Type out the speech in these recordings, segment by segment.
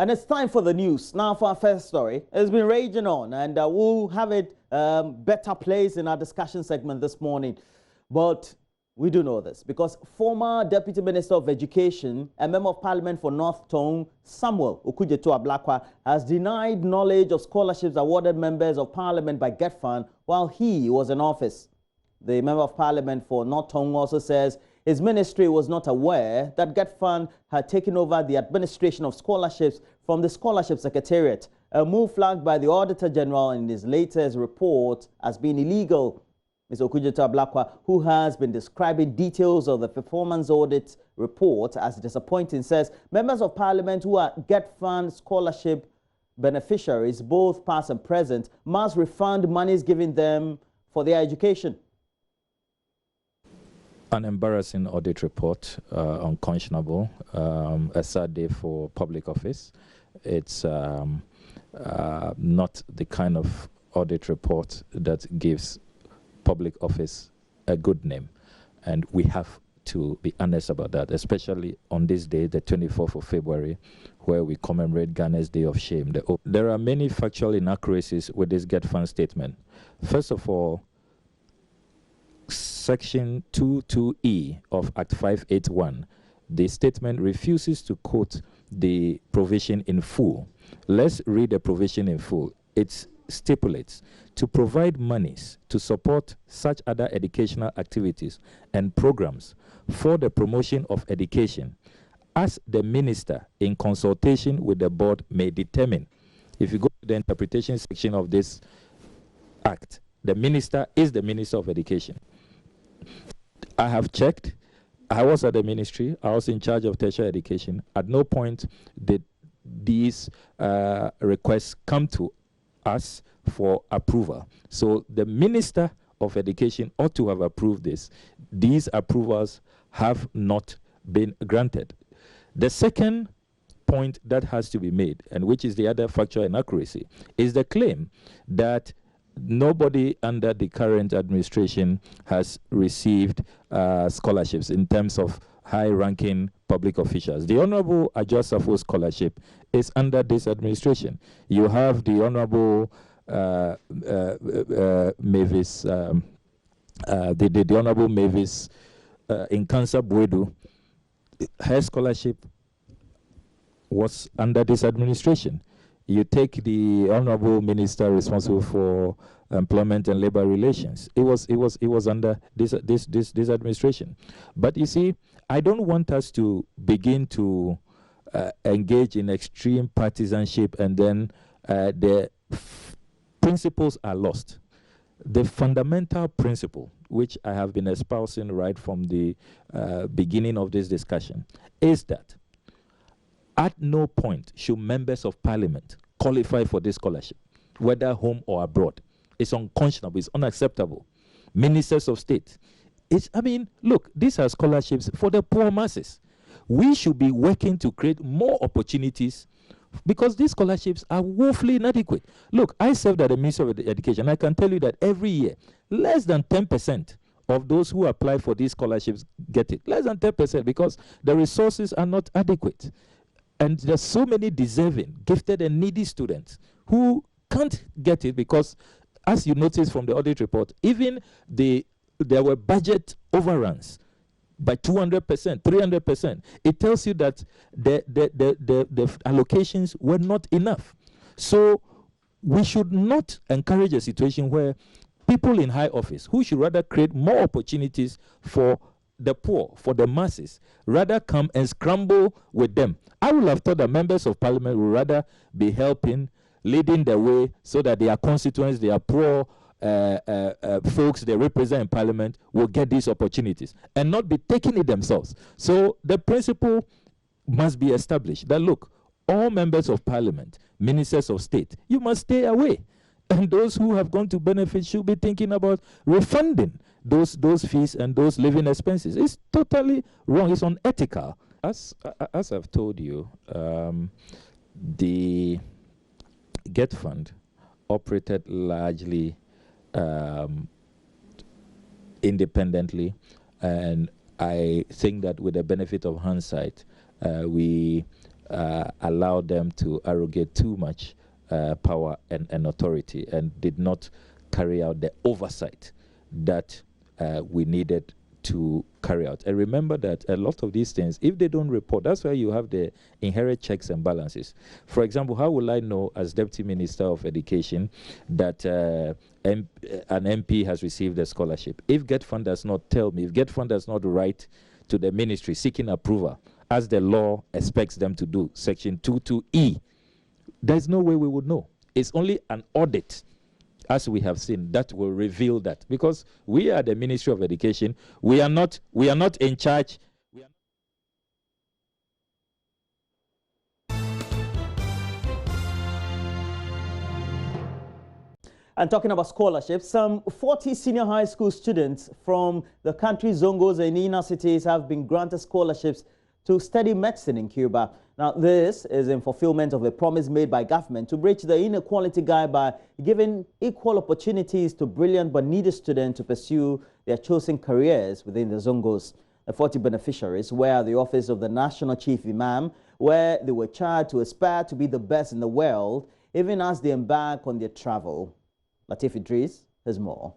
And it's time for the news. Now for our first story. It's been raging on, and we'll have it better placed in our discussion segment this morning. But we do know this because former Deputy Minister of Education and Member of Parliament for North Tongue, Samuel Okudzeto Ablakwa, has denied knowledge of scholarships awarded members of Parliament by GETFund while he was in office. The Member of Parliament for North Tongue also says his ministry was not aware that GETFund had taken over the administration of scholarships from the Scholarship Secretariat, a move flagged by the Auditor General in his latest report as being illegal. Mr. Okudzeto Ablakwa, who has been describing details of the performance audit report as disappointing, says members of Parliament who are GETFund scholarship beneficiaries, both past and present, must refund monies given them for their education. An embarrassing audit report, unconscionable, a sad day for public office. It's not the kind of audit report that gives public office a good name. And we have to be honest about that, especially on this day, the 24th of February, where we commemorate Ghana's Day of Shame. There are many factual inaccuracies with this GETFund statement. First of all, Section 22E of Act 581, the statement refuses to quote the provision in full. Let's read the provision in full. It stipulates to provide monies to support such other educational activities and programs for the promotion of education as the minister in consultation with the board may determine. If you go to the interpretation section of this act, the minister is the Minister of Education. I have checked. I was at the ministry. I was in charge of tertiary education. At no point did these requests come to us for approval. So the Minister of Education ought to have approved this. These approvals have not been granted. The second point that has to be made, and which is the other factual inaccuracy, is the claim that nobody under the current administration has received scholarships in terms of high-ranking public officials. The Honorable Adjoa Safo scholarship is under this administration. You have the Honorable Mavis, the Honorable Mavis Nkansa Boadu. Her scholarship was under this administration. You take the Honorable Minister responsible for Employment and Labor Relations. It was under this administration. But you see, I don't want us to begin to engage in extreme partisanship and then the principles are lost. The fundamental principle, which I have been espousing right from the beginning of this discussion, is that at no point should members of Parliament qualify for this scholarship, whether home or abroad. It's unconscionable. It's unacceptable. Ministers of state. Look, these are scholarships for the poor masses. We should be working to create more opportunities because these scholarships are woefully inadequate. Look, I served at the Ministry of Education. I can tell you that every year, less than 10% of those who apply for these scholarships get it. Less than 10% because the resources are not adequate. And there's so many deserving, gifted and needy students who can't get it because, as you notice from the audit report, even there were budget overruns by 200%, 300%. It tells you that the allocations were not enough. So we should not encourage a situation where people in high office, who should rather create more opportunities for the poor, for the masses, rather come and scramble with them. I would have thought that members of Parliament would rather be helping, leading the way so that their constituents, their poor folks they represent in Parliament will get these opportunities and not be taking it themselves. So the principle must be established that, look, all members of Parliament, ministers of state, you must stay away. And those who have gone to benefit should be thinking about refunding those fees and those living expenses. It's totally wrong. It's unethical. As I've told you, the GETFund operated largely independently, and I think that with the benefit of hindsight, we allowed them to arrogate too much power and authority, and did not carry out the oversight that we needed to carry out. And remember that a lot of these things, if they don't report, that's why you have the inherent checks and balances. For example, how will I know as Deputy Minister of Education that an MP has received a scholarship? If GetFund does not tell me, if GetFund does not write to the ministry seeking approval, as the law expects them to do, Section 22E, there's no way we would know. It's only an audit, as we have seen, that will reveal that. Because we are the Ministry of Education, we are not in charge. And talking about scholarships, some 40 senior high school students from the country's Zongos and inner cities have been granted scholarships to study medicine in Cuba. Now, this is in fulfillment of a promise made by government to bridge the inequality gap by giving equal opportunities to brilliant but needy students to pursue their chosen careers within the Zongos. The 40 beneficiaries were at the office of the National Chief Imam, where they were charged to aspire to be the best in the world, even as they embark on their travel. Latif Idris has more.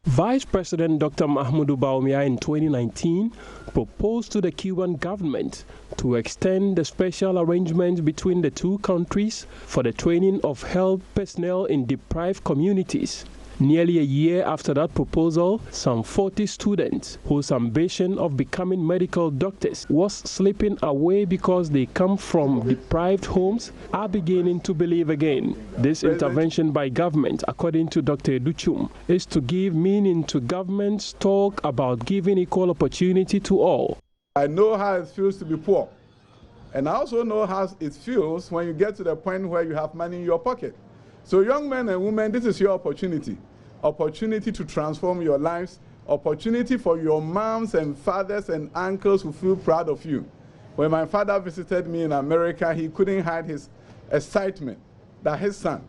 Vice President Dr. Mahmoudou Bawumia in 2019 proposed to the Cuban government to extend the special arrangements between the two countries for the training of health personnel in deprived communities. Nearly a year after that proposal, some 40 students whose ambition of becoming medical doctors was slipping away because they come from deprived homes are beginning to believe again. This intervention by government, according to Dr. Duchum, is to give meaning to government's talk about giving equal opportunity to all. I know how it feels to be poor, and I also know how it feels when you get to the point where you have money in your pocket. So young men and women, this is your opportunity. Opportunity to transform your lives. Opportunity for your moms and fathers and uncles who feel proud of you. When my father visited me in America, he couldn't hide his excitement that his son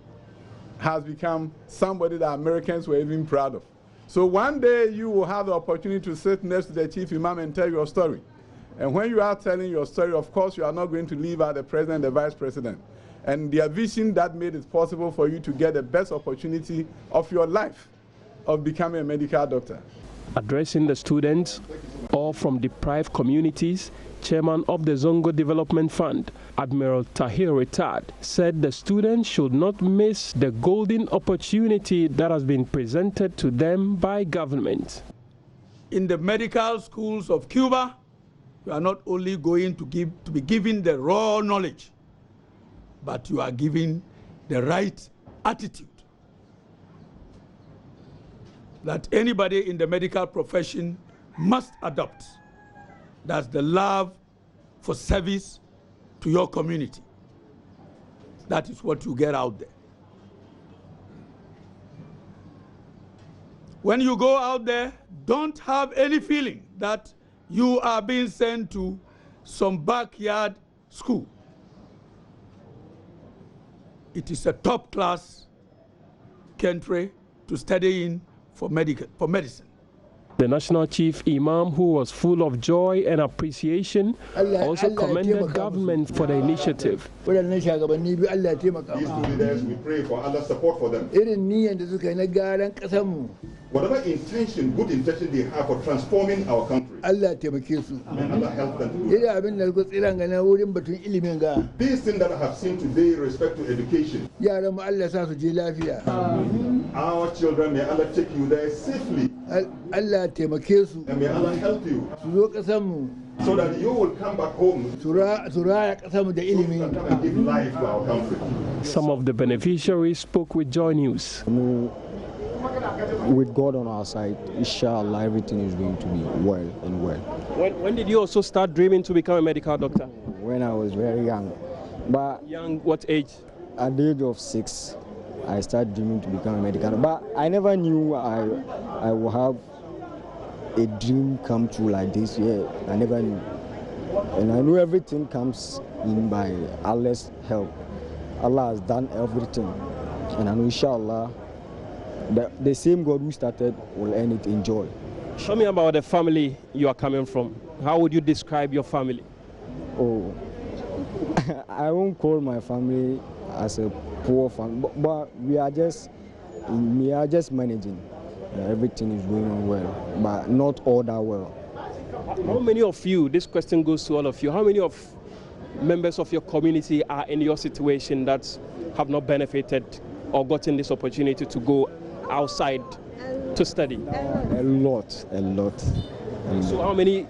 has become somebody that Americans were even proud of. So one day you will have the opportunity to sit next to the Chief Imam and tell your story. And when you are telling your story, of course, you are not going to leave out the president and the vice president. And their vision that made it possible for you to get the best opportunity of your life of becoming a medical doctor. Addressing the students, all from deprived communities, Chairman of the Zongo Development Fund, Admiral Tahir Retard, said the students should not miss the golden opportunity that has been presented to them by government. In the medical schools of Cuba, you are not only going to be given the raw knowledge, but you are given the right attitude that anybody in the medical profession must adopt. That's the love for service to your community. That is what you get out there. When you go out there, don't have any feeling that you are being sent to some backyard school. It is a top-class country to study in for medicine. The National Chief Imam, who was full of joy and appreciation, also commended government for the initiative. These leaders, we pray for Allah's support for them. Whatever intention, good intention they have for transforming our country, Allah help them to do it. These things that I have seen today in respect to education, our children, may Allah take you there safely. And may Allah help you so that you will come back home and give life to our country. Some of the beneficiaries spoke with Joy News. With God on our side, inshallah, everything is going to be well and well. When did you also start dreaming to become a medical doctor? When I was very young. But young, what age? At the age of 6, I started dreaming to become a medical doctor. But I never knew I would have a dream come true like this. Yeah, I never knew. And I know everything comes in by Allah's help. Allah has done everything. And I know, inshallah, the same God who started will end it in joy. Show me about the family you are coming from. How would you describe your family? Oh, I won't call my family as a poor family, but we are just managing. Everything is going on well, but not all that well. How many of you, this question goes to all of you, how many of members of your community are in your situation that have not benefited or gotten this opportunity to go outside to study? A lot. So how many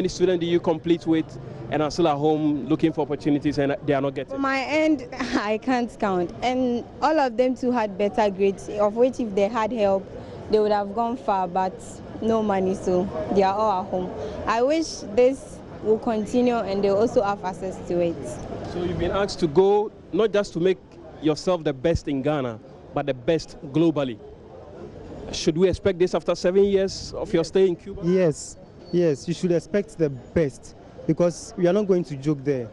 students do you complete with and are still at home looking for opportunities and they are not getting? On my end, I can't count. And all of them too had better grades, of which if they had help, they would have gone far, but no money, so they are all at home. I wish this will continue and they also have access to it. So you've been asked to go not just to make yourself the best in Ghana, but the best globally. Should we expect this after 7 years of your stay in Cuba? Yes, you should expect the best, because we are not going to joke there.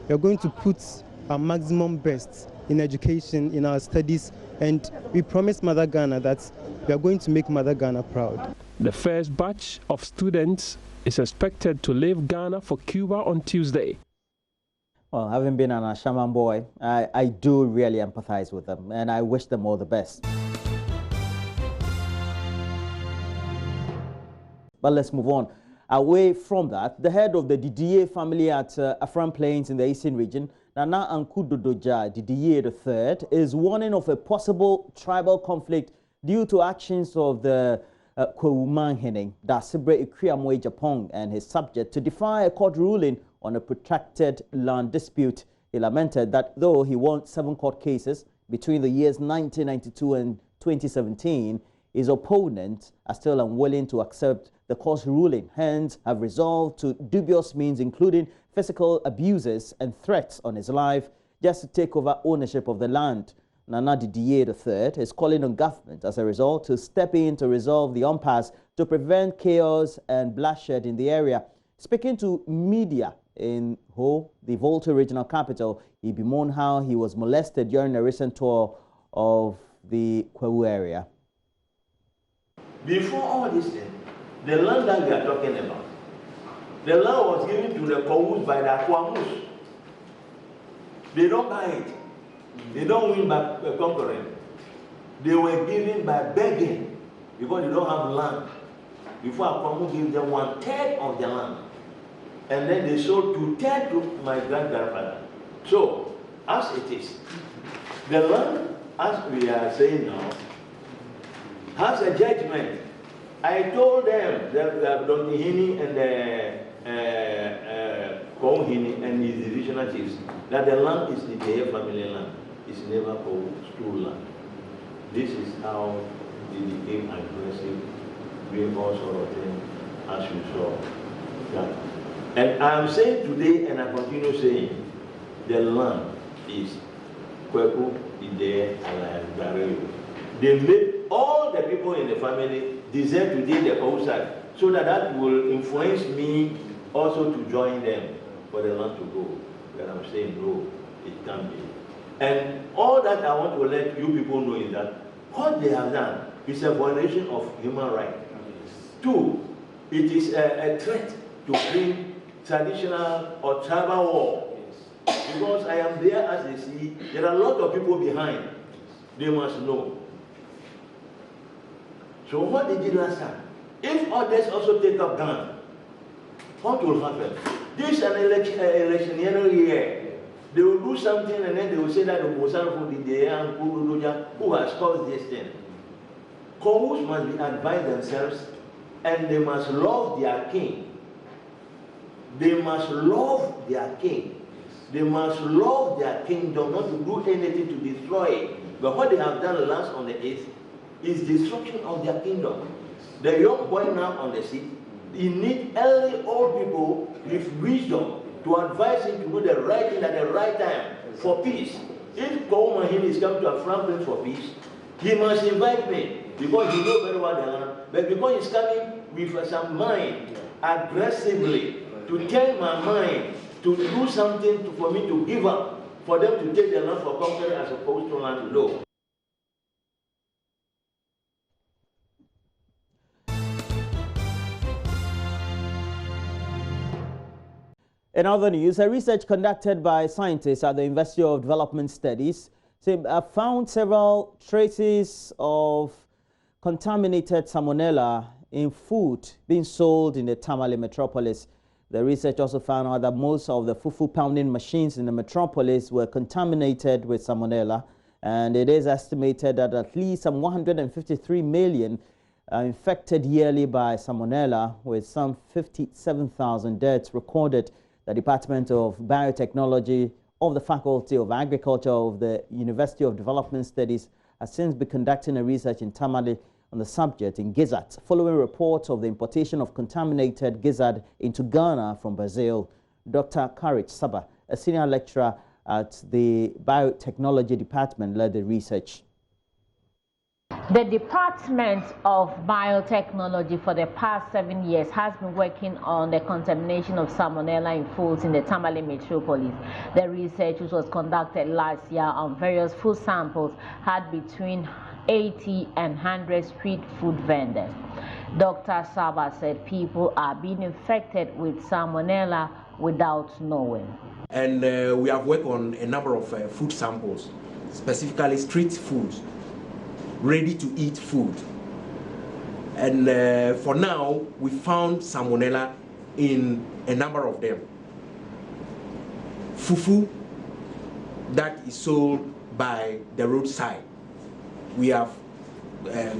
We are going to put our maximum best in education, in our studies, and we promise Mother Ghana that we are going to make Mother Ghana proud. The first batch of students is expected to leave Ghana for Cuba on Tuesday. Well, having been an Ashaman boy, I do really empathize with them, and I wish them all the best. But let's move on. Away from that, the head of the Didier family at Afram Plains in the Eastern region, Nana Ankudodoja Didier III, is warning of a possible tribal conflict due to actions of the Kweumanhene, Dasibre Ikriamwe Japong, and his subject to defy a court ruling on a protracted land dispute. He lamented that though he won 7 court cases between the years 1992 and 2017, his opponents are still unwilling to accept the court's ruling, hence have resolved to dubious means, including physical abuses and threats on his life, just to take over ownership of the land. Nana Didier III is calling on government as a result to step in to resolve the impasse to prevent chaos and bloodshed in the area. Speaking to media in Ho, the Volta regional capital, he bemoaned how he was molested during a recent tour of the Kweu area. Before all this thing, the land that we are talking about, the land was given to the Kwus by the Akwamus. They don't buy it. They don't win by conquering. They were given by begging because they don't have land. Before Akwamu gave them 1/3 of the land. And then they sold 2/3 to my grandfather. So, as it is, the land, as we are saying now, has a judgment. I told them that Don Hini and Kong Hini and his divisional chiefs that the land is the Deye family land. It's never called school land. This is how they became aggressive, doing all sort of things, as you saw. Yeah. And I'm saying today, and I continue saying, the land is Kweku, Ide, and Barrio. They made all the people in the family desire to do the outside, so that will influence me also to join them for the land to go. But I'm saying no, it can't be. And all that I want to let you people know is that what they have done is a violation of human rights. 2, it is a threat to bring traditional or tribal war. Because I am there as they see, there are a lot of people behind. They must know. So what they did last time, if others also take up guns, what will happen? This is an electionary year. They will do something and then they will say that the Mosan who has caused this thing. Kowus must be advised themselves and they must love their king. They must love their king. They must love their kingdom, not to do anything to destroy it. But what they have done last on the 8th is destruction of their kingdom. The young boy now on the seat, he needs early old people with wisdom to advise him to do the right thing at the right time for peace. If Kweumanhene is coming to a Franklin for peace, he must invite me because he knows very well the land. But because he's coming with some mind aggressively to tell my mind to do something for me to give up, for them to take the land for conquering as opposed to land low. In other news, a research conducted by scientists at the University of Development Studies found several traces of contaminated salmonella in food being sold in the Tamale metropolis. The research also found out that most of the fufu pounding machines in the metropolis were contaminated with salmonella, and it is estimated that at least some 153 million are infected yearly by salmonella, with some 57,000 deaths recorded. The Department of Biotechnology of the Faculty of Agriculture of the University of Development Studies has since been conducting a research in Tamale on the subject in gizzards, following reports of the importation of contaminated gizzard into Ghana from Brazil. Dr. Courage Saba, a senior lecturer at the Biotechnology Department, led the research. The Department of Biotechnology for the past 7 years has been working on the contamination of salmonella in foods in the Tamale metropolis. The research, which was conducted last year on various food samples, had between 80 and 100 street food vendors. Dr. Saba said people are being infected with salmonella without knowing. And we have worked on a number of food samples, specifically street foods, ready-to-eat food. And for now, we found salmonella in a number of them. Fufu that is sold by the roadside, we have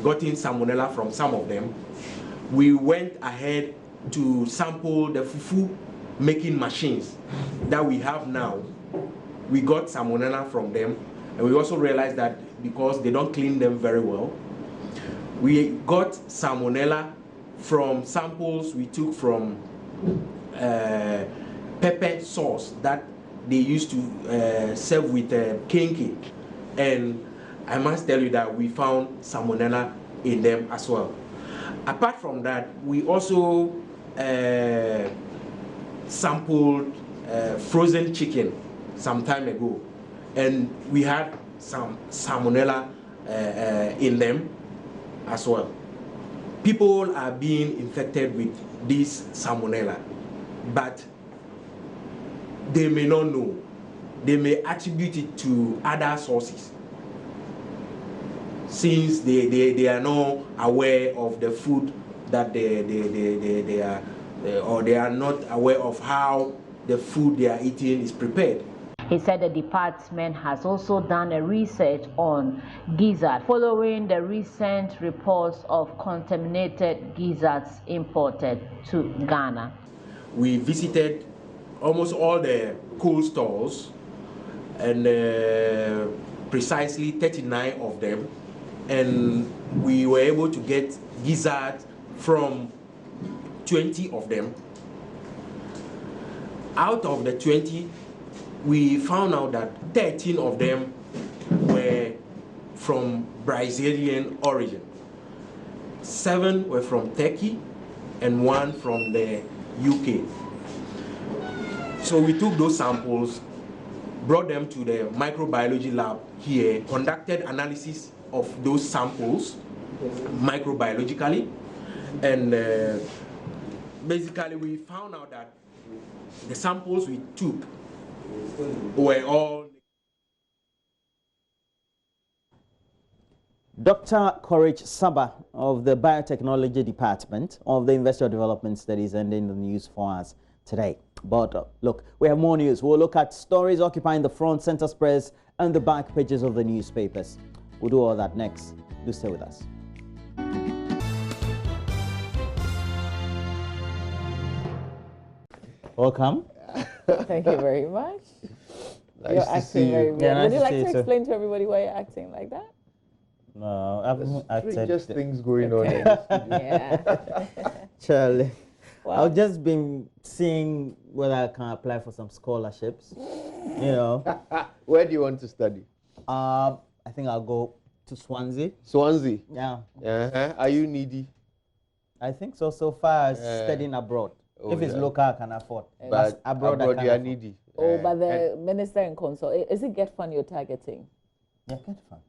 gotten salmonella from some of them. We went ahead to sample the fufu making machines that we have now. We got salmonella from them, and we also realized that because they don't clean them very well. We got salmonella from samples we took from pepper sauce that they used to serve with cane cake. And I must tell you that we found salmonella in them as well. Apart from that, we also sampled frozen chicken some time ago, and we had some salmonella in them as well. People are being infected with this salmonella, but they may not know. They may attribute it to other sources, since they are not aware of the food that they are, or they are not aware of how the food they are eating is prepared. He said the department has also done a research on gizzard, following the recent reports of contaminated gizzards imported to Ghana. We visited almost all the cold stores, and precisely 39 of them, and we were able to get gizzard from 20 of them. Out of the 20, we found out that 13 of them were from Brazilian origin. 7 were from Turkey and 1 from the UK. So we took those samples, brought them to the microbiology lab here, conducted analysis of those samples microbiologically, and basically we found out that the samples we took were all. Dr. Courage Saba of the Biotechnology Department of the University of Development Studies ending the news for us today. But look, we have more news. We'll look at stories occupying the front, center spreads, and the back pages of the newspapers. We'll do all that next. Do stay with us. Welcome. Thank you very much. You're acting very weird. Would you like to explain to everybody why you're acting like that? No, I've acted. Just things going on. Yeah. Charlie. Well, I've just been seeing whether I can apply for some scholarships. You know. Where do you want to study? I think I'll go to Swansea. Swansea? Yeah. Are you needy? I think so. So far as studying abroad. Oh, if it's local, I can afford. But abroad you are needy. Oh, but the minister in consult, is it Get Fund you're targeting? Yeah, Get Fund.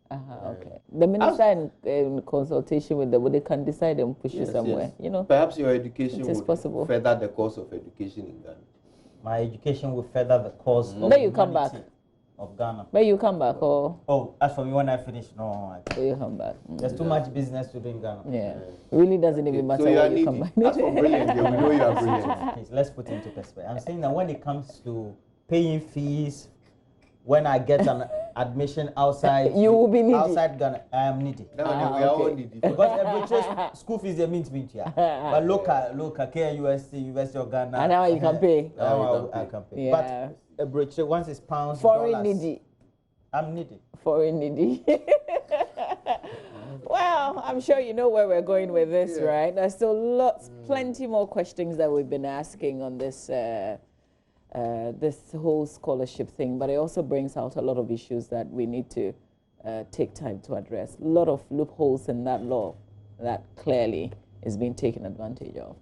Okay. The minister in consultation with them, they can decide and push you somewhere. You know. Perhaps your education it is would possible. further the course of education in Ghana. My education will further the cause of May you come back of Ghana. May you come back or? Oh, as for me, when I finish, no. Will you come back? There's too much business to do in Ghana. Yeah, really doesn't even matter when you come back. That's for brilliant. We know you are brilliant. Please, let's put into perspective. I'm saying that when it comes to paying fees, when I get an admission outside, you will be needy. Outside Ghana, I am needy. No, we are all needy. Because every school fees they mint here. But local, KUST, University of Ghana. And now you can pay. I can pay. Yeah. But once it's pounds, foreign dollars, needy. I'm needy. Foreign needy. Well, I'm sure you know where we're going with this, right? There's still plenty more questions that we've been asking on this this whole scholarship thing, but it also brings out a lot of issues that we need to take time to address. A lot of loopholes in that law that clearly is being taken advantage of.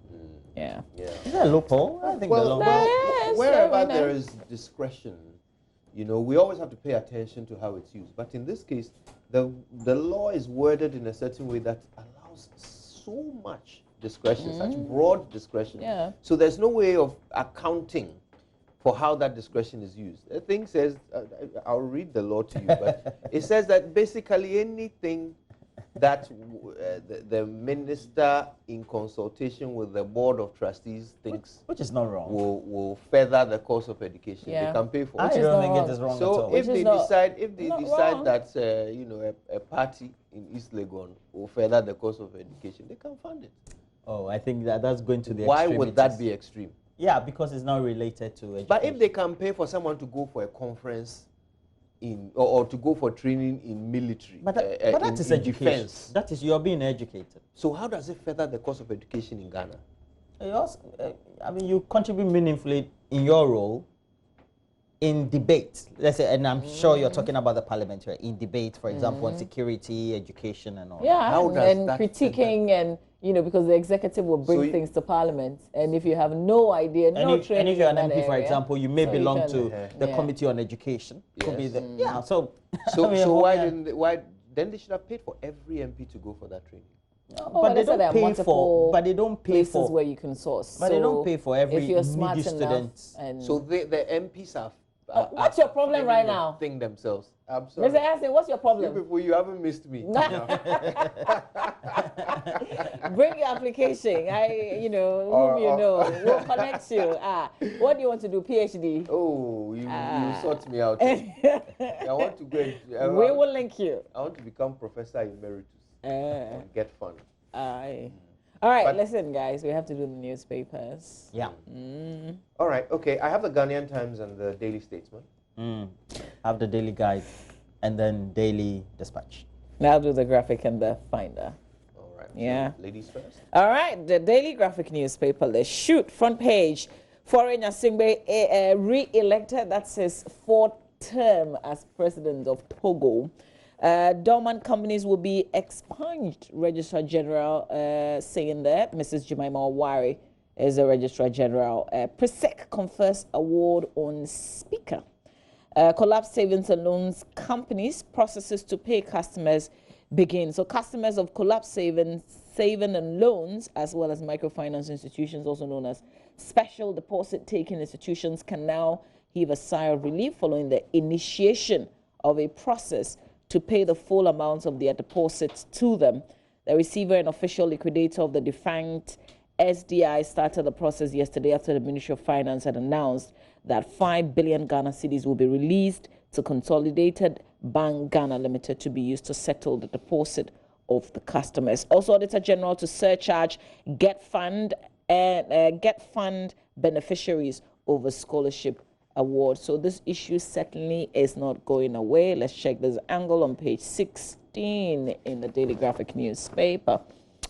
Yeah. Is that a loophole? I think wherever there is discretion, you know, we always have to pay attention to how it's used. But in this case, the law is worded in a certain way that allows so much discretion, such broad discretion. Yeah. So there's no way of accounting for how that discretion is used. The thing says, I'll read the law to you, but it says that basically anything that the minister, in consultation with the board of trustees, thinks which is not wrong, will further the course of education, they can pay for. I don't think it is wrong so at all. if they decide that you know a party in East Legon will further the course of education, they can fund it. Oh, I think that's going to the Why would that be extreme? Yeah, because it's not related to education. But if they can pay for someone to go for a conference or to go for training in military, but that is education. Defense. That is, you're being educated. So how does it further the course of education in Ghana? I mean, you contribute meaningfully in your role in debate. Let's say, and I'm sure you're talking about the parliamentary in debate, for example, on security, education, and all. Yeah, how and critiquing and. You know, because the executive will bring things to Parliament, and if you have no idea, no training, and if you're an MP, for example, you may belong to the Committee on Education. Could be the, so why then they should have paid for every MP to go for that training. But they don't pay for. But they don't pay for where you can source. But they don't pay for every if you're smart student. So the MPs have. What's your problem right now? Think themselves. I'm sorry. Mr. Anson, what's your problem? You people, you haven't missed me. Bring your application. Whom you know, we'll connect you. What do you want to do? PhD? Oh, you sort me out. I want to go. We will link you. I want to become Professor Emeritus and get fun. All right, listen, guys, we have to do the newspapers. Yeah. All right, okay. I have the Ghanaian Times and the Daily Statesman. I have the Daily Guide and then Daily Dispatch. Now I'll do the Graphic and the Finder. All right. Yeah. So ladies first. All right, the Daily Graphic newspaper, the shoot front page. Foreign Asingbe re-elected. That's his fourth term as president of Togo. Dormant companies will be expunged, Registrar General saying that. Mrs. Jemima Owari is the Registrar General. PRESEC confers award on Speaker. Collapsed savings and loans companies processes to pay customers begin. So customers of collapsed saving and loans, as well as microfinance institutions, also known as special deposit taking institutions, can now heave a sigh of relief following the initiation of a process to pay the full amounts of their deposits to them. The receiver and official liquidator of the defunct SDI started the process yesterday after the Ministry of Finance had announced that 5 billion Ghana cedis will be released to Consolidated Bank Ghana Limited to be used to settle the deposit of the customers. Also, Auditor General to surcharge Get Fund beneficiaries over scholarship award. So this issue certainly is not going away. Let's check this angle on page 16 in the Daily Graphic newspaper.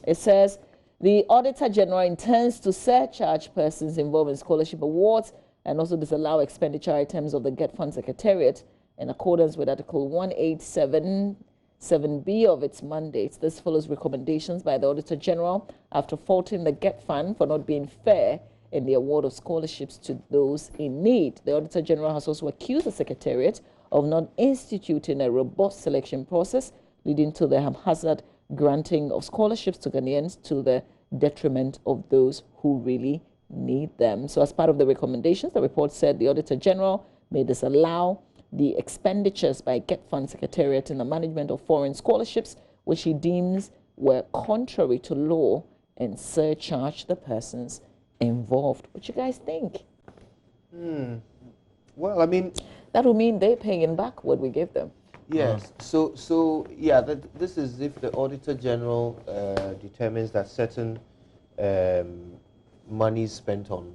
It says the Auditor General intends to surcharge persons involved in scholarship awards and also disallow expenditure items of the Get Fund Secretariat in accordance with Article 1877B of its mandates. This follows recommendations by the Auditor General after faulting the Get Fund for not being fair in the award of scholarships to those in need. The Auditor General has also accused the Secretariat of not instituting a robust selection process, leading to the haphazard granting of scholarships to Ghanaians to the detriment of those who really need them. So as part of the recommendations, the report said the Auditor General may disallow the expenditures by GetFund Secretariat in the management of foreign scholarships, which he deems were contrary to law, and surcharge the persons involved. What you guys think? Well, I mean, that would mean they're paying back what we give them. Yes. So yeah, this is if the Auditor General determines that certain monies spent on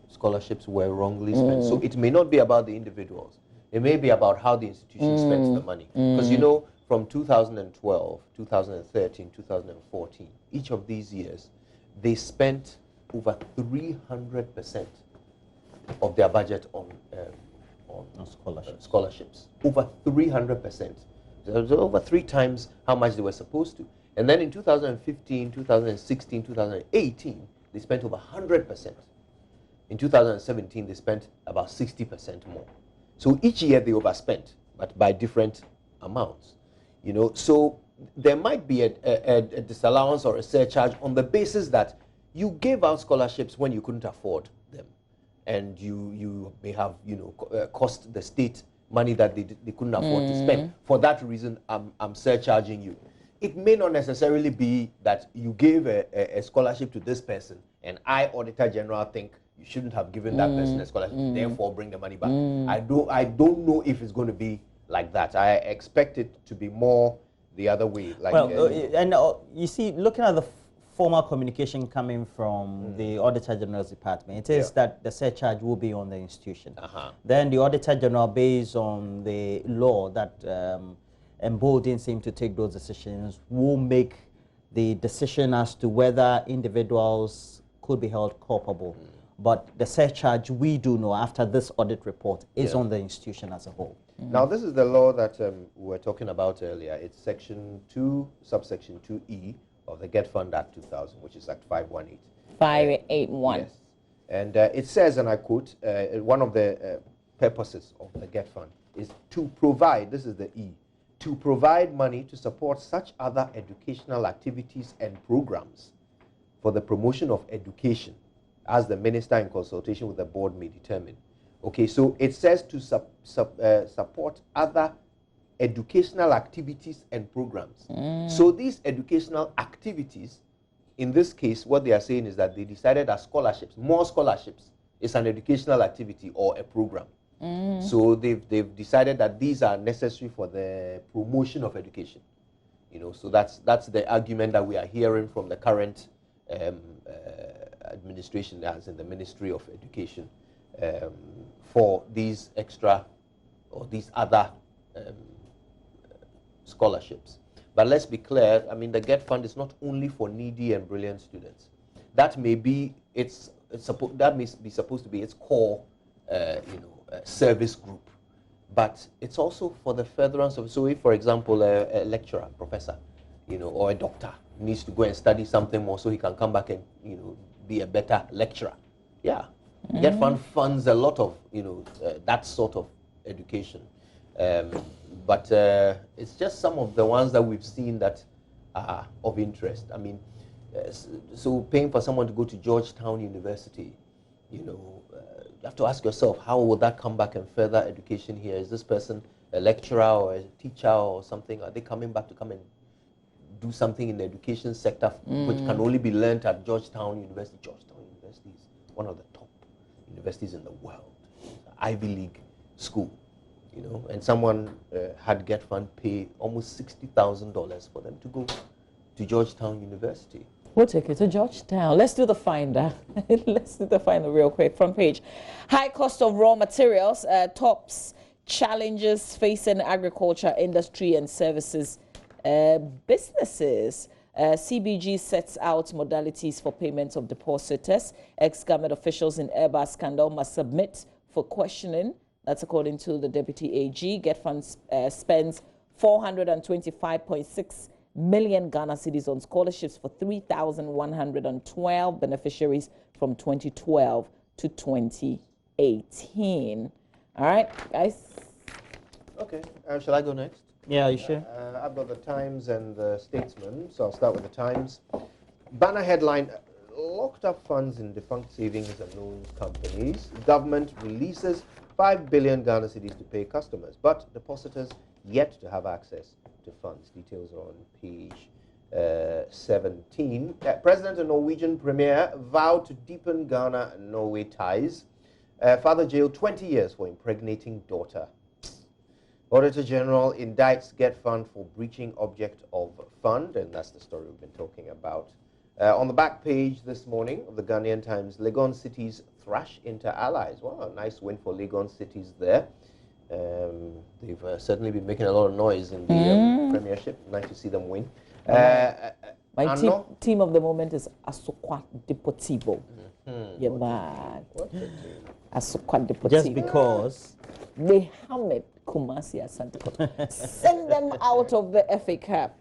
scholarships were wrongly spent. So it may not be about the individuals. It may be about how the institution spends the money. Because you know, from 2012, 2013, 2014, each of these years, they spent over 300% of their budget on scholarships. Over 300%. So over 3 times how much they were supposed to. And then in 2015, 2016, 2018, they spent over 100%. In 2017, they spent about 60% more. So each year they overspent, but by different amounts. You know, so there might be a disallowance or a surcharge on the basis that you gave out scholarships when you couldn't afford them, and you may have, you know, cost the state money that they couldn't afford to spend. For that reason, I'm surcharging you. It may not necessarily be that you gave a scholarship to this person, and I, Auditor General, think you shouldn't have given that person a scholarship, therefore bring the money back. I don't know if it's going to be like that. I expect it to be more the other way. Like, well, you see, looking at the formal communication coming from the Auditor General's department, it is that the surcharge will be on the institution. Then the Auditor General, based on the law that emboldens him to take those decisions, will make the decision as to whether individuals could be held culpable. But the surcharge, we do know after this audit report, is on the institution as a whole. Now, this is the law that we were talking about earlier. It's Section 2, subsection 2E of the Get Fund Act 2000, which is Act 518. 581. Yes. And it says, and I quote, one of the purposes of the Get Fund is to provide, this is the E, to provide money to support such other educational activities and programs for the promotion of education, as the minister in consultation with the board may determine. Okay, so it says to support other educational activities and programs. So these educational activities, in this case, what they are saying is that they decided that scholarships, more scholarships, is an educational activity or a program. So they've decided that these are necessary for the promotion of education. You know, so that's the argument that we are hearing from the current administration, as in the Ministry of Education, for these extra or these other scholarships. But let's be clear, I mean, the Get Fund is not only for needy and brilliant students. That may be that may be supposed to be its core, service group. But it's also for the furtherance of, so if, for example, a lecturer, professor, or a doctor needs to go and study something more so he can come back and, be a better lecturer. Yeah. Get Fund funds a lot of, that sort of education. But it's just some of the ones that we've seen that are of interest. I mean, so paying for someone to go to Georgetown University, you have to ask yourself, how will that come back and further education here? Is this person a lecturer or a teacher or something? Are they coming back to come and do something in the education sector which can only be learned at Georgetown University? Georgetown University is one of the top universities in the world, Ivy League school, and someone had Get Fund pay almost $60,000 for them to go to Georgetown University. We'll take you to Georgetown. Let's do the finder. Let's do the finder real quick. Front page. High cost of raw materials tops challenges facing agriculture, industry and services businesses. CBG sets out modalities for payments of depositors. Ex-government officials in Airbus scandal must submit for questioning. That's according to the Deputy AG. Get Fund spends 425.6 million Ghana cedis on scholarships for 3,112 beneficiaries from 2012 to 2018. All right, guys. Okay, shall I go next? Yeah, you sure? I've got the Times and the Statesman, so I'll start with the Times. Banner headline, locked up funds in defunct savings and loans companies. Government releases 5 billion Ghana cedis to pay customers, but depositors yet to have access to funds. Details are on page 17. President and Norwegian Premier vowed to deepen Ghana and Norway ties. Father jailed 20 years for impregnating daughter. Auditor General indicts GetFund for breaching object of fund, and that's the story we've been talking about. On the back page this morning of the Ghanaian Times, Legon cities thrash inter-allies. Wow, a nice win for Legon cities there. They've certainly been making a lot of noise in the Premiership. Nice to see them win. My team of the moment is Asokwa Deportivo. Yeah, man. Asokwa Deportivo. Just because they hammered Kumasi Asante Kotoko. Send them out of the FA Cup.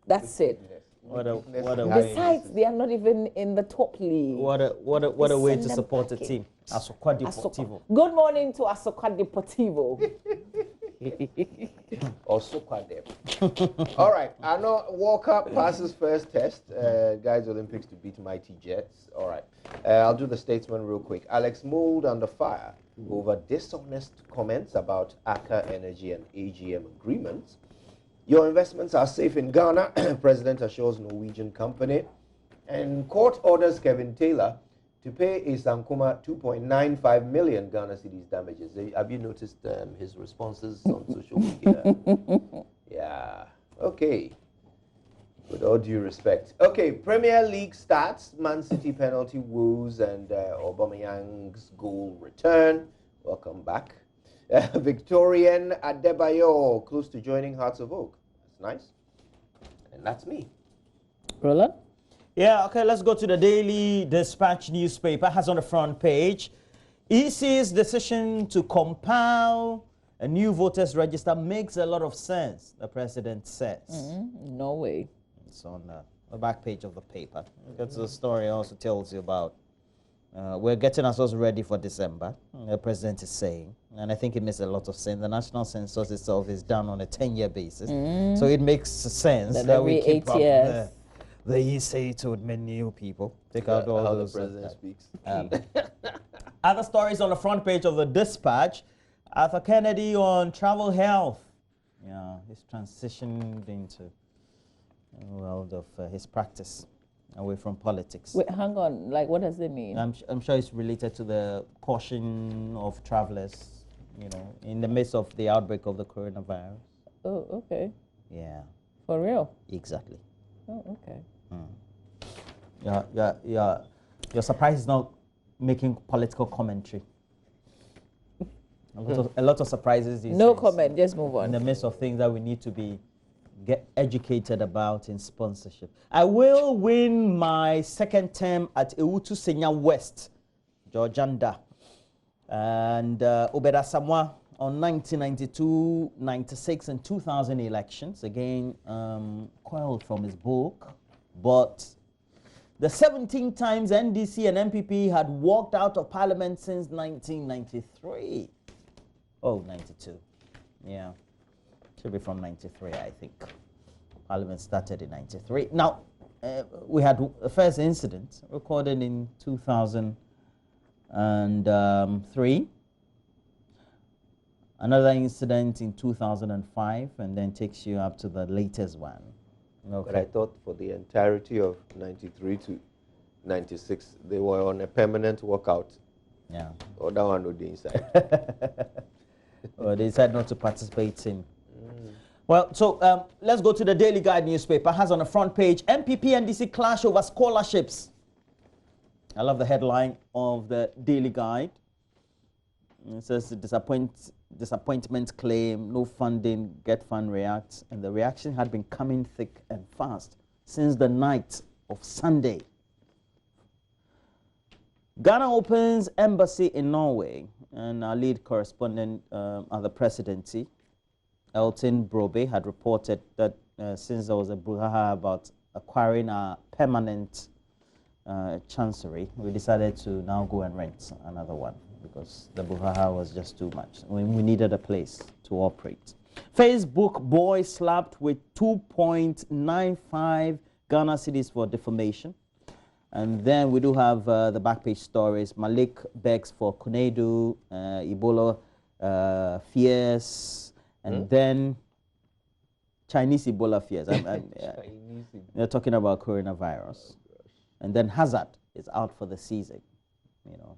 That's it. What a Besides, they are not even in the top league. What a way to support a team. Asokwa Deportivo. Good morning to Asokwa Deportivo. Or Sokwadep. All right, Arno Walker passes first test. Guys Olympics to beat Mighty Jets. All right, I'll do the statesman real quick. Alex Mould under fire over dishonest comments about Aker Energy and AGM agreements. Your investments are safe in Ghana, President assures Norwegian company. And court orders Kevin Taylor to pay Isankuma 2.95 million Ghana cedis damages. Have you noticed his responses on social media? Yeah. Okay. With all due respect. Okay, Premier League starts. Man City penalty woes and Aubameyang's goal return. Welcome back. Victorian Adebayo, close to joining Hearts of Oak. That's nice. And that's me. Roland? Yeah, okay, let's go to the Daily Dispatch newspaper. Has on the front page, EC's decision to compile a new voters register makes a lot of sense, the president says. No way. It's on the back page of the paper. That's the story also tells you about we're getting ourselves ready for December, the president is saying. And I think it makes a lot of sense. The national census itself is done on a 10-year basis. So it makes sense that we keep 8 years. The EC to admit new people. Take out all how those. the president speaks. Other stories on the front page of the Dispatch. Arthur Kennedy on travel health. Yeah, he's transitioned into the world of his practice, away from politics. Wait, hang on. Like, what does it mean? I'm sure it's related to the caution of travelers, you know, in the midst of the outbreak of the coronavirus. Oh, okay. Yeah. For real? Exactly. Oh, okay. You're surprised he's not making political commentary. A lot of surprises these No days. comment, just move on. In the midst of things that we need to get educated about in sponsorship. I will win my second term at Ewutu Senya West, Georgianda. And Obeda Samwa on 1992, 96, and 2000 elections. Again, coiled from his book. But the 17 times NDC and MPP had walked out of parliament since 1993. Oh, 92. Yeah. Should be from 93, I think. Parliament started in 93. Now, we had the first incident recorded in 2003. Another incident in 2005, and then takes you up to the latest one. Okay. But I thought for the entirety of 93 to 96, they were on a permanent walkout. Yeah. Or that one would be inside. They decided not to participate in. Well, so let's go to the Daily Guide newspaper. Has on the front page, MPP NDC clash over scholarships. I love the headline of the Daily Guide. It says disappointment claim, no funding, GetFund reacts. And the reaction had been coming thick and fast since the night of Sunday. Ghana opens embassy in Norway. And our lead correspondent at the presidency, Elton Brobe, had reported that since there was a brouhaha about acquiring a permanent chancery, we decided to now go and rent another one because the brouhaha was just too much. We needed a place to operate. Facebook boy slapped with 2.95 Ghana cedis for defamation. And then we do have the back page stories. Malik begs for Kunedu, Ebola fears, and then Chinese Ebola fears. They're talking about coronavirus. And then Hazard is out for the season. You know,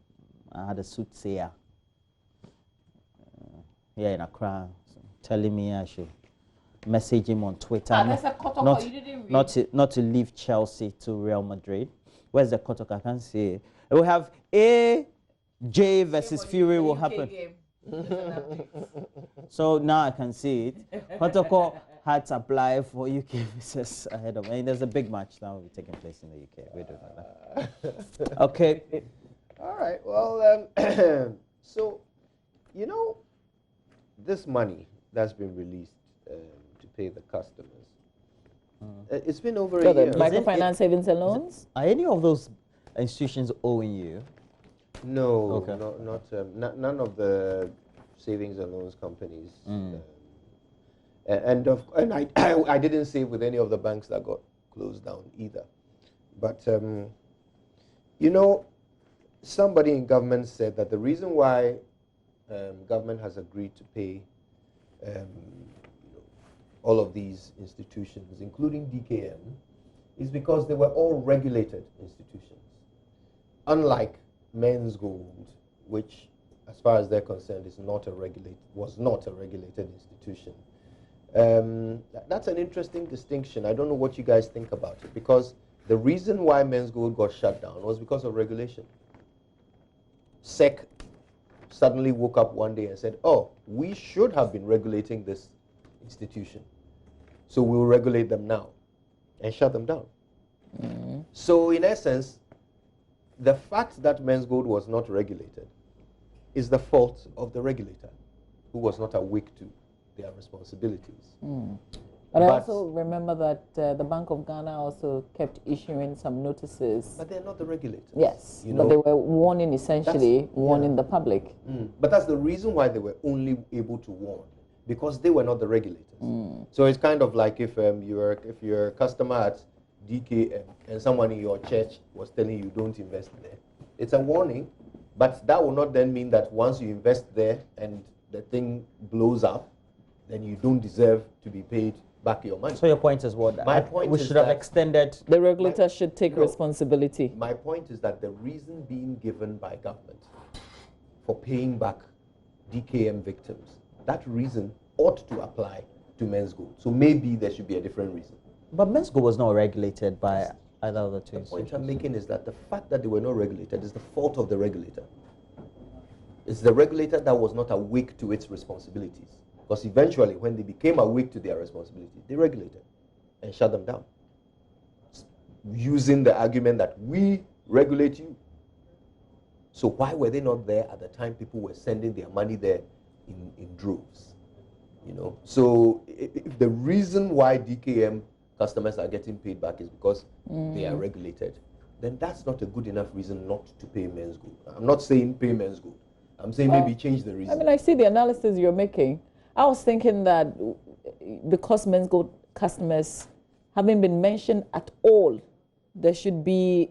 I had a soothsayer here in Accra telling me I should message him on Twitter not to leave Chelsea to Real Madrid. Where's the Kotoko? I can't see it. We have AJ versus Fury will happen. So now I can see it. Kotoko had to apply for UK visas ahead of me. There's a big match that will be taking place in the UK. We don't know that. Okay. All right. Well, so, you know, this money that's been released to pay the customers, it's been over a year. The microfinance savings and loans? Are any of those institutions owing you? No, not none of the savings and loans companies. And I didn't save with any of the banks that got closed down either. But, you know, somebody in government said that the reason why government has agreed to pay all of these institutions, including DKM, is because they were all regulated institutions. Unlike Men's Gold, which, as far as they're concerned, was not a regulated institution. That's an interesting distinction. I don't know what you guys think about it, because the reason why Men's Gold got shut down was because of regulation. SEC suddenly woke up one day and said, oh, we should have been regulating this institution, so we'll regulate them now, and shut them down. So in essence, the fact that Men's Gold was not regulated is the fault of the regulator, who was not awake to their responsibilities. But I also remember that the Bank of Ghana also kept issuing some notices. But they're not the regulators. Yes, but they were warning, essentially, warning the public. But that's the reason why they were only able to warn, because they were not the regulators. So it's kind of like if you're a customer at DKM and someone in your church was telling you don't invest there. It's a warning, but that will not then mean that once you invest there and the thing blows up, then you don't deserve to be paid back your money. So your point is what? My point we is should have extended. The regulator should take responsibility. My point is that the reason being given by government for paying back DKM victims, that reason ought to apply to Men's Gold. So maybe there should be a different reason. But Men's Gold was not regulated by either of the two. The point I'm making is that the fact that they were not regulated is the fault of the regulator. It's the regulator that was not awake to its responsibilities. Because eventually, when they became awake to their responsibility, they regulated and shut them down, using the argument that we regulate you. So why were they not there at the time people were sending their money there in droves? You know, so if the reason why DKM customers are getting paid back is because they are regulated, then that's not a good enough reason not to pay Men's Gold. I'm not saying pay Men's Gold. I'm saying maybe change the reason. I mean, I see the analysis you're making. I was thinking that because Men's Gold customers haven't been mentioned at all, there should be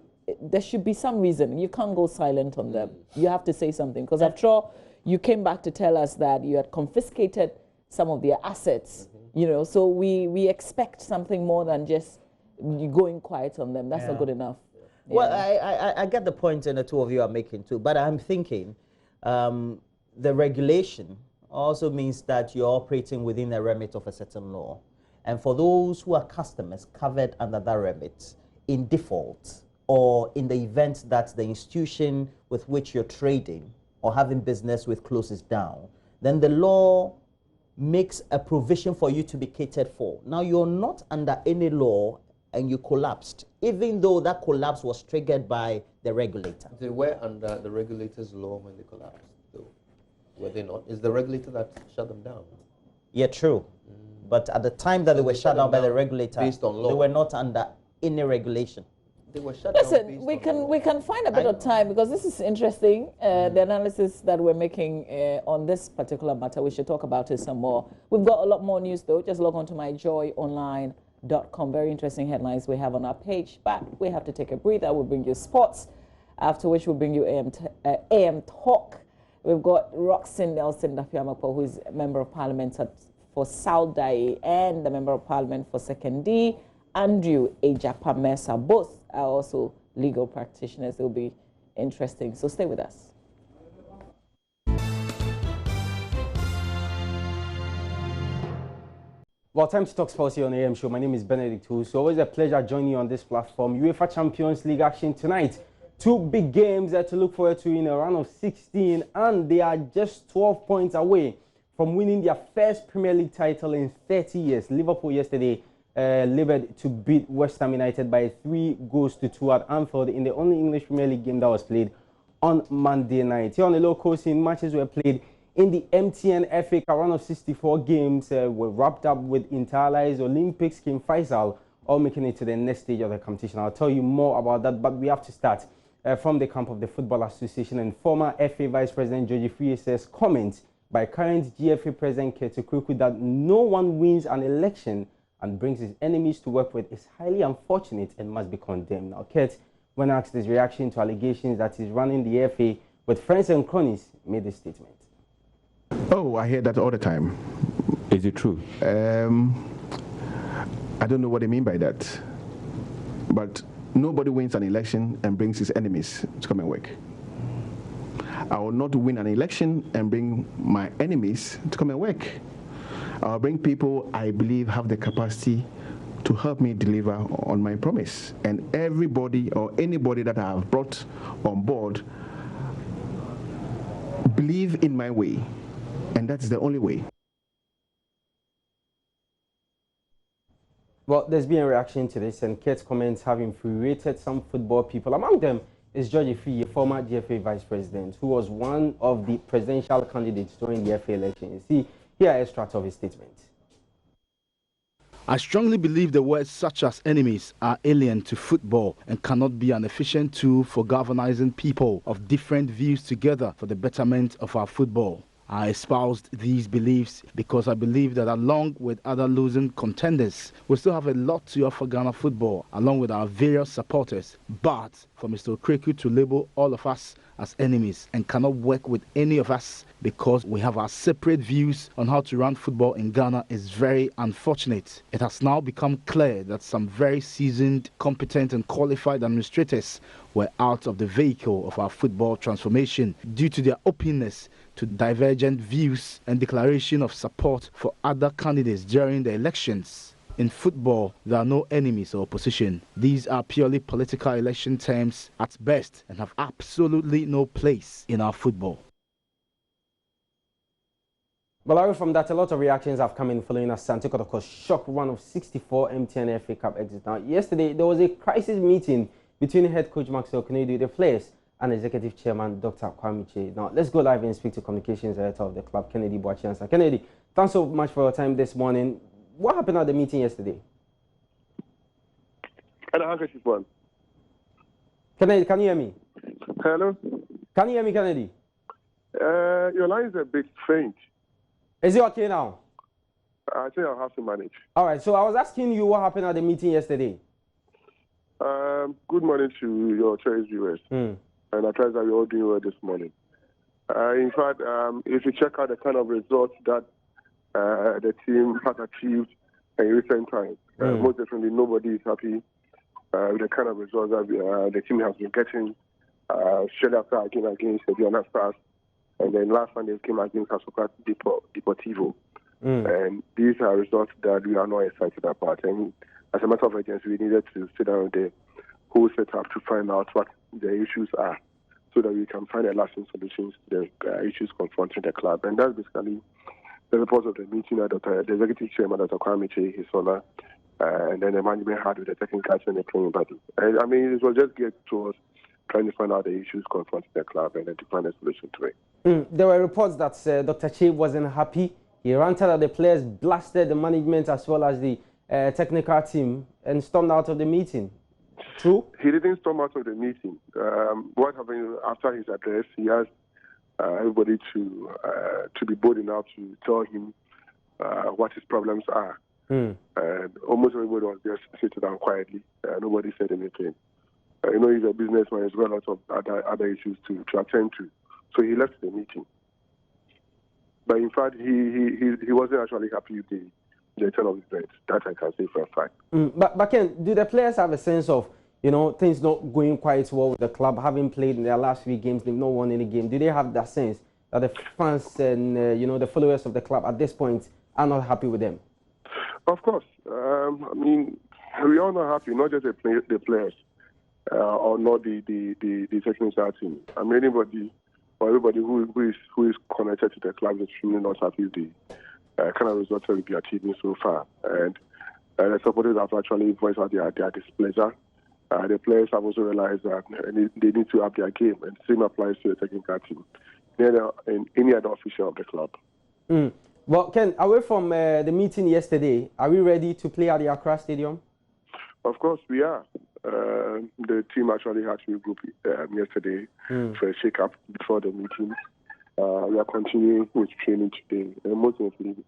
some reason. You can't go silent on them. You have to say something, because after all, you came back to tell us that you had confiscated some of their assets. You know, so we expect something more than just you going quiet on them. That's not good enough. Well, I get the point, and the two of you are making too. But I'm thinking the regulation also means that you're operating within the remit of a certain law. And for those who are customers covered under that remit, in default, or in the event that the institution with which you're trading or having business with closes down, then the law makes a provision for you to be catered for. Now, you're not under any law and you collapsed, even though that collapse was triggered by the regulator. They were under the regulator's law when they collapsed, though. Were they not? It's the regulator that shut them down. Yeah, true. But at the time that they were shut down by the regulator, based on law, they were not under any regulation. They were shut Listen, we can find a bit of time, because this is interesting. The analysis that we're making on this particular matter, we should talk about it some more. We've got a lot more news, though. Just log on to myjoyonline.com NigerianPremier.com. Very interesting headlines we have on our page, but we have to take a breather. We'll bring you sports, after which we'll bring you AM Talk. We've got Roxanne Nelson Dapiamapo, who is a Member of Parliament for South Dai, and the Member of Parliament for Second D, Andrew Ejapa Mesa. Both are also legal practitioners. It will be interesting, so stay with us. Well, time to talk sports here on the AM Show. My name is Benedict Hu. So always a pleasure joining you on this platform. UEFA Champions League action tonight. Two big games to look forward to in a round of 16, and they are just 12 points away from winning their first Premier League title in 30 years. Liverpool yesterday labored to beat West Ham United by 3-2 at Anfield in the only English Premier League game that was played on Monday night. Here on the local scene, matches were played in the MTN FA Cup. Round of 64 games were wrapped up with Interallies, Olympics, King Faisal, all making it to the next stage of the competition. I'll tell you more about that, but we have to start from the camp of the Football Association, and former FA Vice President Georgie Free says comments by current GFA President Kurt Okraku that no one wins an election and brings his enemies to work with is highly unfortunate and must be condemned. Now, Kurt, when asked his reaction to allegations that he's running the FA with friends and cronies, made this statement. Oh, I hear that all the time. Is it true? I don't know what they mean by that. But nobody wins an election and brings his enemies to come and work. I will not win an election and bring my enemies to come and work. I'll bring people I believe have the capacity to help me deliver on my promise. And everybody or anybody that I have brought on board believe in my way. And that's the only way. Well, there's been a reaction to this, and Kurt's comments have infuriated some football people. Among them is Georgie Free, a former GFA Vice President, who was one of the presidential candidates during the FA elections. See, here are extracts of his statement. I strongly believe the words such as enemies are alien to football and cannot be an efficient tool for galvanizing people of different views together for the betterment of our football. I espoused these beliefs because I believe that along with other losing contenders, we still have a lot to offer Ghana football, along with our various supporters. But for Mr. Okraku to label all of us as enemies and cannot work with any of us because we have our separate views on how to run football in Ghana is very unfortunate. It has now become clear that some very seasoned, competent and qualified administrators were out of the vehicle of our football transformation due to their openness to divergent views and declaration of support for other candidates during the elections. In football, there are no enemies or opposition. These are purely political election terms at best and have absolutely no place in our football. Well, away from that, a lot of reactions have come in following Asante Kotoko's shock run of 64 MTN FA Cup exits. Now, yesterday, there was a crisis meeting between head coach Maxwell Kennedy, the players, and executive chairman Dr. Kwame Che. Now, let's go live and speak to communications director of the club, Kennedy Boachiansa. Kennedy, thanks so much for your time this morning. What happened at the meeting yesterday? Kennedy, can you hear me? Hello? Can you hear me, Kennedy? Your line is a bit faint. Is it okay now? I think I'll have to manage. All right, so I was asking you what happened at the meeting yesterday. Good morning to your cherished viewers. And I trust that we're all doing well this morning. In fact, if you check out the kind of results that the team has achieved in recent times, most definitely nobody is happy with the kind of results that the team has been getting. Straight after a game against the Diana Stars, and then last Sunday came against Asoka Deportivo. And these are results that we are not excited about. And as a matter of urgency, we needed to sit down with the whole setup to find out what the issues are, so that we can find a lasting solutions to the issues confronting the club. And that's basically the purpose of the meeting that the executive chairman, Dr. Kwame Che, his honor, and then the management had with the technical and the playing body. And I mean, it was just geared towards trying to find out the issues confronting the club and then to find a solution to it. There were reports that Dr. Che wasn't happy. He ranted that the players blasted the management as well as the technical team and stormed out of the meeting. True? He didn't storm out of the meeting. What happened after his address, he asked everybody to be bold enough to tell him what his problems are. And almost everybody was just sitting down quietly. Nobody said anything. You know, he's a businessman. He's got lots of other issues to attend to. So he left the meeting. But in fact, he wasn't actually happy with the turn of events. That I can say for a fact. But Ken, do the players have a sense of, you know, things not going quite well with the club, having played in their last 3 games, they've not won any game? Do they have that sense that the fans and, you know, the followers of the club at this point are not happy with them? Of course. I mean, we are not happy, not just the players or not the technical team. I mean, everybody who is connected to the club is extremely not happy with the kind of results that we are achieving so far. And the supporters have actually voiced out their displeasure. The players have also realized that they need to up their game, and the same applies to the technical team and any other official of the club. Well, Ken, away from the meeting yesterday, are we ready to play at the Accra Stadium? Of course, we are. The team actually had to regroup yesterday for a shake-up before the meeting. We are continuing with training today, and most definitely,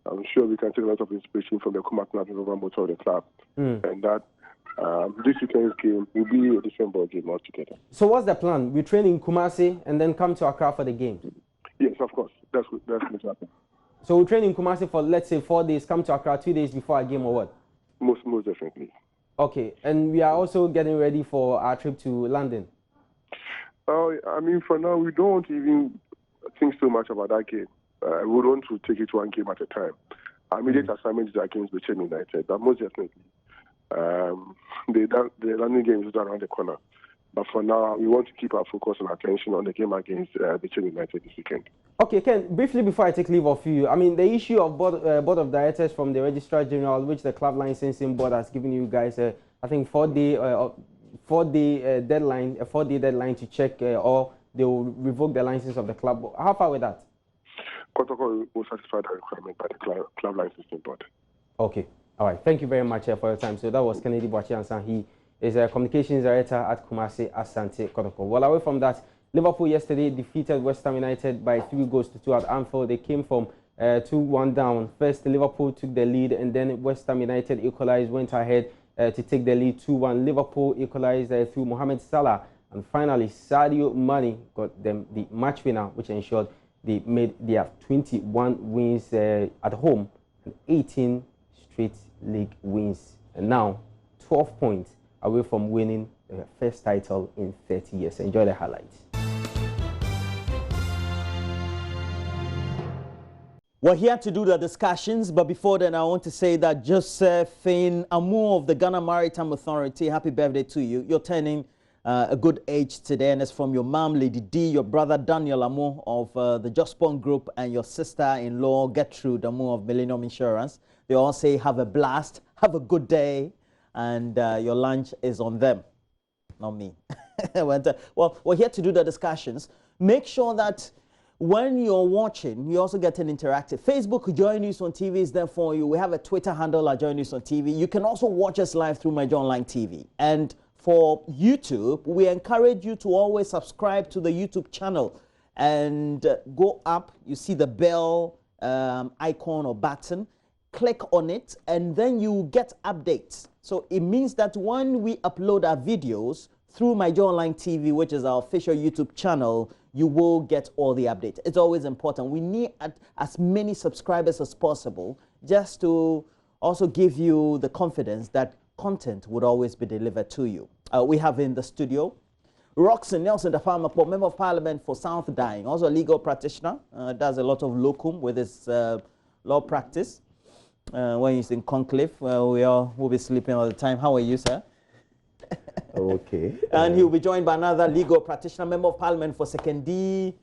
I'm sure we can take a lot of inspiration from the Kumakna motto of the club, and that this weekend's game will be a different ball game altogether. So what's the plan? We train in Kumasi and then come to Accra for the game? Yes, of course. That's going to happen. So we train in Kumasi for, let's say, 4 days, come to Accra 2 days before our game, or what? Most definitely. Okay, and we are also getting ready for our trip to London. I mean, for now, we don't even think so much about that game. We want to take it one game at a time. Our immediate assignment is against Bechem United, but most definitely, the London game is around the corner. But for now, we want to keep our focus and attention on the game against Bechem United this weekend. Okay, Ken, briefly before I take leave of you, I mean, the issue of board of directors from the Registrar General, which the club licensing board has given you guys, I think, 4-day deadline, a 4-day deadline to check or they will revoke the license of the club. How far with that? Protocol will satisfy the requirement by the club licensing board. Okay, all right. Thank you very much for your time. So that was Kennedy Boachiansan. He is a communications director at Kumasi Asante Kotoko. Well, away from that, Liverpool yesterday defeated West Ham United by 3-2 at Anfield. They came from 2-1 down. First, Liverpool took the lead, and then West Ham United equalized, went ahead to take the lead 2-1. Liverpool equalized through Mohamed Salah, and finally Sadio Mane got them the match winner, which ensured they made their 21 wins at home and 18 straight league wins, and now 12 points away from winning their first title in 30 years. Enjoy the highlights. We're here to do the discussions, but before then, I want to say that Josephine Amu of the Ghana Maritime Authority, happy birthday to you. You're turning a good age today, and it's from your mom, Lady D, your brother Daniel Amu of the Jospon Group, and your sister-in-law Gertrude Amu of Millennium Insurance. They all say have a blast, have a good day, and your lunch is on them, not me. Well, we're here to do the discussions. Make sure that when you're watching, you also get an interactive. Facebook, Joy News on TV is there for you. We have a Twitter handle at Joy News on TV. You can also watch us live through My Joy Online TV. And for YouTube, we encourage you to always subscribe to the YouTube channel and go up. You see the bell icon or button. Click on it, and then you get updates. So it means that when we upload our videos through My Joy Online TV, which is our official YouTube channel, you will get all the updates. It's always important. We need as many subscribers as possible just to also give you the confidence that content would always be delivered to you. We have in the studio Roxanne Nelson, the Member of Parliament for South Dying, also a legal practitioner, does a lot of locum with his law practice. When he's in conclave, we all will be sleeping all the time. How are you, sir? Okay. And he'll be joined by another legal practitioner, Member of Parliament for Sekendi,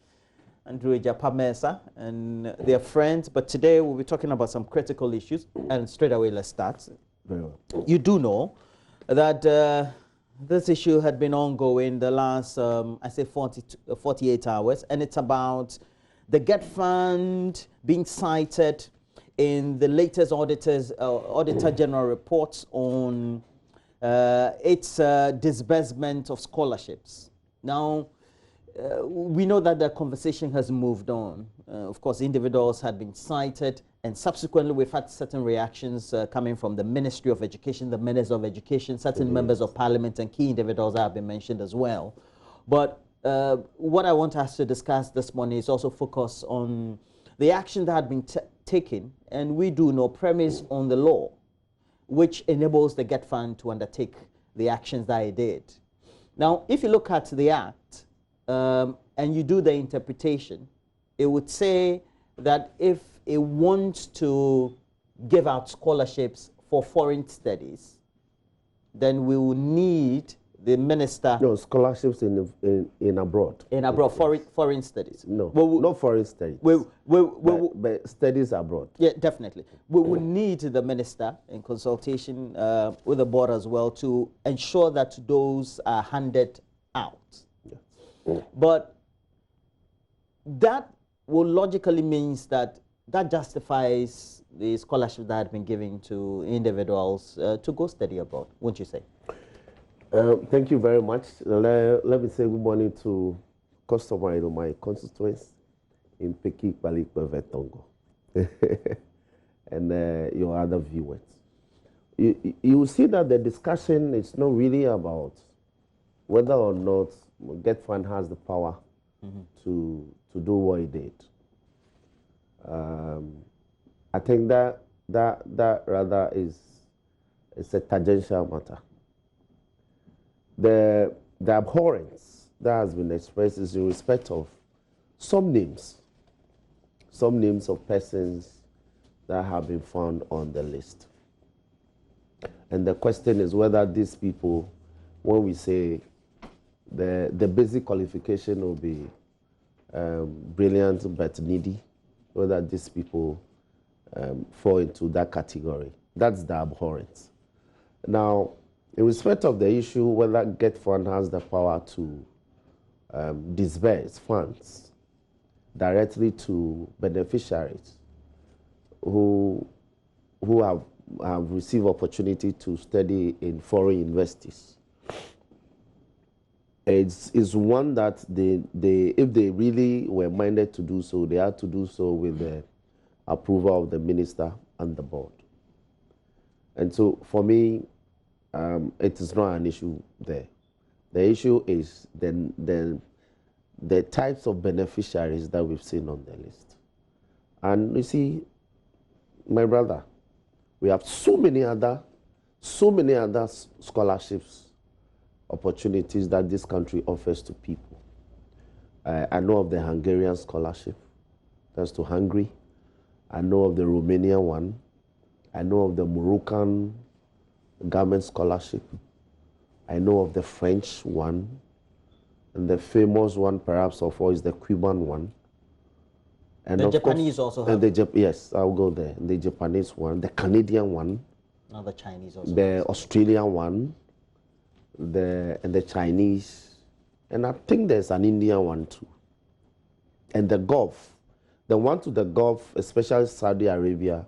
Andrew Ejapamesa, and their friends. But today we'll be talking about some critical issues. And straight away, let's start. Very well. You do know that this issue had been ongoing the last, 48 hours, and it's about the GET Fund being cited in the latest Auditor General reports on its disbursement of scholarships. Now, we know that the conversation has moved on. Of course, individuals had been cited, And subsequently, we've had certain reactions coming from the Ministry of Education, the Minister of Education, certain members of Parliament, and key individuals that have been mentioned as well. But what I want us to discuss this morning is also focus on the action that had been taken, and we do know, premise on the law, which enables the GET Fund to undertake the actions that it did. Now, if you look at the Act and you do the interpretation, it would say that if it wants to give out scholarships for foreign studies, then we will need the minister. No, scholarships in abroad. In abroad, foreign studies. No, not foreign studies. But studies abroad. Yeah, definitely. We will need the minister in consultation with the board as well to ensure that those are handed out. Yes. But that will logically means that justifies the scholarship that had been given to individuals to go study abroad, wouldn't you say? Thank you very much. Let me say good morning to customers in my constituents in Peki, Balikwe, Vetongo, and your other viewers. You will see that the discussion is not really about whether or not GET Fund has the power to do what it did. I think that rather is a tangential matter. The abhorrence that has been expressed is in respect of some names of persons that have been found on the list. And the question is whether these people, when we say the basic qualification will be brilliant but needy, whether these people fall into that category. That's the abhorrence. Now, in respect of the issue whether GET Fund has the power to disburse funds directly to beneficiaries who have received opportunity to study in foreign universities, it's one that if they really were minded to do so, they had to do so with the approval of the minister and the board. And so for me, it is not an issue there. The issue is the types of beneficiaries that we've seen on the list. And you see, my brother, we have so many other scholarships, opportunities that this country offers to people. I know of the Hungarian scholarship, that's to Hungary. I know of the Romanian one. I know of the Moroccan government scholarship. I know of the French one. And the famous one, perhaps, of all, is the Cuban one. And the Japanese also have. Yes, I'll go there. The Japanese one, the Canadian one. Now the Chinese also. The Australian one. And the Chinese. And I think there's an Indian one too. And the Gulf. The one to the Gulf, especially Saudi Arabia,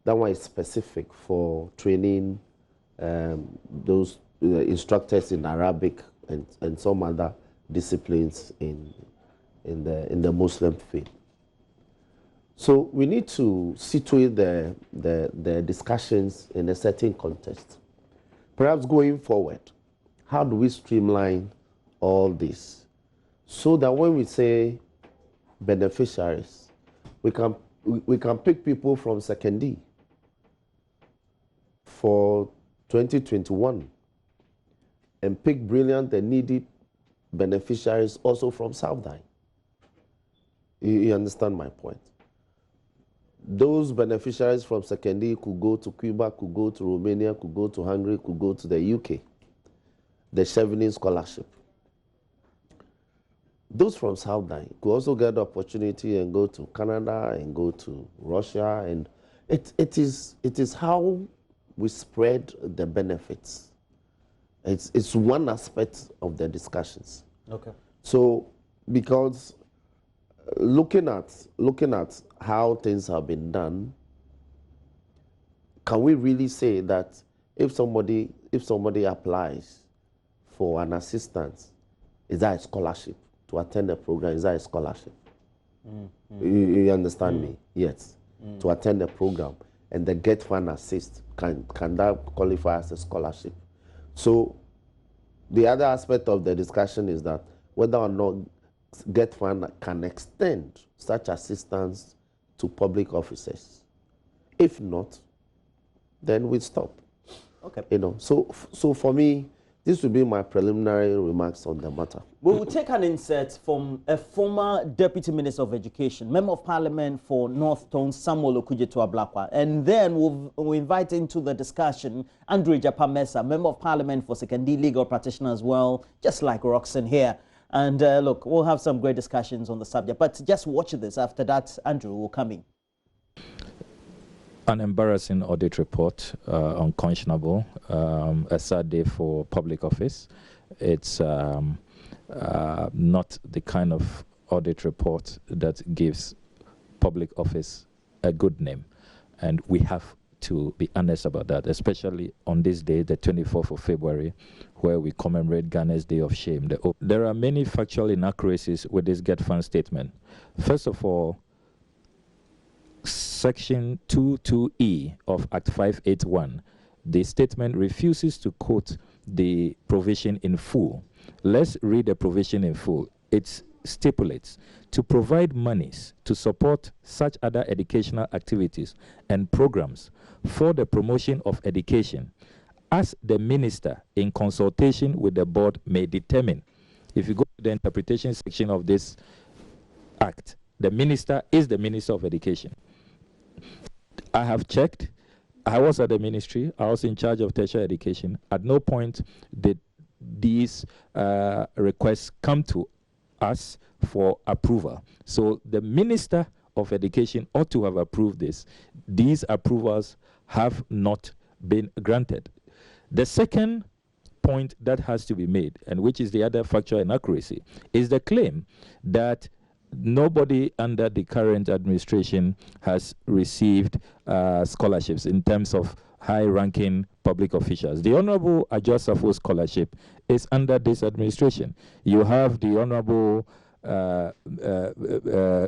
that one is specific for training those instructors in Arabic and some other disciplines in the Muslim faith. So we need to situate the discussions in a certain context. Perhaps going forward, how do we streamline all this so that when we say beneficiaries, we can pick people from Secondary for 2021 and pick brilliant and needy beneficiaries also from Southern. You understand my point? Those beneficiaries from Secondary could go to Cuba, could go to Romania, could go to Hungary, could go to the UK. The Chevening Scholarship. Those from Southern could also get the opportunity and go to Canada and go to Russia. And it is how we spread the benefits. It's one aspect of the discussions. Okay. So, because looking at how things have been done, can we really say that if somebody applies for an assistance, is that a scholarship? To attend a program, is that a scholarship? You understand me? Yes. to attend the program, and the Get Fund Assist, can that qualify as a scholarship? So the other aspect of the discussion is that whether or not Get Fund can extend such assistance to public officers. If not, then we stop. Okay. You know, so for me, this will be my preliminary remarks on the matter. We will take an insert from a former Deputy Minister of Education, Member of Parliament for North Tone, Samuel Okudzeto-Ablakwa, and then we'll invite into the discussion Andrew Japamesa, Member of Parliament for Sekondi legal practitioner as well, just like Roxanne here. And look, we'll have some great discussions on the subject, but just watch this. After that, Andrew will come in. An embarrassing audit report, unconscionable, a sad day for public office. It's not the kind of audit report that gives public office a good name. And we have to be honest about that, especially on this day, the 24th of February, where we commemorate Ghana's Day of Shame. There are many factual inaccuracies with this Get Fund statement. First of all, Section 22E of Act 581, the statement refuses to quote the provision in full. Let's read the provision in full. It stipulates to provide monies to support such other educational activities and programs for the promotion of education as the minister in consultation with the board may determine. If you go to the interpretation section of this act, the minister is the Minister of Education. I have checked. I was at the ministry. I was in charge of tertiary education. At no point did these requests come to us for approval. So the Minister of Education ought to have approved this. These approvals have not been granted. The second point that has to be made, and which is the other factual inaccuracy, is the claim that nobody under the current administration has received scholarships in terms of high-ranking public officials. The Honorable Adjoa Safo scholarship is under this administration. You have the Honorable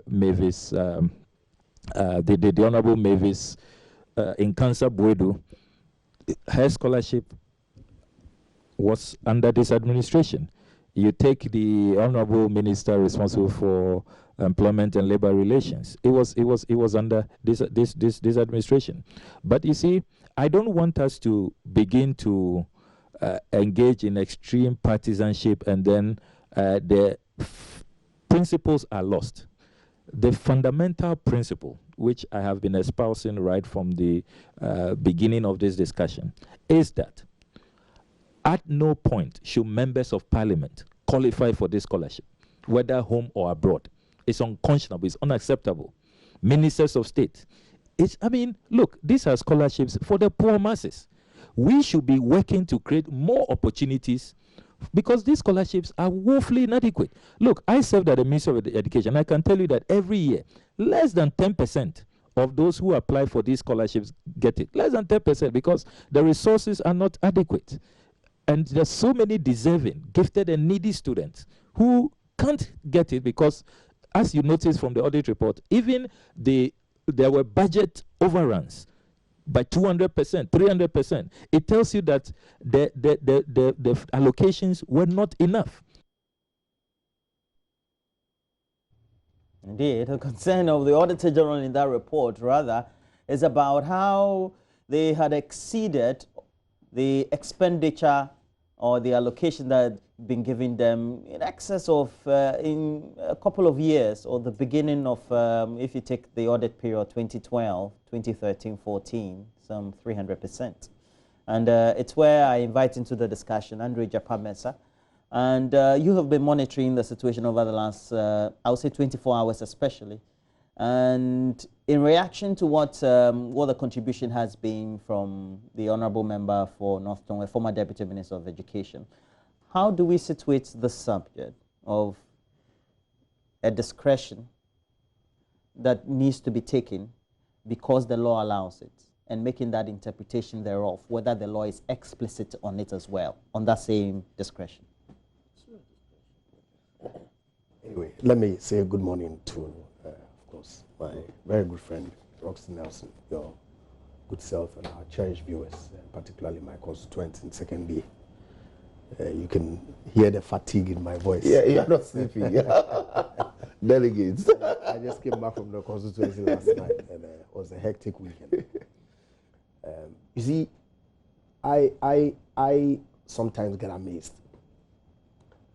Mavis, the Honorable Mavis Nkansa Boadu. Her scholarship was under this administration. You take the Honorable Minister responsible for Employment and Labor Relations. It was under this administration. But you see, I don't want us to begin to engage in extreme partisanship and then the principles are lost. The fundamental principle, which I have been espousing right from the beginning of this discussion, is that at no point should members of parliament qualify for this scholarship, whether home or abroad. It's unconscionable, it's unacceptable. Ministers of state. Look, these are scholarships for the poor masses. We should be working to create more opportunities because these scholarships are woefully inadequate. Look, I served at the Ministry of Education. I can tell you that every year, less than 10% of those who apply for these scholarships get it. Less than 10% because the resources are not adequate. And there's so many deserving, gifted and needy students who can't get it because, as you notice from the audit report, even there were budget overruns by 200%, 300%. It tells you that the allocations were not enough. Indeed, the concern of the Auditor General in that report, rather, is about how they had exceeded the expenditure or the allocation that had been given them in excess of, in a couple of years, or the beginning of, if you take the audit period 2012, 2013, 14, some 300%. And it's where I invite into the discussion Andrew Japamesa. And you have been monitoring the situation over the last, I would say 24 hours especially. And in reaction to what the contribution has been from the Honourable Member for North Tongue, a former Deputy Minister of Education, how do we situate the subject of a discretion that needs to be taken because the law allows it, and making that interpretation thereof, whether the law is explicit on it as well, on that same discretion? Anyway, let me say good morning to, of course, my very good friend, Roxy Nelson, your good self, and our cherished viewers, particularly my constituents in Second B. You can hear the fatigue in my voice. Yeah, you're not sleeping. Delegates. I just came back from the constituency last night, and it was a hectic weekend. You see, I sometimes get amazed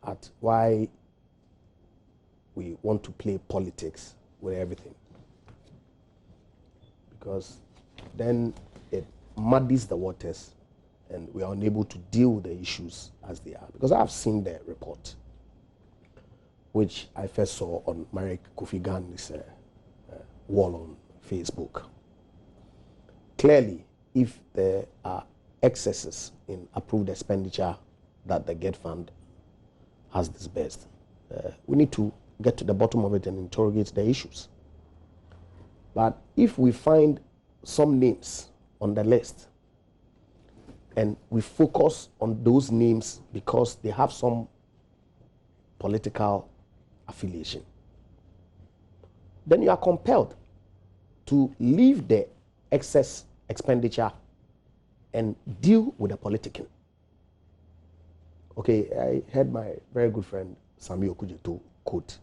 at why we want to play politics with everything, because then it muddies the waters and we are unable to deal with the issues as they are. Because I've seen the report, which I first saw on Marek Kofi Ghan's wall on Facebook. Clearly, if there are excesses in approved expenditure that the GET Fund has disbursed, we need to get to the bottom of it and interrogate the issues. But if we find some names on the list and we focus on those names because they have some political affiliation, then you are compelled to leave the excess expenditure and deal with the politicking. Okay, I heard my very good friend Sami Okujeto quote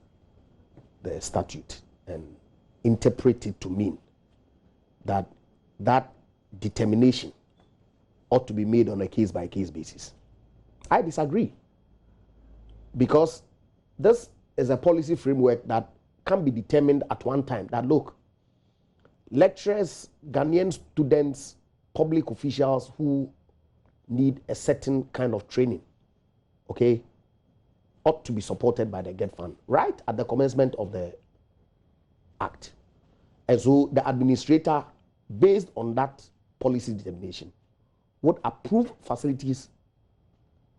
the statute and interpret it to mean that that determination ought to be made on a case-by-case basis. I disagree, because this is a policy framework that can be determined at one time. That look, lecturers, Ghanaian students, public officials who need a certain kind of training, okay, ought to be supported by the GET Fund right at the commencement of the act. And so the administrator, based on that policy determination, would approve facilities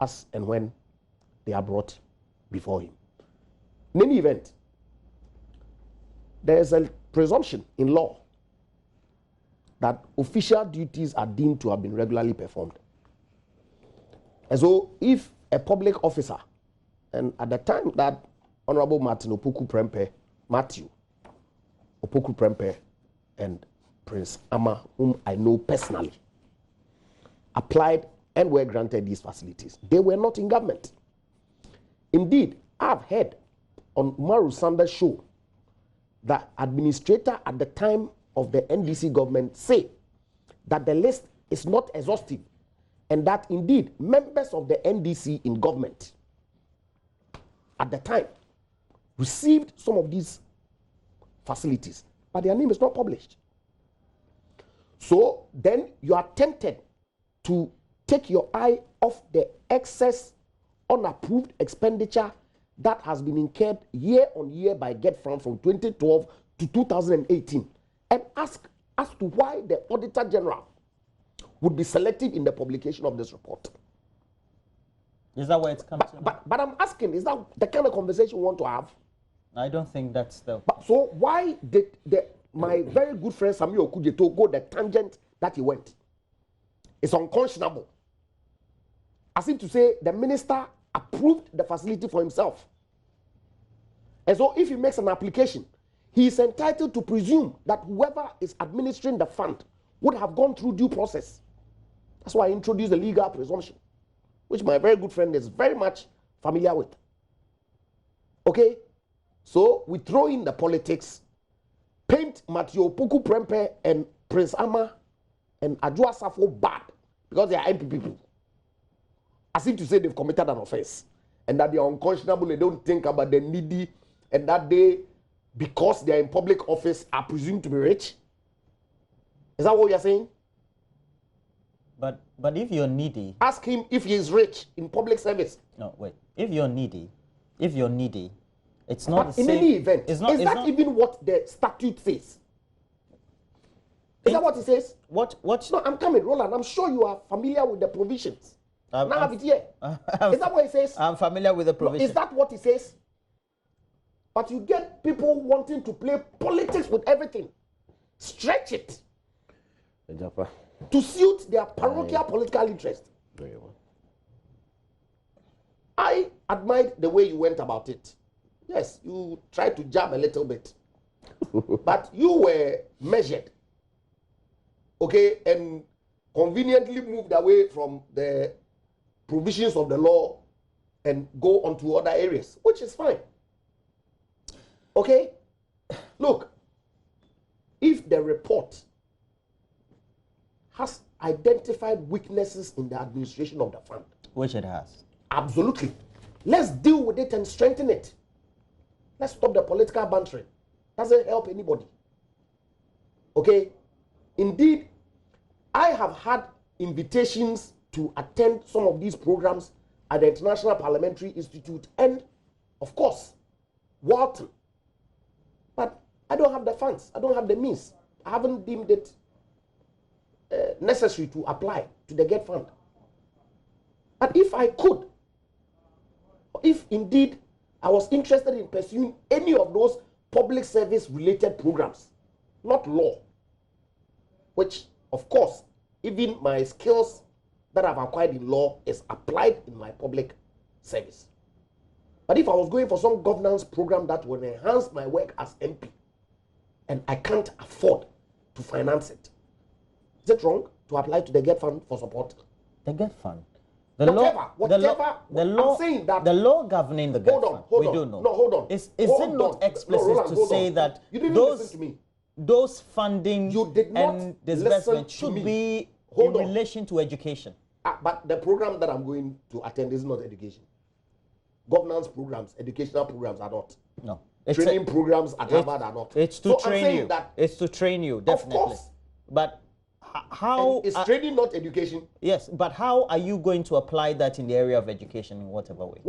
as and when they are brought before him. In any event, there is a presumption in law that official duties are deemed to have been regularly performed. And so if a public officer, and at the time that Honorable Martin Opoku Prempeh, Matthew Opoku Prempeh and Prince Ama, whom I know personally, applied and were granted these facilities, they were not in government. Indeed, I've heard on Maru Sanders' show that administrator at the time of the NDC government say that the list is not exhaustive, and that indeed members of the NDC in government at the time received some of these facilities, but their name is not published. So then you are tempted to take your eye off the excess unapproved expenditure that has been incurred year on year by GET Fund from 2012 to 2018 and ask as to why the Auditor General would be selective in the publication of this report. Is that where it's come to? But I'm asking, is that the kind of conversation we want to have? I don't think that's the... So why did my very good friend Sami Okujeto go the tangent that he went? It's unconscionable. As if to say the minister approved the facility for himself. And so if he makes an application, he is entitled to presume that whoever is administering the fund would have gone through due process. That's why I introduced the legal presumption, which my very good friend is very much familiar with. Okay? So we throw in the politics, paint Matthew Opoku Prempeh and Prince Ama and Adwoa Safo bad because they are MP people. As if to say they've committed an offense and that they are unconscionable, they don't think about the needy, and that they, because they are in public office, are presumed to be rich. Is that what you're saying? But if you're needy... Ask him if he is rich in public service. No, wait. If you're needy, it's not the same... In any event, is that even what the statute says? Is that what it says? What? No, I'm coming, Roland. I'm sure you are familiar with the provisions. Now I have it here. Is that what it says? I'm familiar with the provisions. Is that what it says? But you get people wanting to play politics with everything. Stretch it. To suit their parochial political interest. Very well. I admired the way you went about it. Yes, you tried to jab a little bit. But you were measured, okay, and conveniently moved away from the provisions of the law and go on to other areas, which is fine. Okay? Look, if the report has identified weaknesses in the administration of the fund, which it has, absolutely, let's deal with it and strengthen it. Let's stop the political bantering. Doesn't help anybody. Okay? Indeed, I have had invitations to attend some of these programs at the International Parliamentary Institute and, of course, Walton. But I don't have the funds. I don't have the means. I haven't deemed it necessary to apply to the GET fund. But if I could, if indeed I was interested in pursuing any of those public service related programs, not law, which of course, even my skills that I've acquired in law is applied in my public service. But if I was going for some governance program that would enhance my work as MP, and I can't afford to finance it, is it wrong to apply to the GET fund for support? The GET fund? I'm saying that the law governing the GET fund, we do know. No, hold on. Is it not explicit to say that those funding and disbursement should be in relation to education? But the program that I'm going to attend is not education. Governance programs, educational programs are not. No. Training programs at Harvard are not. It's to train you. It's to train you, definitely. Of course. But how is training not education? Yes, but how are you going to apply that in the area of education in whatever way?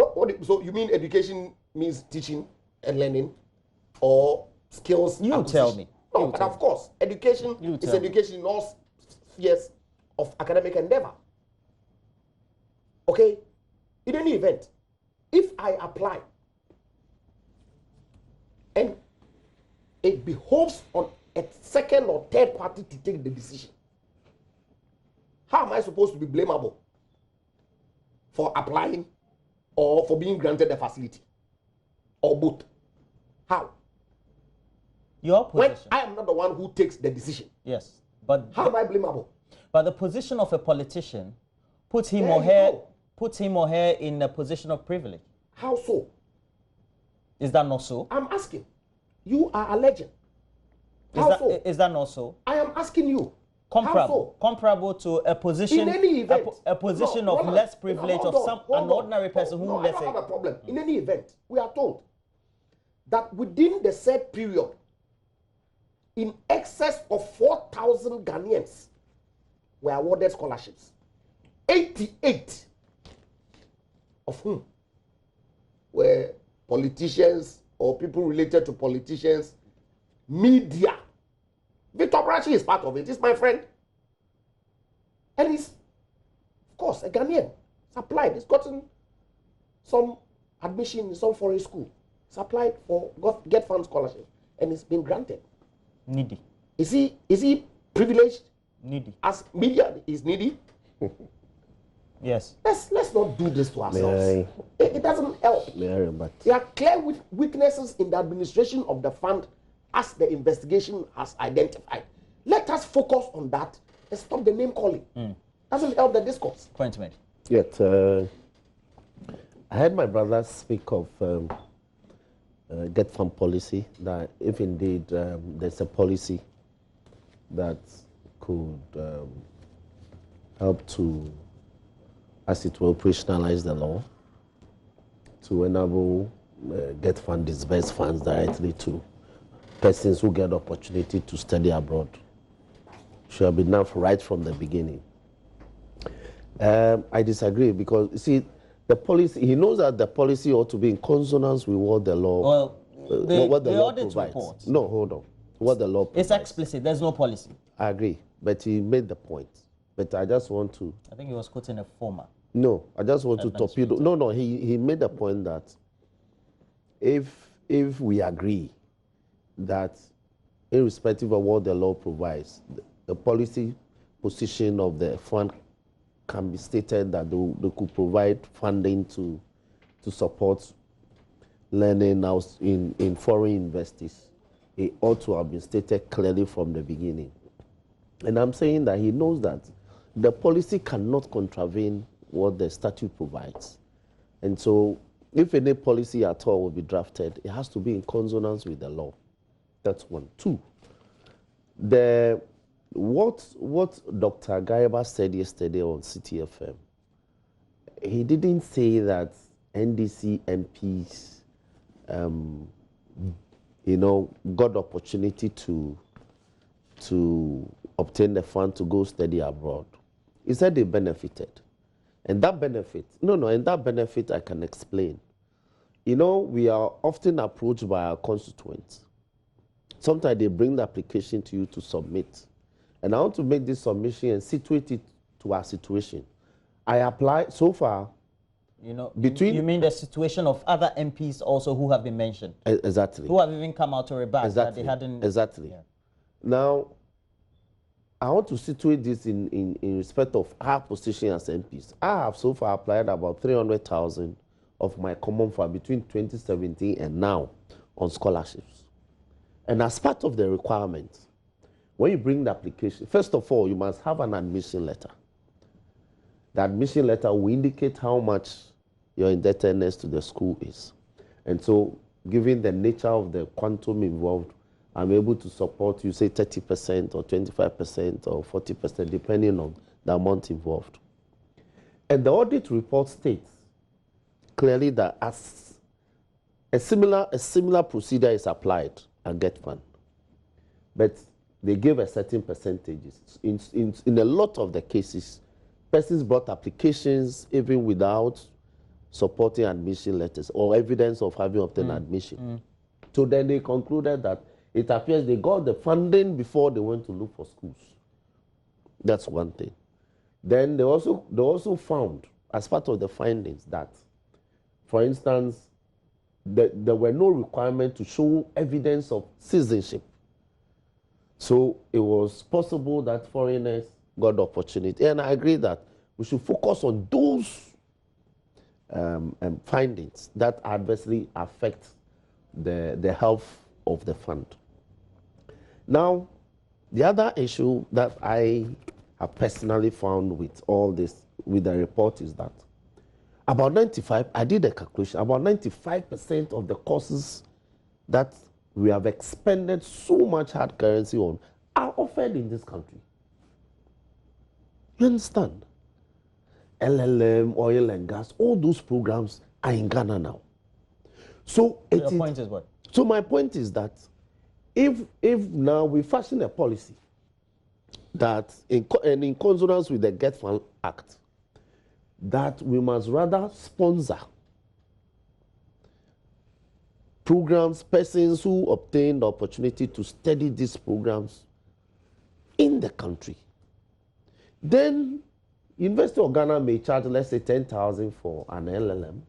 So you mean education means teaching and learning, or skills? You tell me. No, but of course, education is education in all spheres of academic endeavor. Okay? In any event, if I apply and it behoves on a second or third party to take the decision, how am I supposed to be blamable for applying or for being granted a facility? Or both? How? Your position. When I am not the one who takes the decision. Yes. But how am I blamable? But the position of a politician puts him or her in a position of privilege. How so? Is that not so? I'm asking. You are alleging. Is that not so? I am asking you. Comparable to a position, in any event, a position of less privilege of an ordinary person who, let's say, I don't have a problem. In any event, we are told that within the said period, in excess of 4,000 Ghanaians were awarded scholarships. 88 of whom were politicians or people related to politicians, media. Victor Brachi is part of it. He's my friend. And he's, of course, a Ghanaian. He's applied. He's gotten some admission in some foreign school. He's applied for GET fund scholarship. And it's been granted. Needy. Is he privileged? Needy. As media is needy? Yes. Let's not do this to ourselves. It doesn't help. There are clear weaknesses in the administration of the fund as the investigation has identified. Let us focus on that and stop the name calling. Doesn't help the discourse. Point made. Yet, I heard my brother speak of GET fund policy, that if indeed there's a policy that could help to, as it will, operationalize the law to enable GET fund disburse funds directly to persons who get opportunity to study abroad. Should have been enough right from the beginning. I disagree because, you see, the policy, he knows that the policy ought to be in consonance with what the law, what the law provides. Report. No, hold on. What the law provides. It's explicit. There's no policy. I agree, but he made the point. But I just want to... I think he was quoting a former. No, I just want to torpedo. No, he made the point that if we agree that irrespective of what the law provides, the policy position of the fund can be stated that they could provide funding to support learning now in foreign universities it ought to have been stated clearly from the beginning. And I'm saying that he knows that the policy cannot contravene what the statute provides. And so if any policy at all will be drafted, it has to be in consonance with the law. That's one. Two, what Dr. Gaiba said yesterday on CTFM, he didn't say that NDC MPs, got opportunity to obtain the fund to go study abroad. He said they benefited. And that benefit, and that benefit I can explain. We are often approached by our constituents. Sometimes they bring the application to you to submit. And I want to make this submission and situate it to our situation. I applied so far. You mean the situation of other MPs also who have been mentioned? Exactly. Who have even come out to rebut that they hadn't. Exactly. Yeah. Now, I want to situate this in respect of our position as MPs. I have so far applied about 300,000 of my common fund between 2017 and now on scholarships. And as part of the requirement, when you bring the application, first of all, you must have an admission letter. The admission letter will indicate how much your indebtedness to the school is. And so, given the nature of the quantum involved, I'm able to support you, say 30% or 25% or 40%, depending on the amount involved. And the audit report states clearly that as a similar procedure is applied and get fund. But they gave a certain percentages. In a lot of the cases, persons brought applications even without supporting admission letters or evidence of having obtained admission. So then they concluded that it appears they got the funding before they went to look for schools. That's one thing. Then they also found, as part of the findings, that, for instance, there were no requirement to show evidence of citizenship. So it was possible that foreigners got the opportunity. And I agree that we should focus on those findings that adversely affect the health of the fund. Now, the other issue that I have personally found with all this, with the report, is that about 95, I did a calculation, about 95% of the courses that we have expended so much hard currency on are offered in this country. You understand? LLM, oil and gas, all those programs are in Ghana now. So your point is what? So my point is that if now we fashion a policy that in consonance with the Get Fund Act, that we must rather sponsor programs, persons who obtain the opportunity to study these programs in the country, then University of Ghana may charge, let's say, 10,000 for an LLM,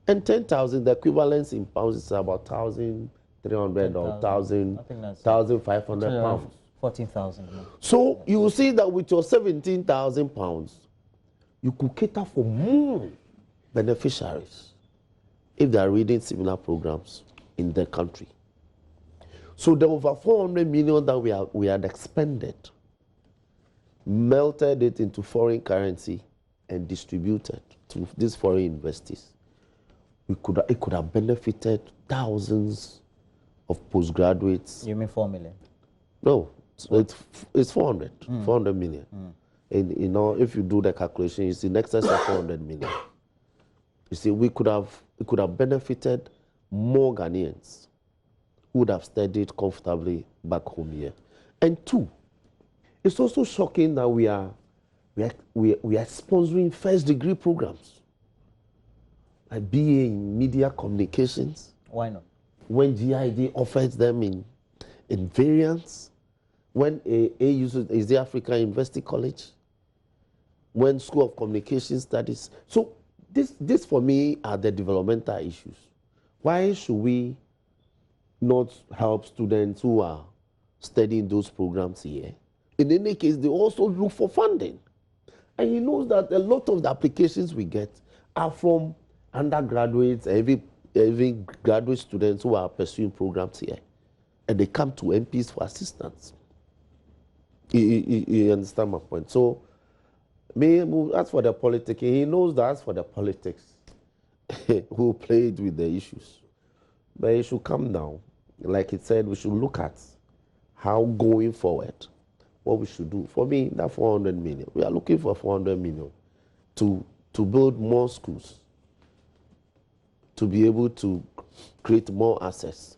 and 10,000, the equivalence in pounds is about 1,300 or 1,500 pounds. 14,000. So you will see that with your 17,000 pounds, you could cater for more beneficiaries if they are reading similar programs in the country. So the over 400 million that we had expended, melted it into foreign currency and distributed to these foreign universities. It could have benefited thousands of postgraduates. You mean 4 million? No, it's 400 million. And if you do the calculation, it's in excess of 400 million. You see, it could have benefited more Ghanaians who would have studied comfortably back home here. And two, it's also shocking that we are sponsoring first degree programs, like BA in media communications. Why not? When GID offers them in variants, when A uses is the African University College, when School of Communication Studies. So this for me are the developmental issues. Why should we not help students who are studying those programs here? In any case, they also look for funding. And he knows that a lot of the applications we get are from undergraduates, even graduate students who are pursuing programs here. and they come to MPs for assistance. You understand my point? So, as for the politics, he knows that as for the politics, who played with the issues. But he should come down. Like he said, we should look at how going forward, what we should do. For me, that 400 million, we are looking for 400 million to build more schools, to be able to create more access.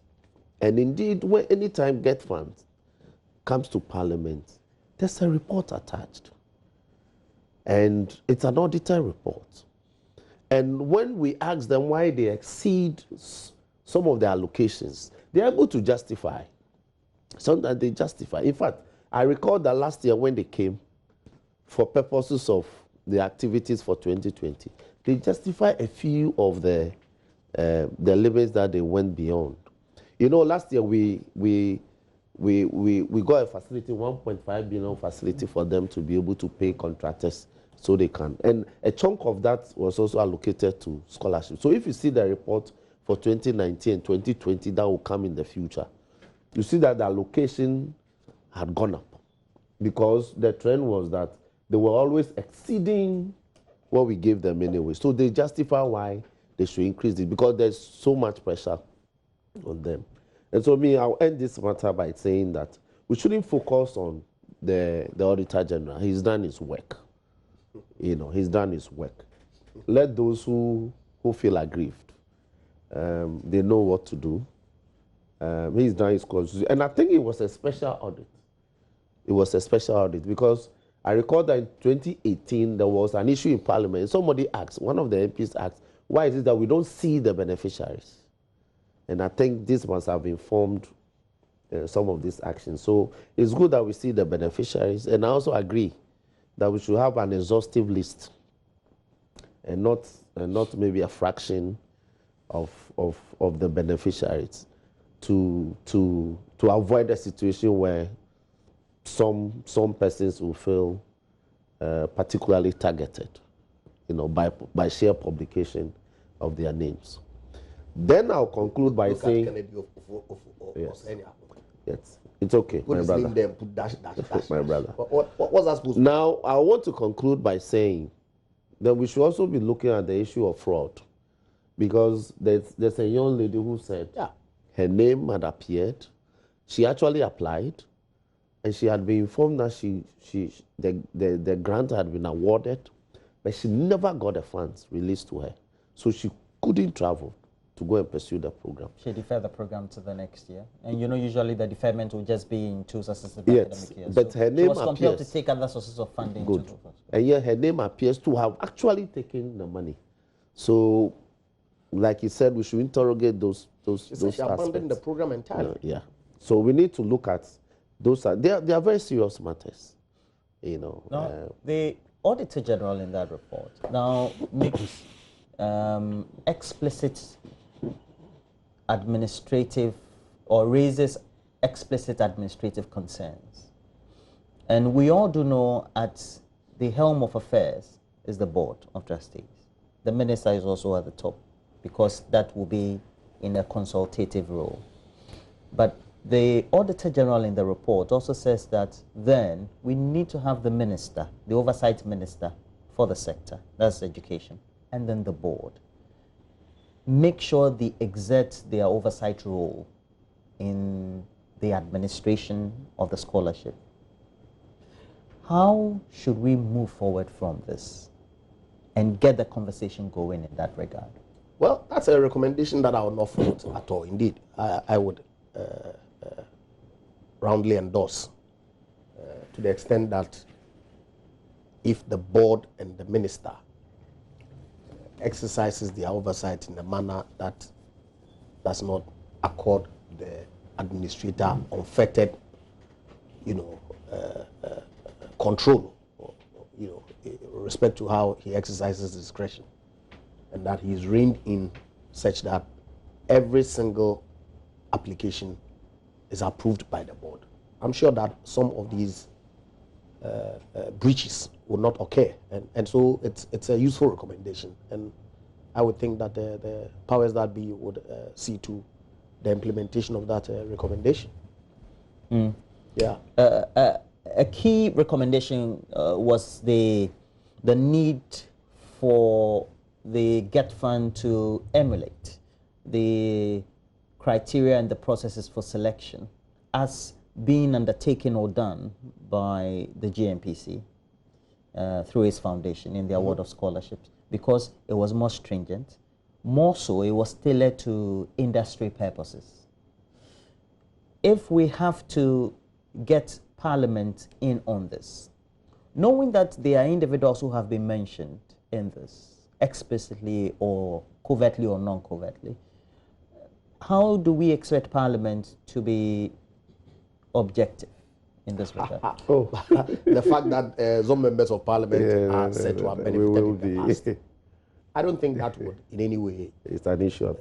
And indeed, when anytime Get Funds comes to Parliament, there's a report attached. And it's an auditor report. And when we ask them why they exceed some of their allocations, they're able to justify. Sometimes they justify. In fact, I recall that last year when they came for purposes of the activities for 2020, they justify a few of the limits that they went beyond. You know, last year we got a facility, 1.5 billion facility for them to be able to pay contractors so they can. And a chunk of that was also allocated to scholarships. So if you see the report for 2019 and 2020 that will come in the future, you see that the allocation had gone up because the trend was that they were always exceeding what we gave them anyway. So they justify why they should increase it because there's so much pressure on them. And so I'll end this matter by saying that we shouldn't focus on the Auditor General. He's done his work. You know, he's done his work. Let those who feel aggrieved, they know what to do. He's done his constitution. And I think it was a special audit. It was a special audit because I recall that in 2018, there was an issue in Parliament. Somebody asked, one of the MPs asked, why is it that we don't see the beneficiaries? And I think this must have informed some of these actions. So it's good that we see the beneficiaries. And I also agree that we should have an exhaustive list and not maybe a fraction of the beneficiaries to avoid a situation where some persons will feel particularly targeted, you know, by sheer publication of their names. Then I'll conclude by saying, yes, it's okay, my brother. There, put dash. My brother. What's that supposed to Now, I want to conclude by saying that we should also be looking at the issue of fraud, because there's a young lady who said her name had appeared. She actually applied, and she had been informed that the grant had been awarded, but she never got the funds released to her, so she couldn't travel to go and pursue the program. She deferred the program to the next year. And you know, usually the deferment will just be in 2 successive academic years. But so her name she was compelled appears. to take other sources of funding. Good. And yet her name appears to have actually taken the money. So, like he said, we should interrogate those She abandoned the program entirely. Yeah. So we need to look at those. They are very serious matters. You know. Now, the Auditor General in that report now makes explicit administrative or raises explicit administrative concerns. And we all do know at the helm of affairs is the Board of Trustees. The Minister is also at the top because that will be in a consultative role. But the Auditor General in the report also says that then we need to have the Minister, the Oversight Minister for the sector, that's education, and then the Board. Make sure they exert their oversight role in the administration of the scholarship. How should we move forward from this and get the conversation going in that regard? Well, that's a recommendation that I would not fault at all. Indeed, I would roundly endorse to the extent that if the board and the minister exercises their oversight in a manner that does not accord the administrator unfettered, control, with respect to how he exercises discretion, and that he is reined in such that every single application is approved by the board. I'm sure that some of these breaches will not occur, and so it's a useful recommendation, and I would think that the powers that be would see to the implementation of that recommendation. Mm. Yeah. A key recommendation was the need for the GET Fund to emulate the criteria and the processes for selection as being undertaken or done by the GNPC through its foundation in the award of scholarships, because it was more stringent. More so, it was tailored to industry purposes. If we have to get Parliament in on this, knowing that there are individuals who have been mentioned in this, explicitly or covertly or non-covertly, how do we expect Parliament to be objective in this regard? The fact that some members of Parliament are said to have benefited in the past, I don't think that would in any way it's an issue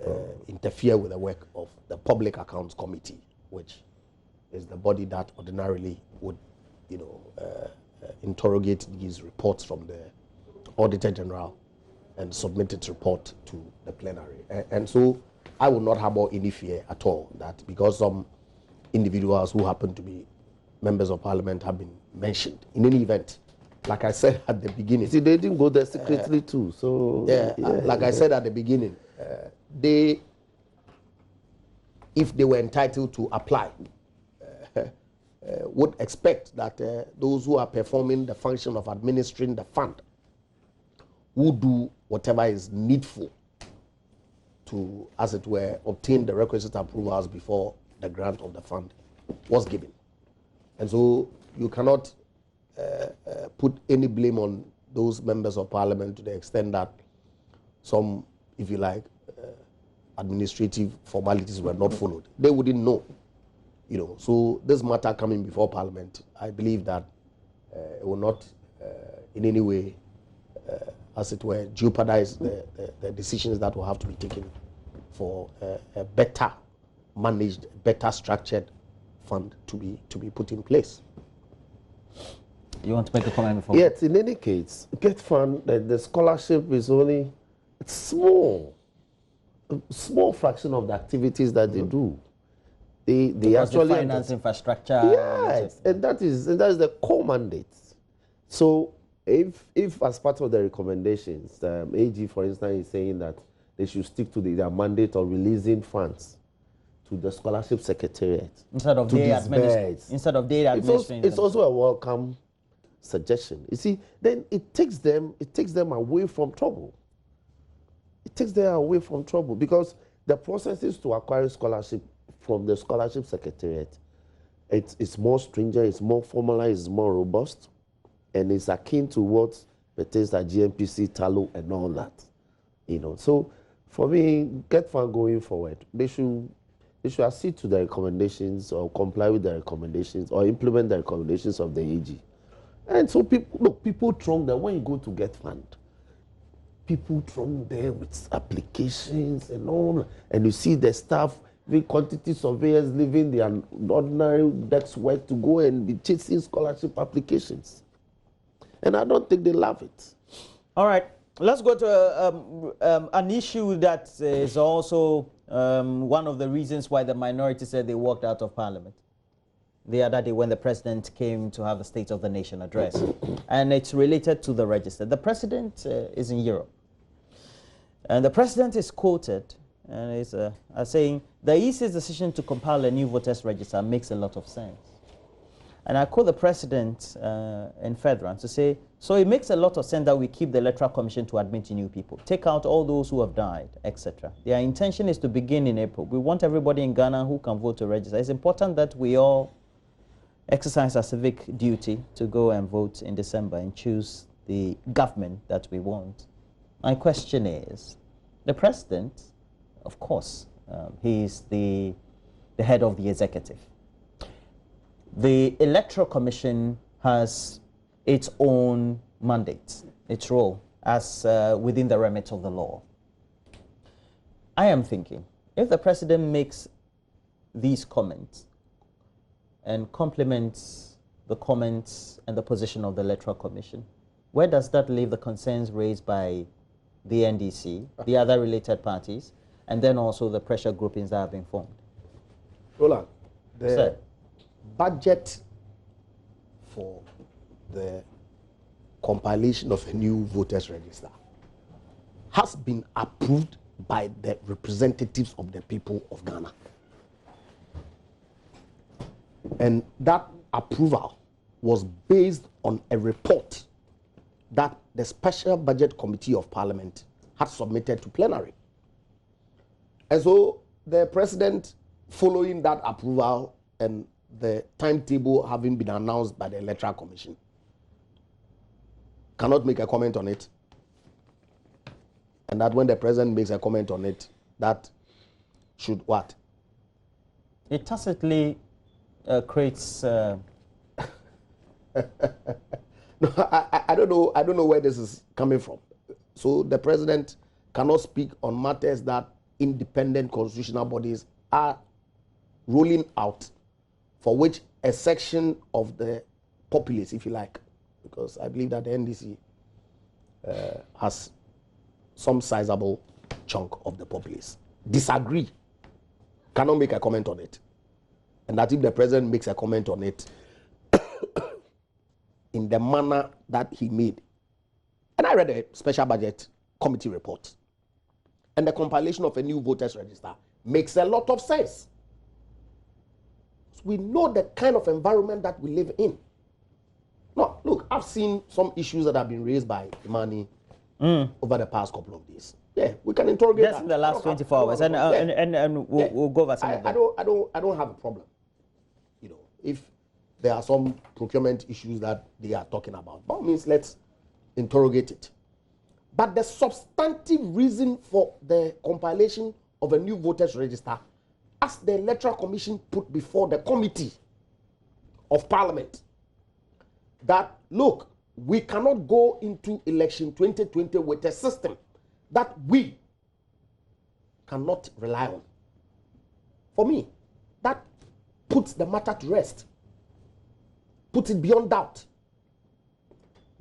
interfere with the work of the Public Accounts Committee, which is the body that ordinarily would, interrogate these reports from the Auditor General and submit its report to the plenary. And so I would not harbor any fear at all that because some individuals who happen to be members of Parliament have been mentioned. In any event, like I said at the beginning. See, they didn't go there secretly too, so... Like I said at the beginning, they, if they were entitled to apply, would expect that those who are performing the function of administering the fund would do whatever is needful to, as it were, obtain the requisite approvals before the grant of the fund was given. And so you cannot put any blame on those members of Parliament to the extent that some, if you like, administrative formalities were not followed. They wouldn't know. So this matter coming before Parliament, I believe that it will not in any way, as it were, jeopardize the decisions that will have to be taken for a better managed, better structured fund to be put in place. You want to make a comment before? Yes, in any case, GET Fund, the scholarship is only a small fraction of the activities that they do. They actually finance infrastructure. Yes, and that is the core mandate. So if as part of the recommendations, AG, for instance, is saying that they should stick to their mandate of releasing funds to the scholarship secretariat instead of their administration. It's also a welcome suggestion. You see, then it takes them away from trouble. It takes them away from trouble because the processes to acquire scholarship from the scholarship secretariat, it's more stringent, it's more formalized, it's more robust, and it's akin to what pertains to GNPC, TALO, and all that. So for me, GET Fund going forward, they should accede to the recommendations or comply with the recommendations or implement the recommendations of the AG. And so people throng there. When you go to GET Fund, people throng there with applications and all, and you see the staff, the quantity surveyors leaving their ordinary desk work to go and be chasing scholarship applications. And I don't think they love it. All right, let's go to an issue that is also one of the reasons why the minority said they walked out of Parliament the other day when the president came to have the State of the Nation address. And it's related to the register. The president is in Europe. And the president is quoted and is saying, the EC's decision to compile a new voters register makes a lot of sense. And I quote the president in Fedran to say, so it makes a lot of sense that we keep the Electoral Commission to admit new people, take out all those who have died, etc. Their intention is to begin in April. We want everybody in Ghana who can vote to register. It's important that we all exercise our civic duty to go and vote in December and choose the government that we want. My question is, the president, of course, he's the head of the executive. The Electoral Commission has its own mandate, its role as within the remit of the law. I am thinking, if the president makes these comments and complements the comments and the position of the Electoral Commission, where does that leave the concerns raised by the NDC, the other related parties, and then also the pressure groupings that have been formed? Roland, the budget for the compilation of a new voters register has been approved by the representatives of the people of Ghana. And that approval was based on a report that the Special Budget Committee of Parliament had submitted to plenary. And so the president, following that approval and the timetable having been announced by the Electoral Commission, cannot make a comment on it. And that when the president makes a comment on it, that should what? It tacitly creates... No, I don't know. I don't know where this is coming from. So the president cannot speak on matters that independent constitutional bodies are rolling out, for which a section of the populace, if you like, because I believe that the NDC has some sizable chunk of the populace, disagree, cannot make a comment on it. And that if the president makes a comment on it in the manner that he made. And I read a special budget committee report. And the compilation of a new voters register makes a lot of sense. We know the kind of environment that we live in. No, look, I've seen some issues that have been raised by Imani over the past couple of days. Yeah, we can interrogate just in the last 24 hours, and we'll go over some of them. I don't have a problem. You know, if there are some procurement issues that they are talking about, by all means, let's interrogate it. But the substantive reason for the compilation of a new voters register, as the Electoral Commission put before the Committee of Parliament, that look, we cannot go into election 2020 with a system that we cannot rely on. For me, that puts the matter to rest, puts it beyond doubt.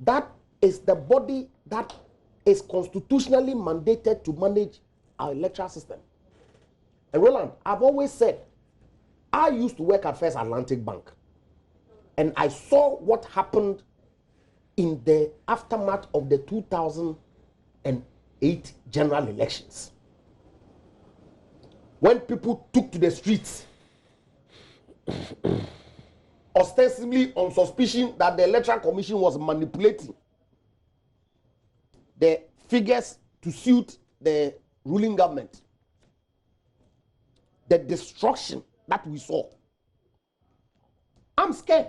That is the body that is constitutionally mandated to manage our electoral system. And Roland, I've always said, I used to work at First Atlantic Bank, and I saw what happened in the aftermath of the 2008 general elections. When people took to the streets, ostensibly on suspicion that the Electoral Commission was manipulating the figures to suit the ruling government, the destruction that we saw. I'm scared.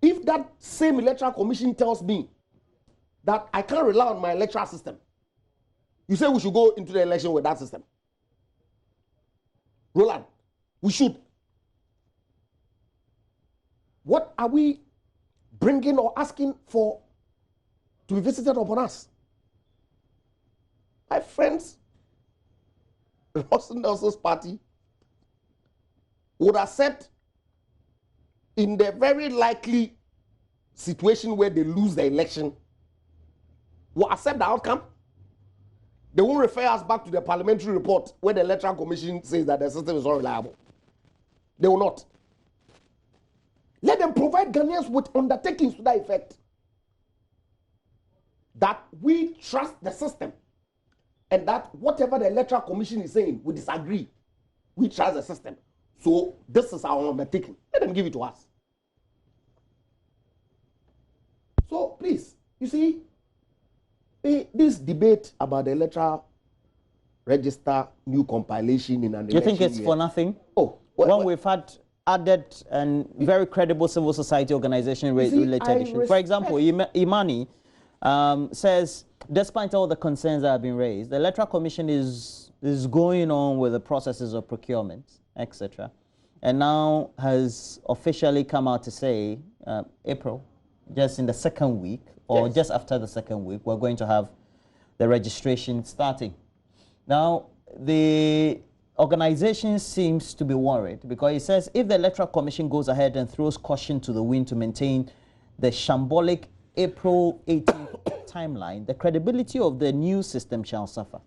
If that same Electoral Commission tells me that I can't rely on my electoral system, you say we should go into the election with that system. Roland, we should. What are we bringing or asking for to be visited upon us? My friends, Russell Nelson's party would accept, in the very likely situation where they lose the election, will accept the outcome. They won't refer us back to the parliamentary report where the Electoral Commission says that the system is unreliable. They will not. Let them provide Ghanaians with undertakings to that effect. That we trust the system, and that whatever the Electoral Commission is saying, we disagree. We trust the system. So this is our undertaking. Let them give it to us. So please, you see, this debate about the electoral register new compilation in an election. You think it's for nothing? Oh, when we've had added and very credible civil society organization related issues. For example, Imani says, despite all the concerns that have been raised, the Electoral Commission is going on with the processes of procurement, etc. And now has officially come out to say, April, just in the second week, or just after the second week, we're going to have the registration starting. Now, the organization seems to be worried because it says if the Electoral Commission goes ahead and throws caution to the wind to maintain the shambolic April 18th timeline, the credibility of the new system shall suffer.